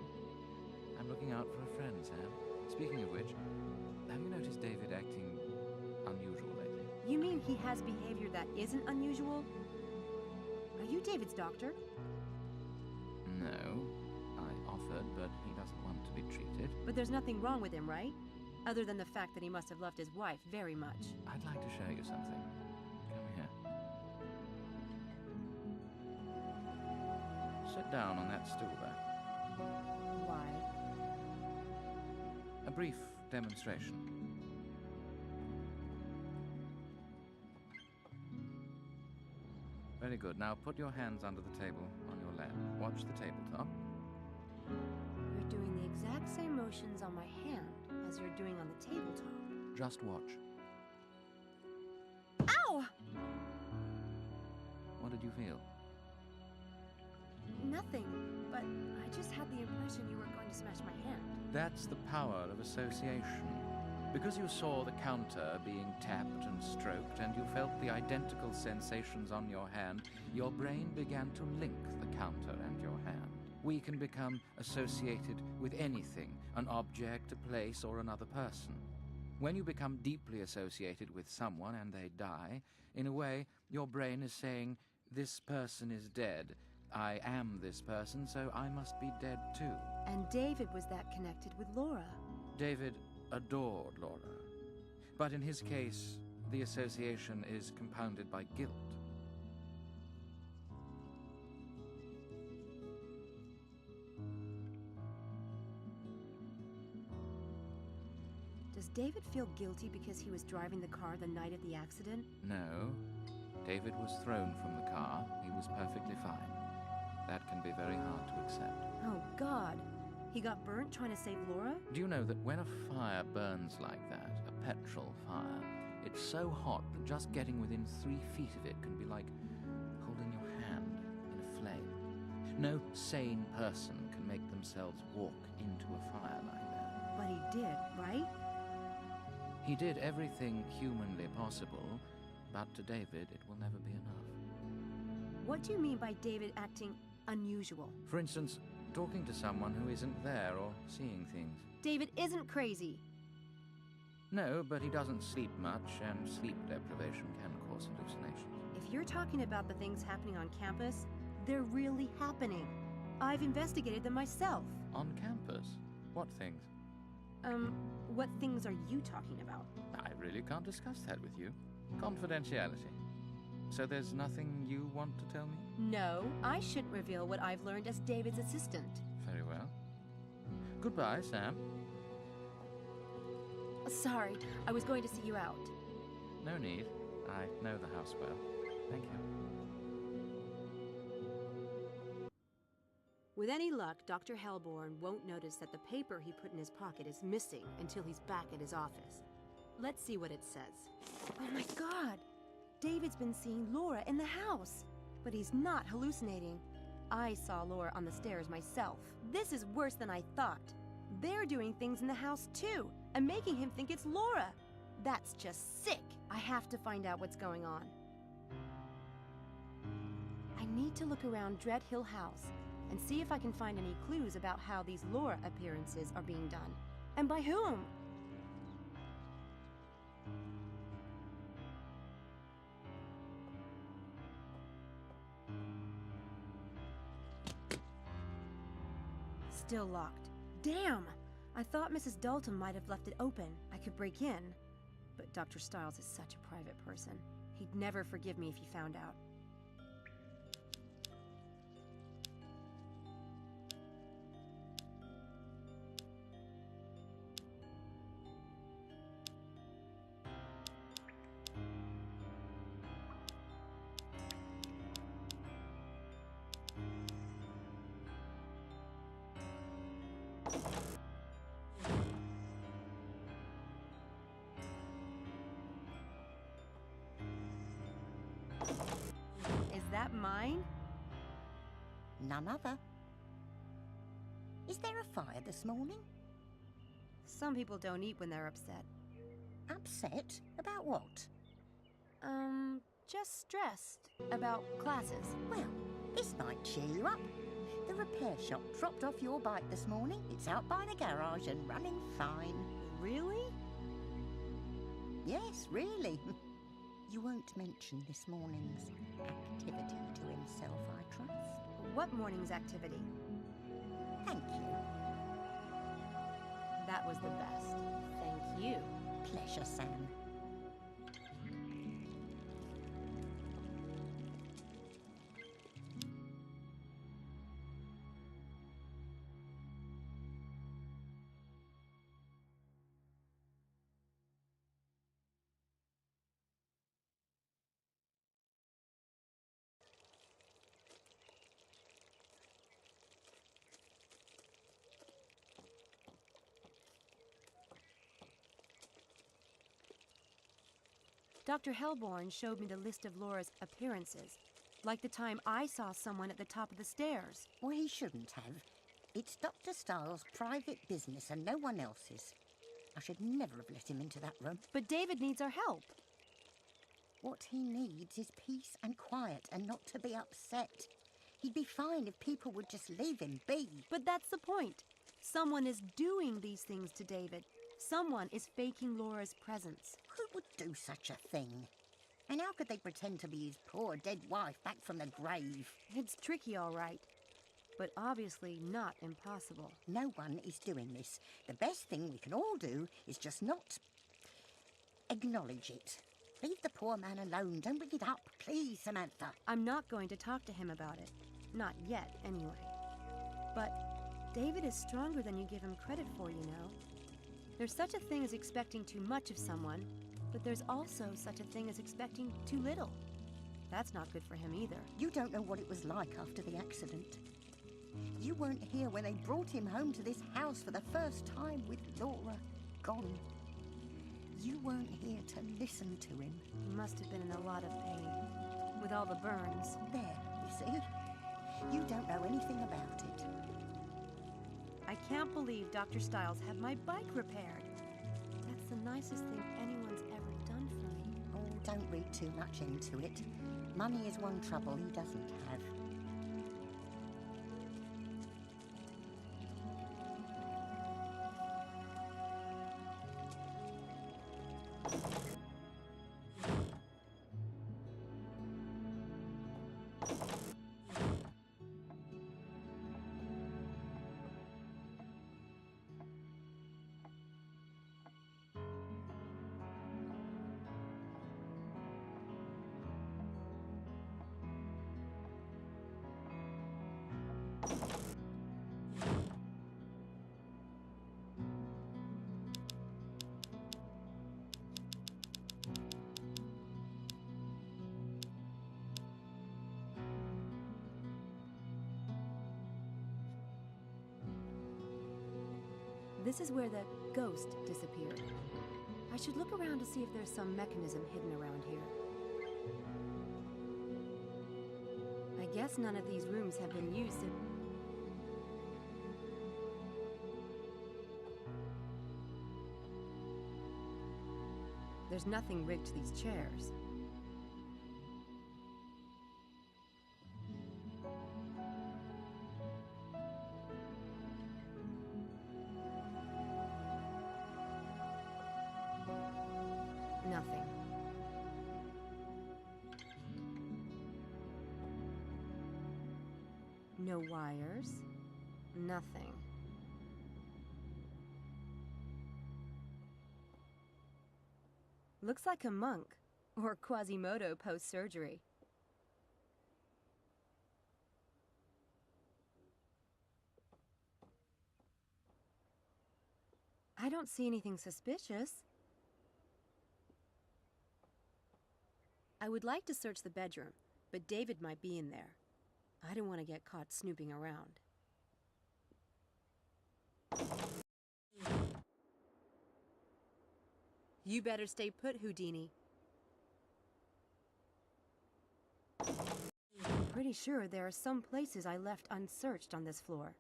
I'm looking out for a friend, Sam. Speaking of which, have you noticed David acting unusual lately? You mean he has behavior that isn't unusual? Are you David's doctor? No. I offered, but he doesn't want to be treated. But there's nothing wrong with him, right? Other than the fact that he must have loved his wife very much. I'd like to show you something. Come here. Sit down on that stool there. Why? A brief demonstration. Very good. Now put your hands under the table on your lap. Watch the tabletop. You're doing the exact same motions on my hand as you're doing on the tabletop. Just watch. Ow! What did you feel? Nothing, but I just had the impression you were going to smash my hand. That's the power of association. Because you saw the counter being tapped and stroked, and you felt the identical sensations on your hand, your brain began to link the counter and your hand. We can become associated with anything, an object, a place, or another person. When you become deeply associated with someone and they die, in a way, your brain is saying, this person is dead. I am this person, so I must be dead too. And David was that connected with Laura. David adored Laura. But in his case, the association is compounded by guilt. Does David feel guilty because he was driving the car the night of the accident? No. David was thrown from the car. He was perfectly fine. That can be very hard to accept. Oh, God. He got burnt trying to save Laura? Do you know that when a fire burns like that, a petrol fire, it's so hot that just getting within 3 feet of it can be like holding your hand in a flame. No sane person can make themselves walk into a fire like that. But he did, right? He did everything humanly possible, but to David it will never be enough. What do you mean by David acting unusual? For instance, talking to someone who isn't there or seeing things. David isn't crazy. No, but he doesn't sleep much, and sleep deprivation can cause hallucinations. If you're talking about the things happening on campus, they're really happening. I've investigated them myself. On campus? What things? What things are you talking about? I really can't discuss that with you. Confidentiality. So there's nothing you want to tell me? No, I shouldn't reveal what I've learned as David's assistant. Very well. Goodbye, Sam. Sorry, I was going to see you out. No need. I know the house well. Thank you. With any luck, Dr. Hellborn won't notice that the paper he put in his pocket is missing until he's back at his office. Let's see what it says. Oh my God! David's been seeing Laura in the house. But he's not hallucinating. I saw Laura on the stairs myself. This is worse than I thought. They're doing things in the house too, and making him think it's Laura. That's just sick. I have to find out what's going on. I need to look around Dread Hill House and see if I can find any clues about how these Laura appearances are being done. And by whom? Still locked. Damn! I thought Mrs. Dalton might have left it open. I could break in. But Dr. Stiles is such a private person. He'd never forgive me if he found out. Is that mine? None other. Is there a fire this morning? Some people don't eat when they're upset. Upset? About what? Just stressed. About classes. Well, this might cheer you up. The repair shop dropped off your bike this morning. It's out by the garage and running fine. Really? Yes, really. You won't mention this morning's activity to himself, I trust. What morning's activity? Thank you. That was the best. Thank you. Pleasure, Sam. Dr. Hellborn showed me the list of Laura's appearances. Like the time I saw someone at the top of the stairs. Well, he shouldn't have. It's Dr. Styles' private business and no one else's. I should never have let him into that room. But David needs our help. What he needs is peace and quiet and not to be upset. He'd be fine if people would just leave him be. But that's the point. Someone is doing these things to David. Someone is faking Laura's presence. Who would do such a thing? And how could they pretend to be his poor dead wife back from the grave? It's tricky, all right. But obviously not impossible. No one is doing this. The best thing we can all do is just not acknowledge it. Leave the poor man alone. Don't bring it up, please, Samantha. I'm not going to talk to him about it. Not yet, anyway. But David is stronger than you give him credit for, you know. There's such a thing as expecting too much of someone, but there's also such a thing as expecting too little. That's not good for him either. You don't know what it was like after the accident. You weren't here when they brought him home to this house for the first time with Laura gone. You weren't here to listen to him. He must have been in a lot of pain, with all the burns. There, you see? You don't know anything about it. I can't believe Dr. Styles had my bike repaired. That's the nicest thing anyone's ever done for me. Oh, don't read too much into it. Money is one trouble he doesn't have. This is where the ghost disappeared. I should look around to see if there's some mechanism hidden around here. I guess none of these rooms have been used since... There's nothing rigged to these chairs. Nothing. No wires. Nothing. Looks like a monk, or Quasimodo post-surgery. I don't see anything suspicious. I would like to search the bedroom, but David might be in there. I don't want to get caught snooping around. You better stay put, Houdini. I'm pretty sure there are some places I left unsearched on this floor.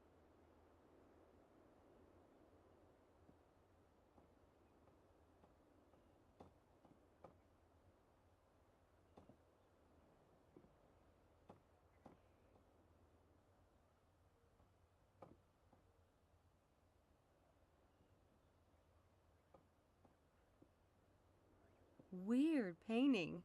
Weird painting.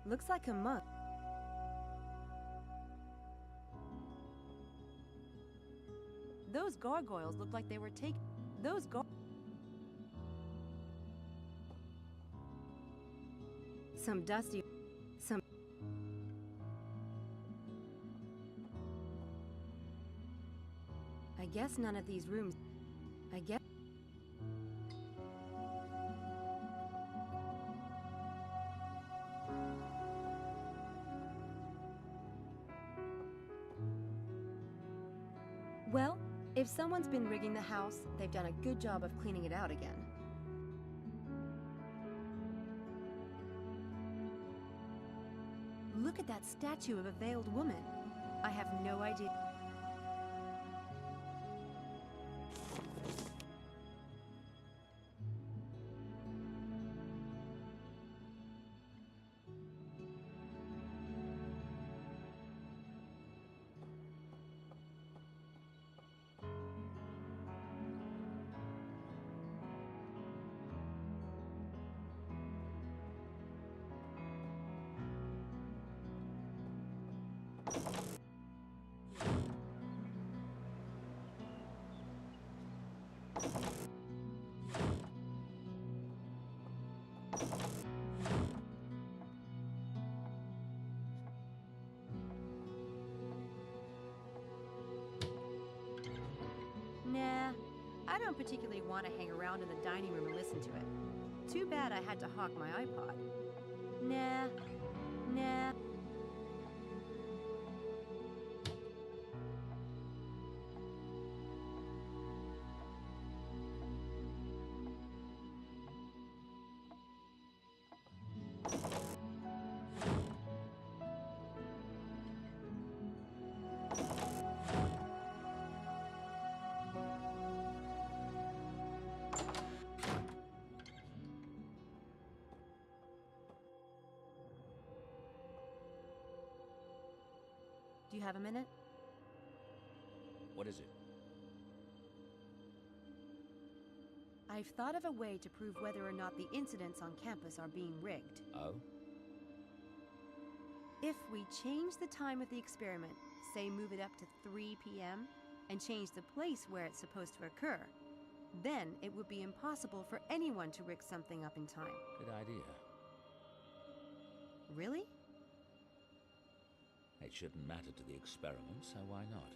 Looks like a monk. Those gargoyles look like they were taken. Those Some dusty. Some. I guess none of these rooms. I guess. Well, If someone's been rigging the house, they've done a good job of cleaning it out again. Look at that statue of a veiled woman. I have no idea. Nah, I don't particularly want to hang around in the dining room and listen to it. Too bad I had to hawk my iPod. Nah. Do you have a minute? What is it? I've thought of a way to prove whether or not the incidents on campus are being rigged. Oh? If we change the time of the experiment, say move it up to 3 p.m., and change the place where it's supposed to occur, then it would be impossible for anyone to rig something up in time. Good idea. Really? It shouldn't matter to the experiment, so why not?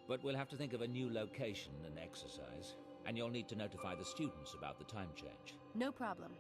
But we'll have to think of a new location and exercise. And you'll need to notify the students about the time change. No problem.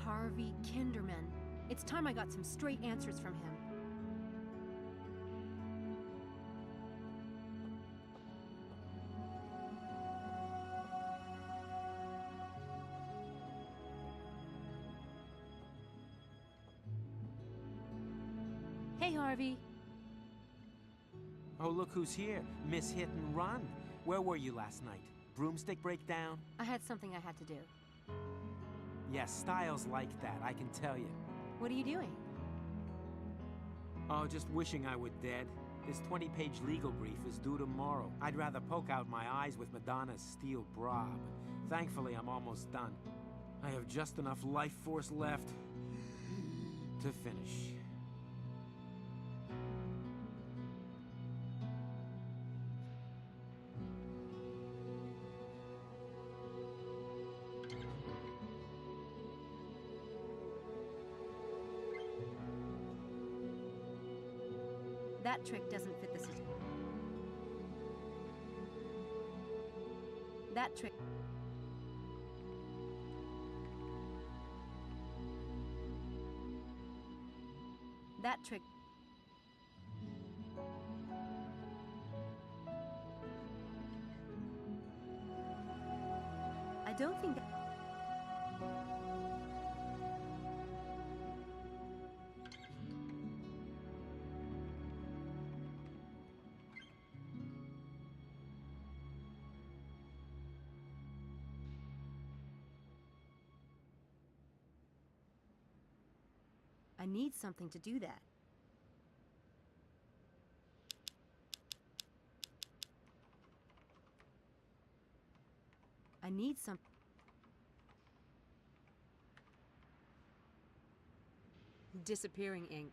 Harvey Kinderman. It's time I got some straight answers from him. Hey, Harvey. Oh, look who's here. Miss Hit and Run. Where were you last night? Broomstick breakdown? I had something I had to do. Yes, Styles like that, I can tell you. What are you doing? Oh, just wishing I were dead. This 20-page legal brief is due tomorrow. I'd rather poke out my eyes with Madonna's steel bra, but thankfully I'm almost done. I have just enough life force left to finish. That trick doesn't fit the situation. That trick. That trick. I don't think that. I need something to do that. I need some... Disappearing ink.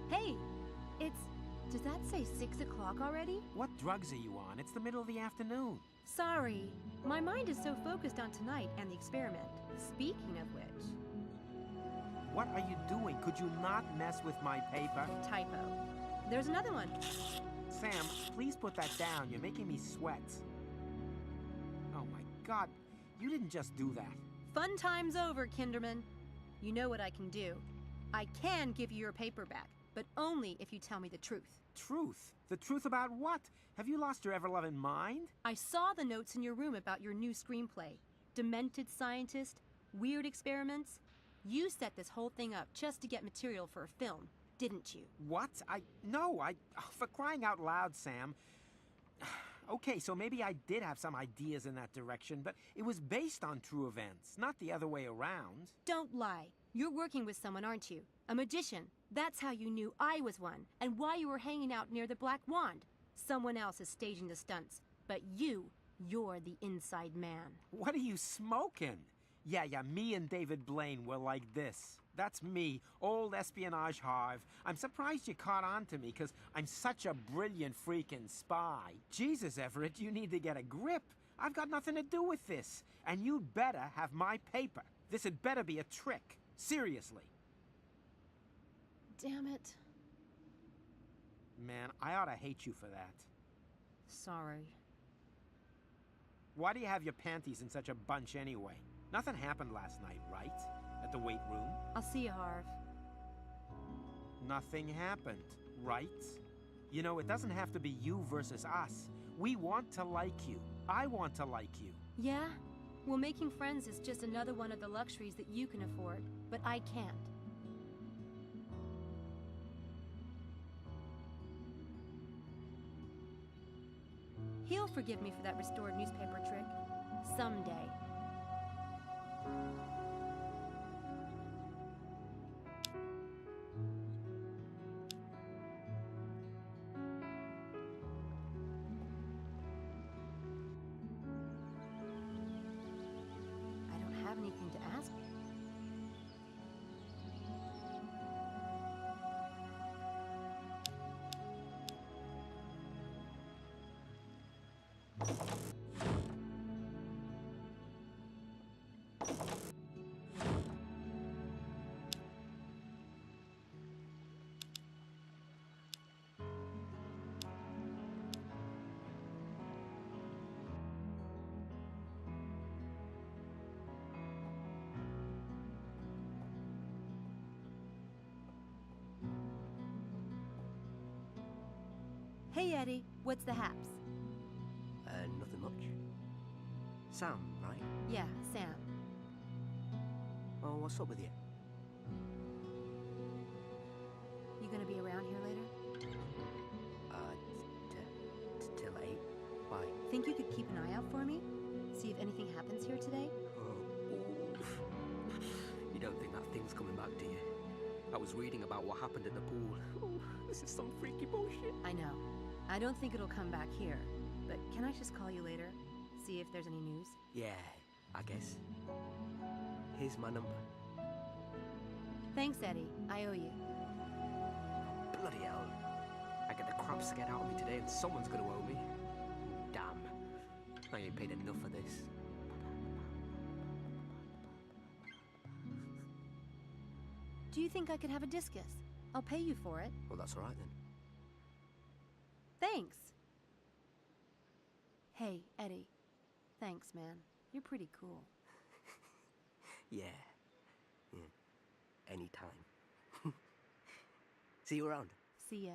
Hey, it's... Does that say 6 o'clock already? What drugs are you on? It's the middle of the afternoon. Sorry. My mind is so focused on tonight and the experiment. Speaking of which... What are you doing? Could you not mess with my paper? Typo. There's another one. Sam, please put that down. You're making me sweat. Oh my God, you didn't just do that. Fun time's over, Kinderman. You know what I can do. I can give you your paper back, but only if you tell me the truth. Truth? The truth about what? Have you lost your ever-loving mind? I saw the notes in your room about your new screenplay. Demented scientist, weird experiments. You set this whole thing up just to get material for a film, didn't you? What? No, for crying out loud, Sam. Okay, so maybe I did have some ideas in that direction, but it was based on true events, not the other way around. Don't lie. You're working with someone, aren't you? A magician. That's how you knew I was one, and why you were hanging out near the Black Wand. Someone else is staging the stunts, but you're the inside man. What are you smoking? Yeah, me and David Blaine were like this. That's me, old espionage Harv. I'm surprised you caught on to me, because I'm such a brilliant freaking spy. Jesus, Everett, you need to get a grip. I've got nothing to do with this, and you'd better have my paper. This had better be a trick. Seriously. Damn it. Man, I ought to hate you for that. Sorry. Why do you have your panties in such a bunch anyway? Nothing happened last night, right? At the weight room? I'll see you, Harv. Nothing happened, right? You know, it doesn't have to be you versus us. We want to like you. I want to like you. Yeah? Well, making friends is just another one of the luxuries that you can afford, but I can't. He'll forgive me for that restored newspaper trick. Someday. I don't have anything to ask. Hey, Eddie, what's the haps? Nothing much. Sam, right? Yeah, Sam. Oh, what's up with you? You gonna be around here later? Till 8. Why? Think you could keep an eye out for me? See if anything happens here today? You don't think that thing's coming back, do you? I was reading about what happened at the pool. Oh, this is some freaky bullshit. I know. I don't think it'll come back here. But can I just call you later? See if there's any news? Yeah, I guess. Here's my number. Thanks, Eddie. I owe you. Bloody hell. I get the crap scared out of me today and someone's gonna owe me. Damn. I ain't paid enough for this. Do you think I could have a discus? I'll pay you for it. Well, that's all right then. Thanks. Hey, Eddie. Thanks, man. You're pretty cool. Yeah. Anytime. See you around. See ya.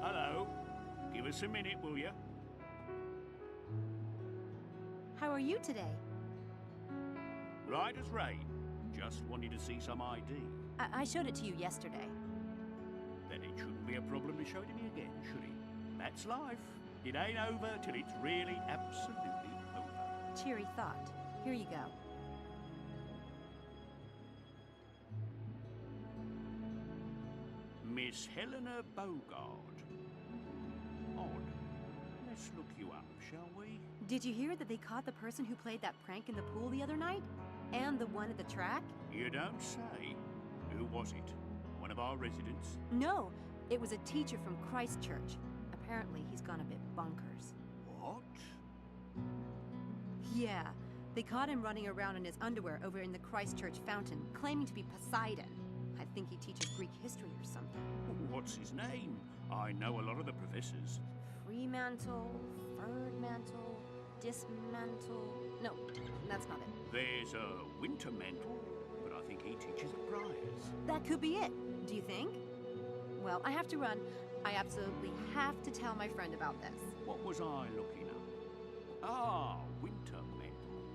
Hello. Give us a minute, will you? How are you today? Right as rain. Just wanted to see some ID. I showed it to you yesterday. Then it shouldn't be a problem to show it to me again, should it? That's life. It ain't over till it's really absolutely over. Cheery thought. Here you go. Miss Helena Bogard. Odd. Let's look you up, shall we? Did you hear that they caught the person who played that prank in the pool the other night? And the one at the track? You don't say. Who was it? One of our residents? No, it was a teacher from Christchurch. Apparently he's gone a bit bonkers. What? Yeah, they caught him running around in his underwear over in the Christchurch fountain, claiming to be Poseidon. I think he teaches Greek history or something. What's his name? I know a lot of the professors. Fremantle, Ferdmantle, Dismantle... No, that's not it. There's a Wintermantle, but I think he teaches at Briars. That could be it. Do you think? Well, I have to run. I absolutely have to tell my friend about this. What was I looking at? Ah, Wintermantle.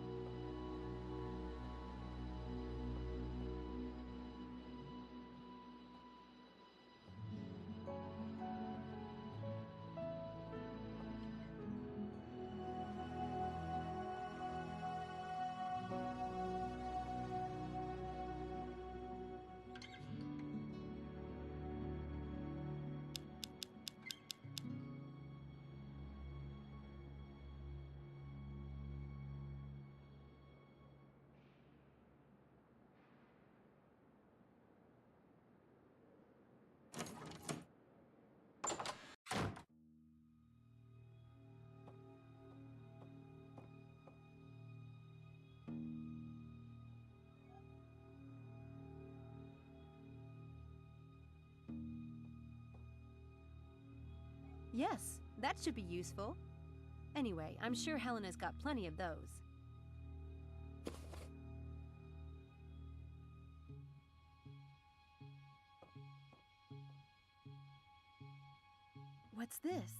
Yes, that should be useful. Anyway, I'm sure Helena's got plenty of those. What's this?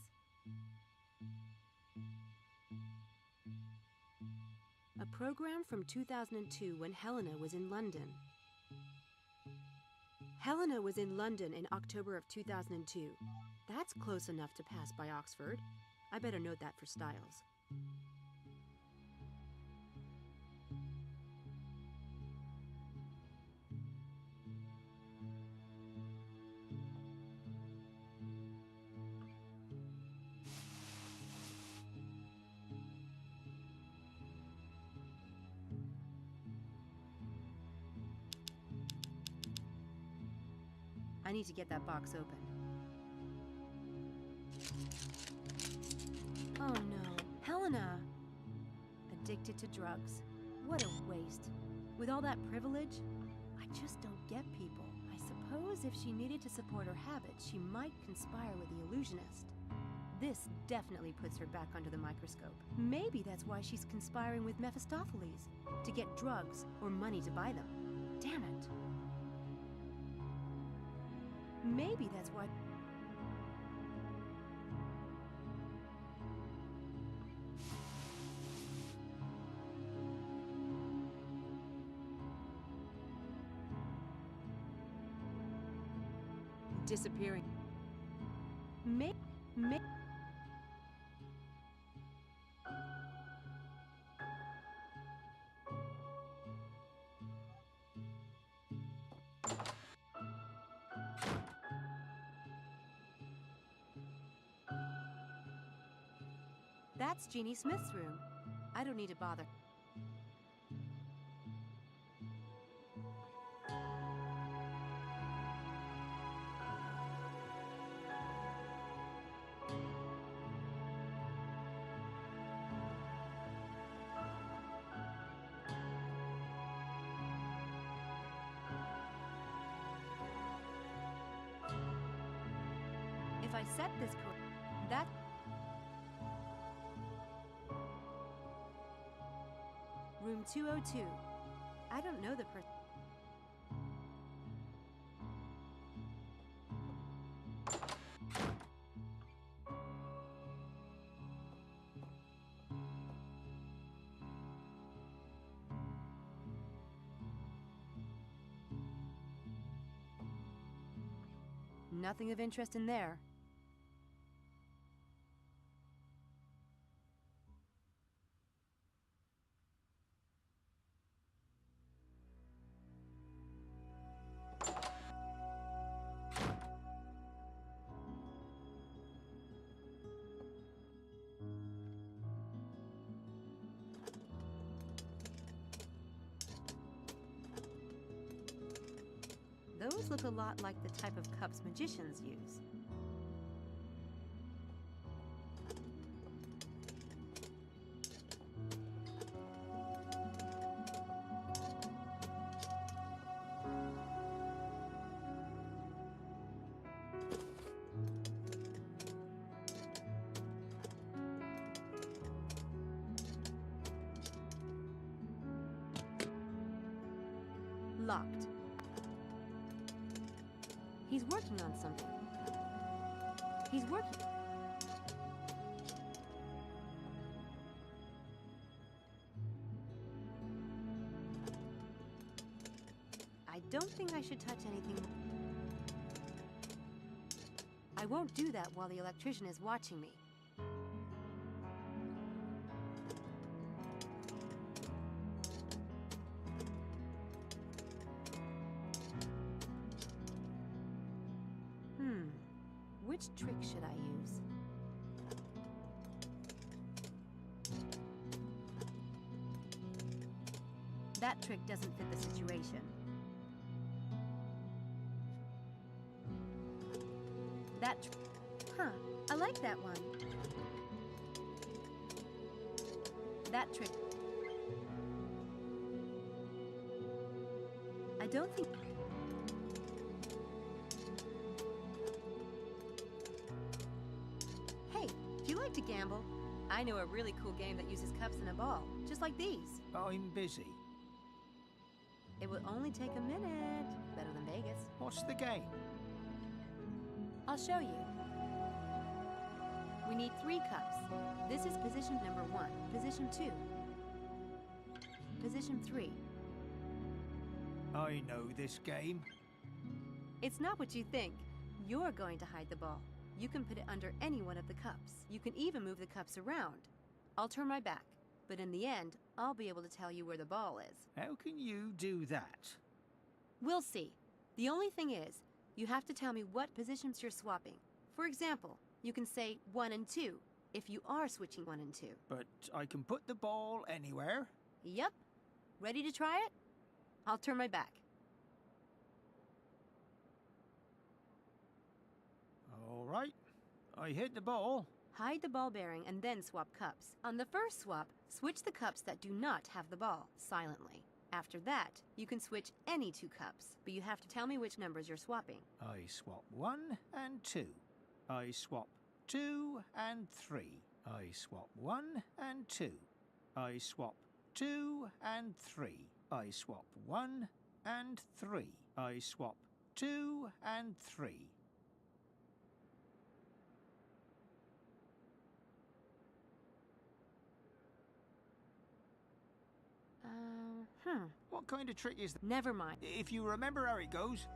A program from 2002 when Helena was in London. Helena was in London in October of 2002. That's close enough to pass by Oxford. I better note that for Styles. I need to get that box open. Oh no, Helena! Addicted to drugs. What a waste. With all that privilege, I just don't get people. I suppose if she needed to support her habits, she might conspire with the illusionist. This definitely puts her back under the microscope. Maybe that's why she's conspiring with Mephistopheles, to get drugs or money to buy them. Damn it. Maybe that's why... Disappearing. That's Jeannie Smith's room. I don't need to bother. If I set this correct, that... Room 202. I don't know the person. Nothing of interest in there. Those look a lot like the type of cups magicians use. Locked. He's working on something. He's working. I don't think I should touch anything. I won't do that while the electrician is watching me. Which trick should I use? That trick doesn't fit the situation. Huh, I like that one. That trick. I don't think... to gamble. I know a really cool game that uses cups and a ball, just like these. I'm busy. It will only take a minute. Better than Vegas. What's the game? I'll show you. We need 3 cups. This is position number 1, position 2, position 3. I know this game. It's not what you think. You're going to hide the ball. You can put it under any one of the cups. You can even move the cups around. I'll turn my back, but in the end, I'll be able to tell you where the ball is. How can you do that? We'll see. The only thing is, you have to tell me what positions you're swapping. For example, you can say 1 and 2 if you are switching 1 and 2. But I can put the ball anywhere. Yep. Ready to try it? I'll turn my back. All right. I hit the ball. Hide the ball bearing and then swap cups. On the first swap, switch the cups that do not have the ball, silently. After that, you can switch any 2 cups, but you have to tell me which numbers you're swapping. I swap 1 and 2. I swap 2 and 3. I swap 1 and 2. I swap 2 and 3. I swap 1 and 3. I swap 2 and 3. What kind of trick is that? Never mind. If you remember how it goes,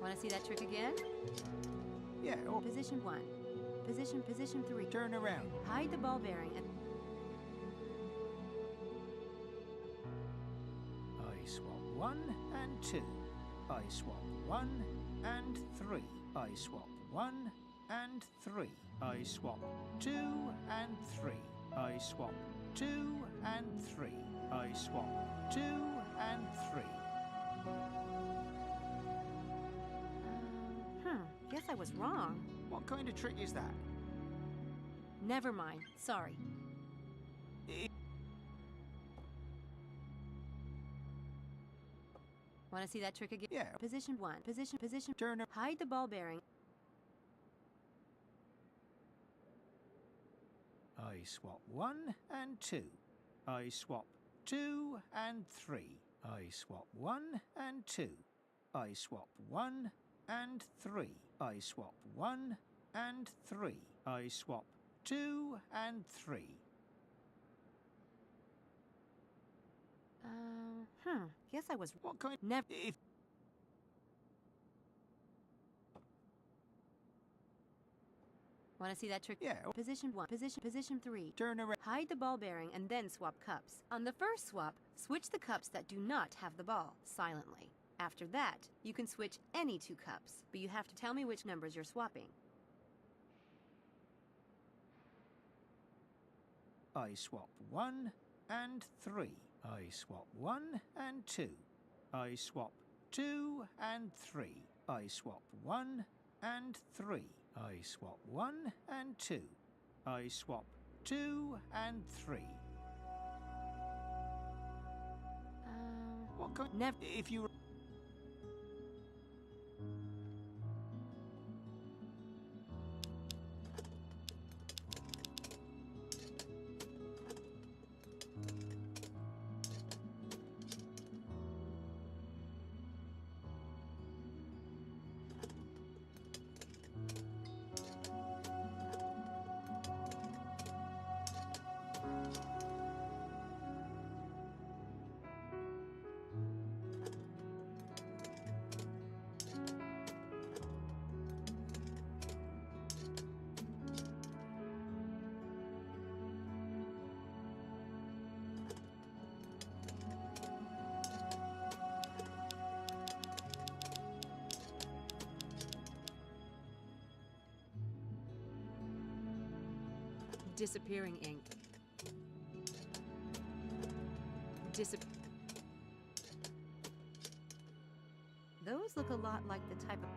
Want to see that trick again? yeah, or Position 1. Position 3. turn around. Hide the ball bearing and... I swap 1 and 2. I swap 1 and 3. I swap 1 and 3. I swap 2 and 3. I swap 2 and 3. I swap 2 and 3. Guess I was wrong. What kind of trick is that? Never mind. Sorry. Want to see that trick again? Yeah. Position 1. Position. Turn. Hide the ball bearing. I swap 1 and 2. I swap 2 and 3. I swap 1 and 2. I swap 1 and 3. I swap 1 and 3. I swap 2 and 3. Guess I was... What kind... Never... If... Want to see that trick? Yeah. Position 1. Position 3. Turn around. Hide the ball bearing and then swap cups. On the first swap, switch the cups that do not have the ball, silently. After that, you can switch any 2 cups, but you have to tell me which numbers you're swapping. I swap 1 and 3. I swap 1 and 2. I swap 2 and 3. I swap 1 and 3. I swap 1 and 2. I swap 2 and 3. What kind? Never. If you. Disappearing ink. Those look a lot like the type of...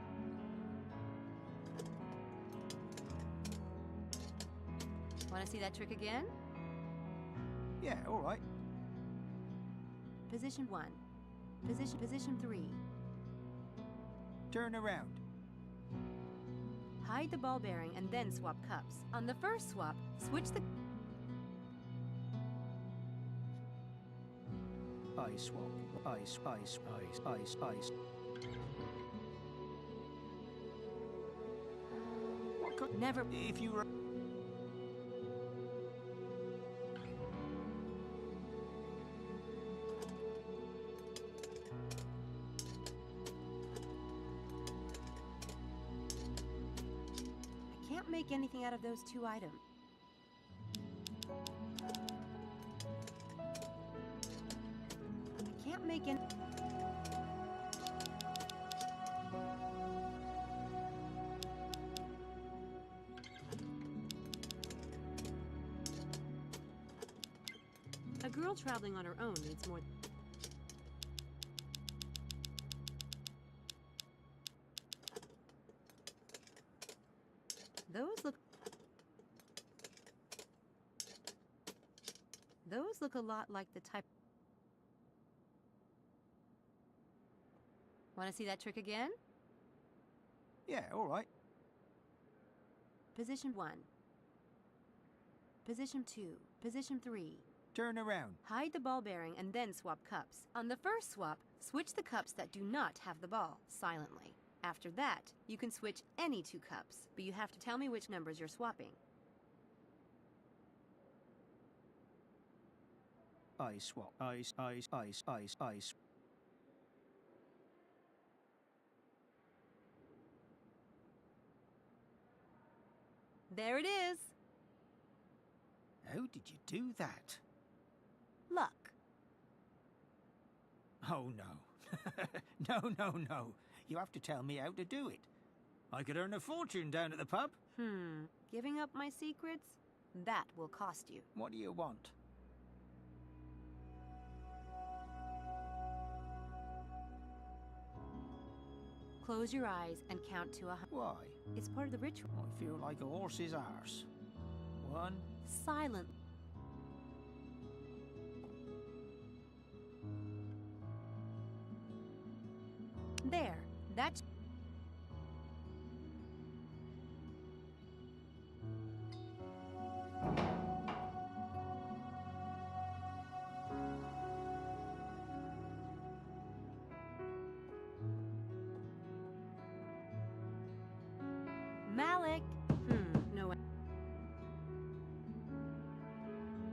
Want to see that trick again? Yeah, all right. Position 1. Position 3. Turn around. Hide the ball bearing and then swap cups. On the first swap, switch the... I swap. Ice. What could... Never... If you were... I can't make anything out of those 2 items. I can't make any... A girl traveling on her own needs more... Those look a lot like the type... Want to see that trick again? Yeah, all right. Position 1. Position 2. Position 3. Turn around. Hide the ball bearing and then swap cups. On the first swap, switch the cups that do not have the ball silently. After that, you can switch any 2 cups, but you have to tell me which numbers you're swapping. I swap. Ice. There it is. How did you do that? Luck. Oh, no. No. You have to tell me how to do it. I could earn a fortune down at the pub. Giving up my secrets? That will cost you. What do you want? Close your eyes and count to 100. Why? It's part of the ritual. I feel like a horse's arse. 1. Silent. There. That's... Malik! No.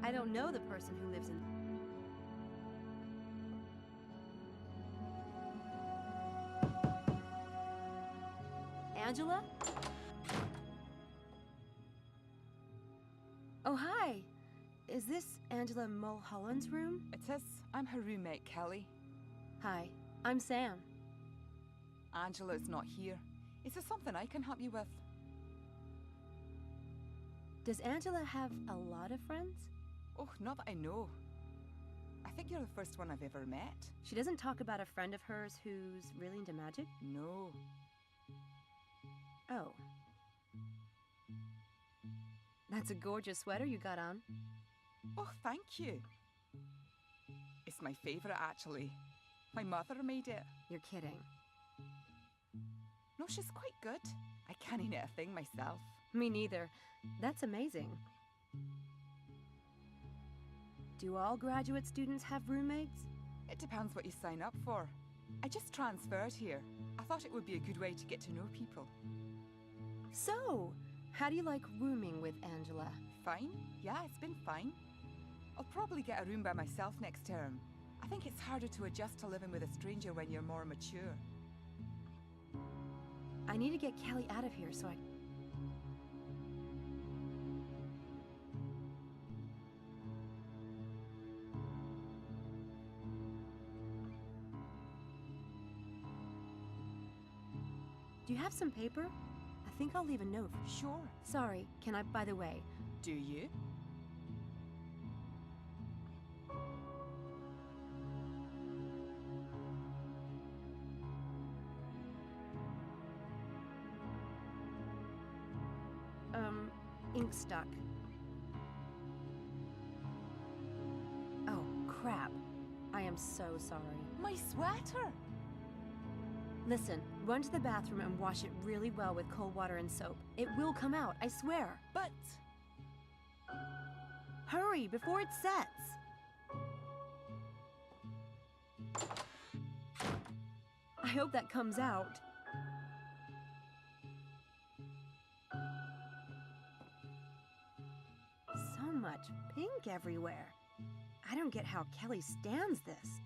I don't know the person who lives in... Angela? Oh, hi. Is this Angela Mulholland's room? It is. I'm her roommate, Kelly. Hi, I'm Sam. Angela's not here. Is there something I can help you with? Does Angela have a lot of friends? Oh, not that I know. I think you're the first one I've ever met. She doesn't talk about a friend of hers who's really into magic? No. Oh. That's a gorgeous sweater you got on. Oh, thank you. It's my favorite, actually. My mother made it. You're kidding. No, she's quite good. I can't knit a thing myself. Me neither. That's amazing. Do all graduate students have roommates? It depends what you sign up for. I just transferred here. I thought it would be a good way to get to know people. So, how do you like rooming with Angela? Fine. Yeah, it's been fine. I'll probably get a room by myself next term. I think it's harder to adjust to living with a stranger when you're more mature. I need to get Kelly out of here so I... Do you have some paper? I think I'll leave a note. Sure. Sorry, can I, by the way? Do you? Ink stuck. Oh, crap. I am so sorry. My sweater! Listen, run to the bathroom and wash it really well with cold water and soap. It will come out, I swear. But... Hurry, before it sets! I hope that comes out. So much pink everywhere. I don't get how Kelly stands this.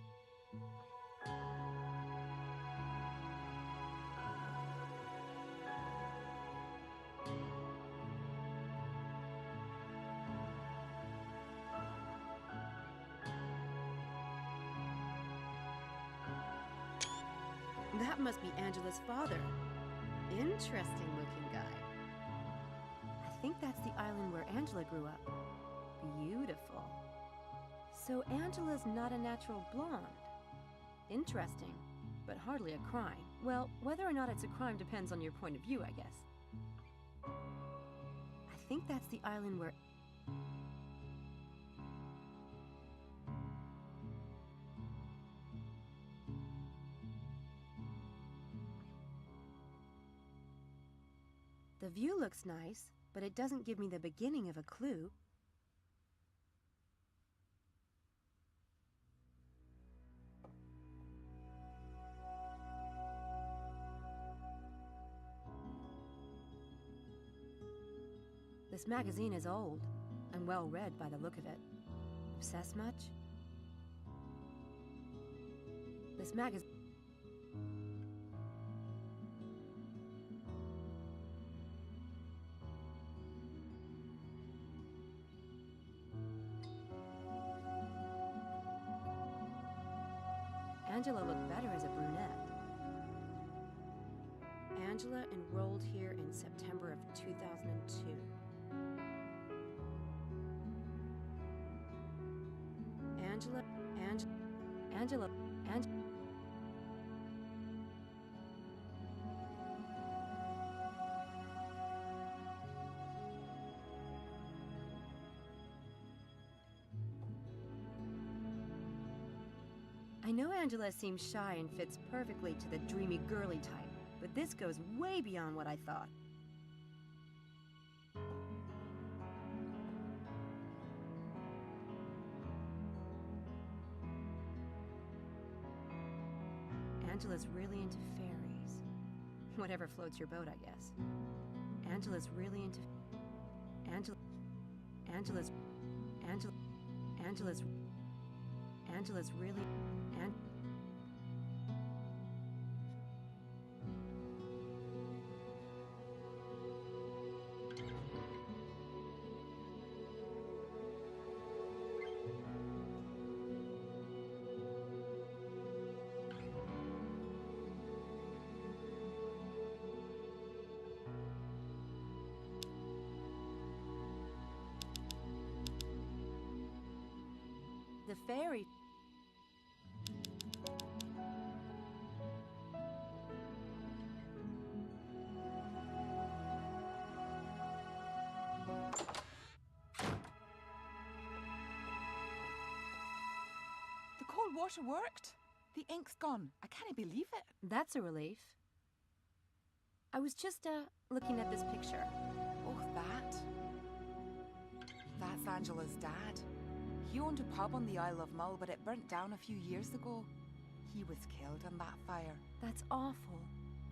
That must be Angela's father. Interesting looking guy. I think that's the island where Angela grew up. Beautiful. So Angela's not a natural blonde. Interesting, but hardly a crime. Well, whether or not it's a crime depends on your point of view, I guess. I think that's the island where... The view looks nice, but it doesn't give me the beginning of a clue. This magazine is old and well read by the look of it. Obsessed much? This magazine... Angela looked better as a brunette. Angela enrolled here in September of 2002. Angela. I know Angela seems shy and fits perfectly to the dreamy girly type, but this goes way beyond what I thought. Angela's really into fairies. Whatever floats your boat, I guess. Angela's really into... Angela's really... The fairy... water worked. The ink's gone. I can't believe it. That's a relief. I was just, looking at this picture. Oh, that? That's Angela's dad. He owned a pub on the Isle of Mull, but it burnt down a few years ago. He was killed in that fire. That's awful.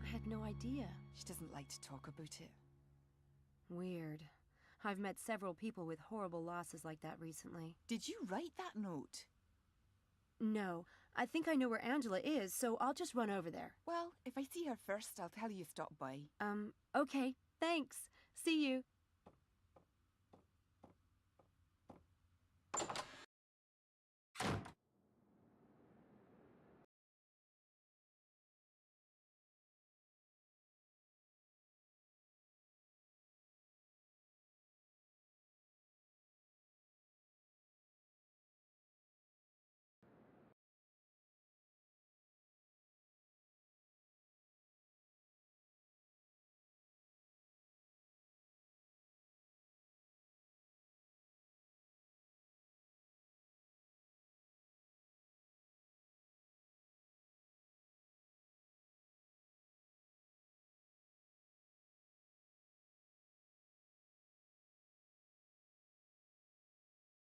I had no idea. She doesn't like to talk about it. Weird. I've met several people with horrible losses like that recently. Did you write that note? No. I think I know where Angela is, so I'll just run over there. Well, if I see her first, I'll tell you stop by. Okay. Thanks. See you.